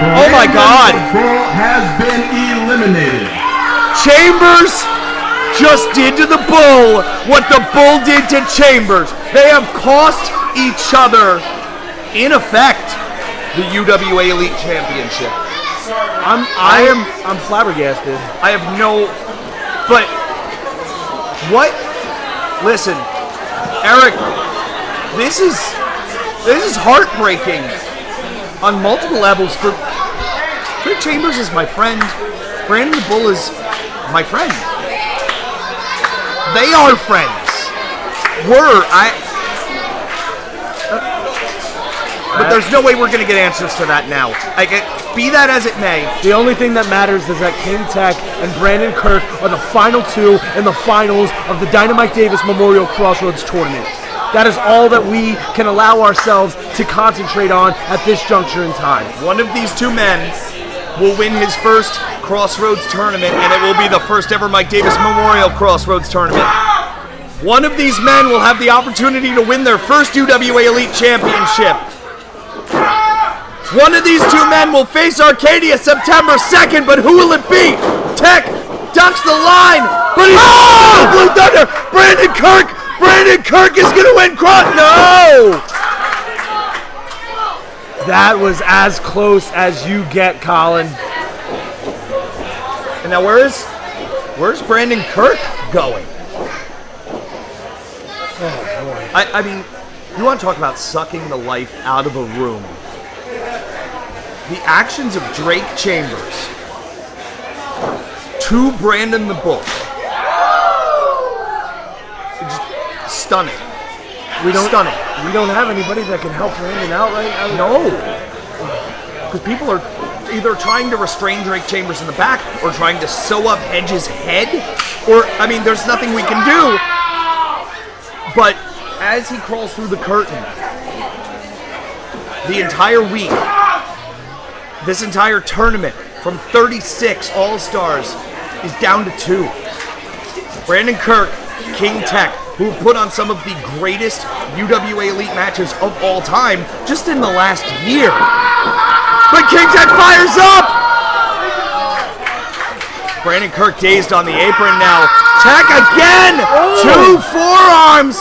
Oh my God! The Bull has been eliminated. Chambers just did to the Bull what the Bull did to Chambers. They have cost each other, in effect, the UWA Elite Championship. I'm flabbergasted. I have no, but what? Listen, Eric, this is heartbreaking on multiple levels. For Rick Chambers is my friend. Brandon the Bull is my friend. They are friends. But there's no way we're going to get answers to that now. Be that as it may. The only thing that matters is that King Tech and Brandon Kirk are the final 2 in the finals of the DynaMike Davis Memorial Crossroads Tournament. That is all that we can allow ourselves to concentrate on at this juncture in time. One of these 2 men will win his first Crossroads tournament, and it will be the first ever Myke Davis Memorial Crossroads tournament. One of these men will have the opportunity to win their first UWA Elite Championship. One of these two men will face Archadia September 2nd, but who will it be? Tech ducks the line, but he's Blue Thunder. Brandon Kirk is going to win cross. No! That was as close as you get, Colin. And now where's Brandon Kirk going? Oh boy. I mean, you want to talk about sucking the life out of a room. The actions of Drake Chambers to Brandon the Bull. Just stunning. We don't have anybody that can help Brandon out right now. No. Because people are either trying to restrain Drake Chambers in the back or trying to sew up Hedge's head. Or, I mean, there's nothing we can do. But as he crawls through the curtain, the entire week, this entire tournament, from 36 All-Stars, is down to 2. Brandon Kirk, King Tech, who put on some of the greatest UWA Elite matches of all time just in the last year. But King Tech fires up! Brandon Kirk dazed on the apron now. Tech again! 2 forearms!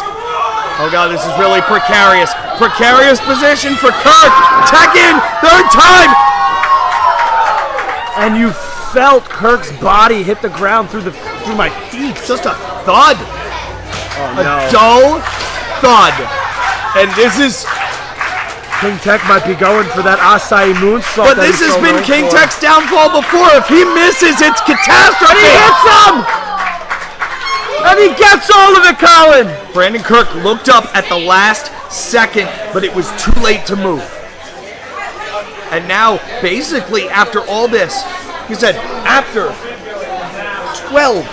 Oh god, this is really precarious. Precarious position for Kirk. Tech in, 3rd time! And you felt Kirk's body hit the ground through my feet. Just a thud. Oh, no. A dull thud. And this is... King Tech might be going for that acai moonsault. But this has been King Tech's downfall before. If he misses, it's catastrophe. And he hits him! And he gets all of it, Colin! Brandon Kirk looked up at the last second, but it was too late to move. And now, basically, after all this, he said, after 12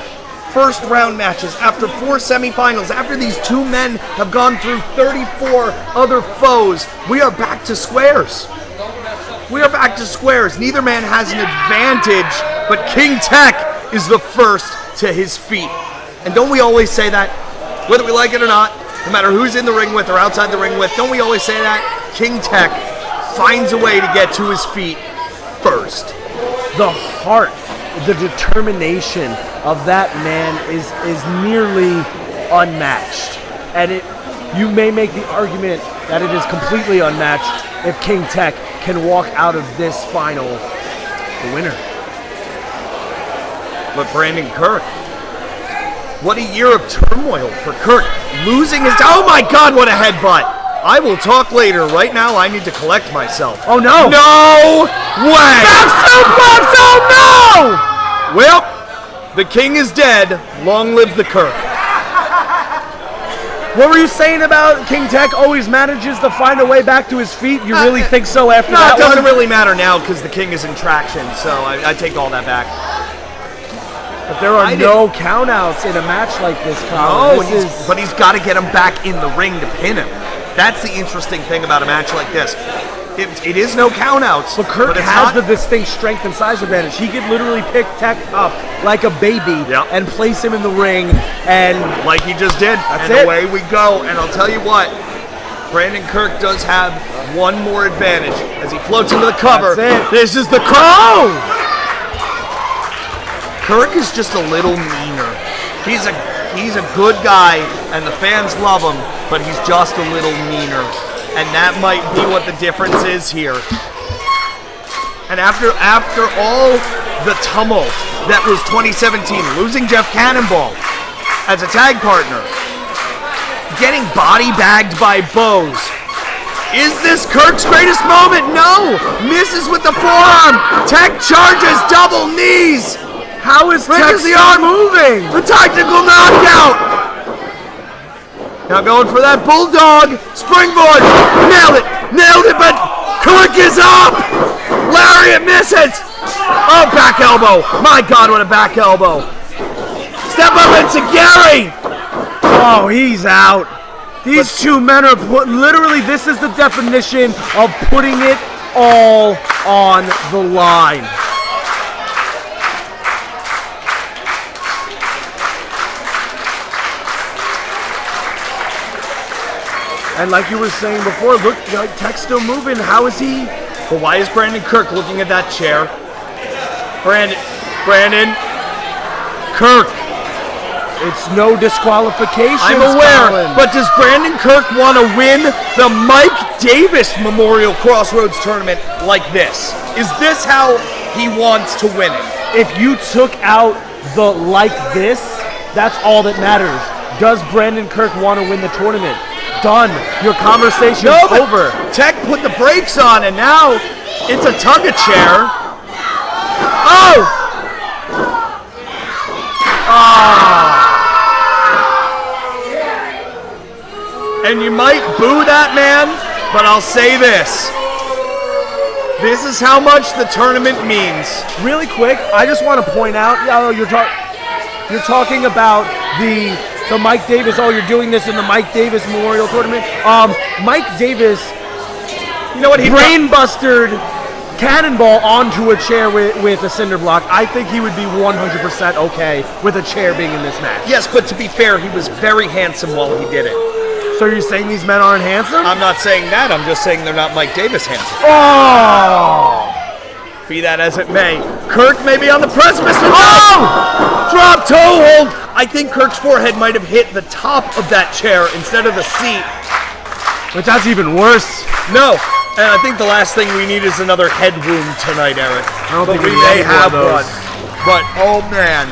first-round matches, after 4 semifinals, after these 2 men have gone through 34 other foes, we are back to squares. We are back to squares. Neither man has an advantage, but King Tech is the first to his feet. And don't we always say that? Whether we like it or not, no matter who's in the ring with or outside the ring with, don't we always say that? King Tech finds a way to get to his feet first. The heart, the determination of that man is nearly unmatched. And you may make the argument that it is completely unmatched if King Tech can walk out of this final the winner. But Brandon Kirk, what a year of turmoil for Kirk. Losing his... Oh my god, what a headbutt. I will talk later. Right now, I need to collect myself. Oh no! No way! Back suplex! Oh no! Well, the king is dead. Long live the Kirk. What were you saying about King Tech always manages to find a way back to his feet? You really think so after that it doesn't really matter now because the king is in traction, so I take all that back. But there are no countouts in a match like this, Colin. No, but he's got to get him back in the ring to pin him. That's the interesting thing about a match like this. It is no countouts. But Kirk has the distinct strength and size advantage. He could literally pick Tech up like a baby and place him in the ring, and like he just did. That's and it. Away we go. And I'll tell you what, Brandon Kirk does have one more advantage as he floats into the cover. That's it. This is the Kirk. Kirk is just a little meaner. He's a good guy, and the fans love him, but he's just a little meaner. And that might be what the difference is here. And after all the tumult that was 2017, losing Jeff Cannonball as a tag partner, getting body bagged by Bose, is this Kirk's greatest moment? No! Misses with the forearm. Tech charges, double knees. How is Tech still moving? The tactical knockout. Now going for that bulldog springboard. Nailed it, but Kirk is up. Lariat misses. Oh, back elbow. My God, what a back elbow. Step up into Gary. Oh, he's out. These two men are literally, this is the definition of putting it all on the line. And like you were saying before, look, like Tech's still moving. How is he? But why is Brandon Kirk looking at that chair? Brandon Kirk. It's no disqualification. I'm aware, but does Brandon Kirk want to win the Myke Davis Memorial Crossroads Tournament like this? Is this how he wants to win it? If you took out the like this, that's all that matters. Does Brandon Kirk want to win the tournament? Done. Your conversation's over. Tech put the brakes on, and now it's a tug-a-chair. Oh! And you might boo that man, but I'll say this. This is how much the tournament means. Really quick, I just want to point out, you're talking about the Myke Davis. Oh, you're doing this in the Myke Davis Memorial Tournament. Myke Davis, you know what? He brain-bustered cannonball onto a chair with a cinder block. I think he would be 100% okay with a chair being in this match. Yes, but to be fair, he was very handsome while he did it. So you're saying these men aren't handsome? I'm not saying that. I'm just saying they're not Myke Davis handsome. Oh! Be that as it may, Kirk may be on the precipice. Oh! Drop toe hold. I think Kirk's forehead might have hit the top of that chair instead of the seat. But that's even worse. No. And I think the last thing we need is another head wound tonight, Eric. I don't think we may have one. But, oh man,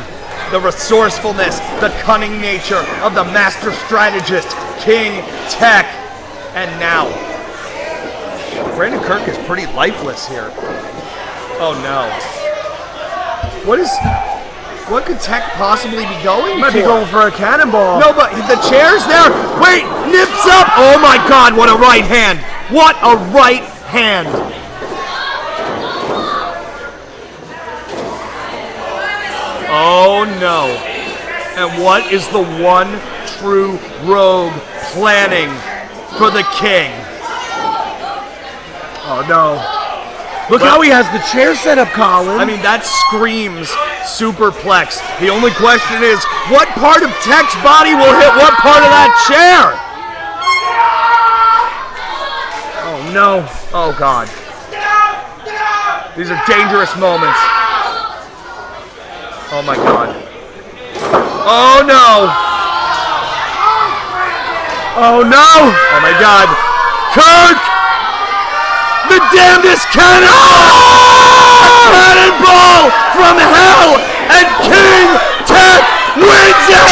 the resourcefulness, the cunning nature of the master strategist, King Tech. And now, Brandon Kirk is pretty lifeless here. Oh no. What could Tech possibly be going Might for? be going for a cannonball. No, but the chair's there. Wait, nips up. Oh my God, what a right hand. What a right hand. Oh no. And what is the one true rogue planning for the king? Oh no. Look how he has the chair set up, Colin. I mean, that screams superplex. The only question is, what part of Tech's body will hit what part of that chair? Oh no. Oh God. These are dangerous moments. Oh my God. Oh no. Oh no. Oh my God. Kirk! The damnedest cannon! Oh! Cannonball from hell! And King Tech wins it!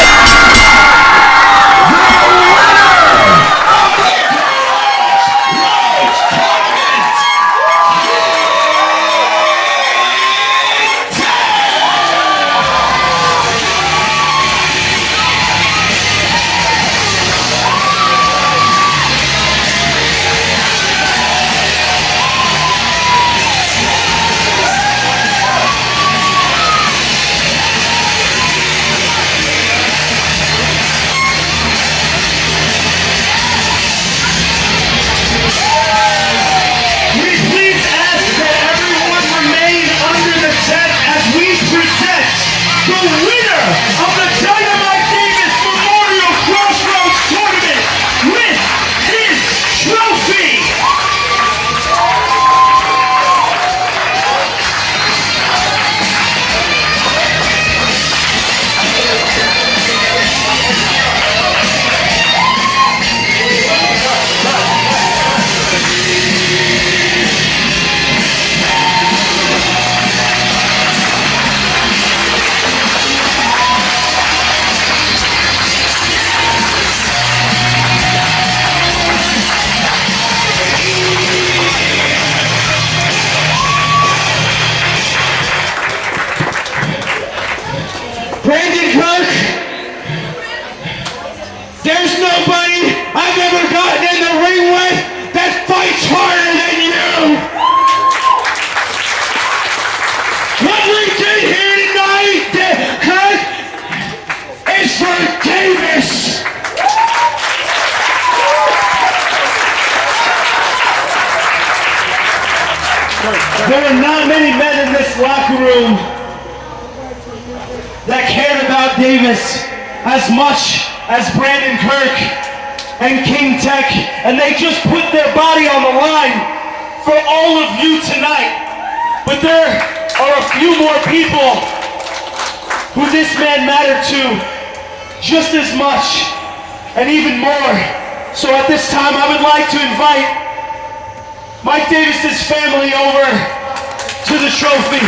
The winner of the DynaMike Davis Memorial Crossroads Tournament with his trophy. Brandon Kirk, there's nobody I've ever gotten in the ring with that fights harder than you. What we did here tonight, Kirk, is for Davis. There are not many men in this locker room that cared about Davis as much as Brandon Kirk. and King Tech, and they just put their body on the line for all of you tonight. But there are a few more people who this man mattered to just as much and even more. So at this time, I would like to invite Myke Davis's family over to the trophy.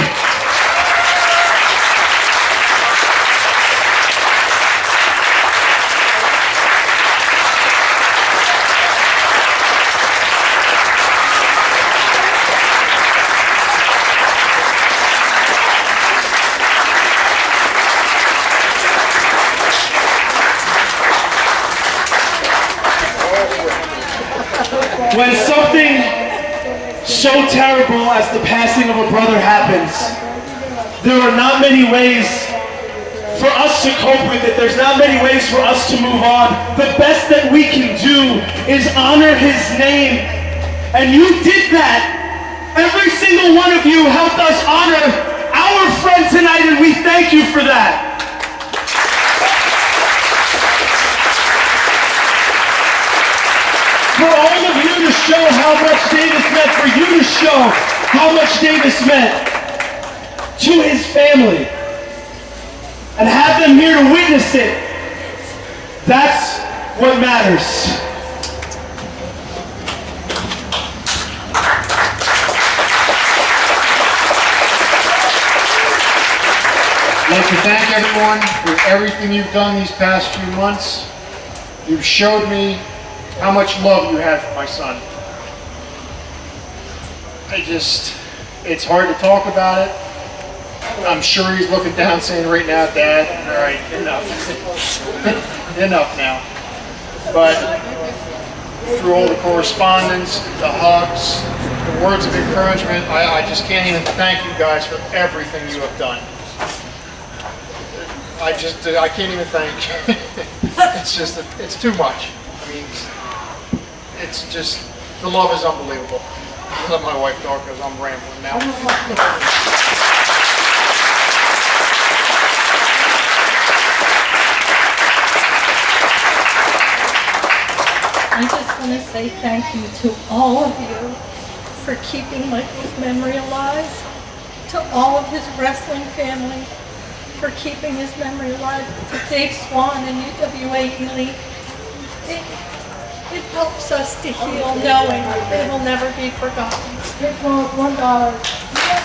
When something so terrible as the passing of a brother happens, there are not many ways for us to cope with it. There's not many ways for us to move on. The best that we can do is honor his name. And you did that. Every single one of you helped us honor our friend tonight, and we thank you for that. For all of you to show how much Davis meant, for you to show how much Davis meant to his family, and have them here to witness it, that's what matters. I'd like to thank everyone for everything you've done these past few months. You've showed me how much love you have for my son. It's hard to talk about it. I'm sure he's looking down saying right now, Dad, all right, enough. Enough now. But through all the correspondence, the hugs, the words of encouragement, I just can't even thank you guys for everything you have done. I can't even thank. It's too much. I mean, it's just, the love is unbelievable. I'll let my wife talk because I'm rambling now. I just want to say thank you to all of you for keeping Michael's memory alive, to all of his wrestling family for keeping his memory alive, to Dave Swan and UWA Elite. It helps us to heal knowing it will never be forgotten. $1.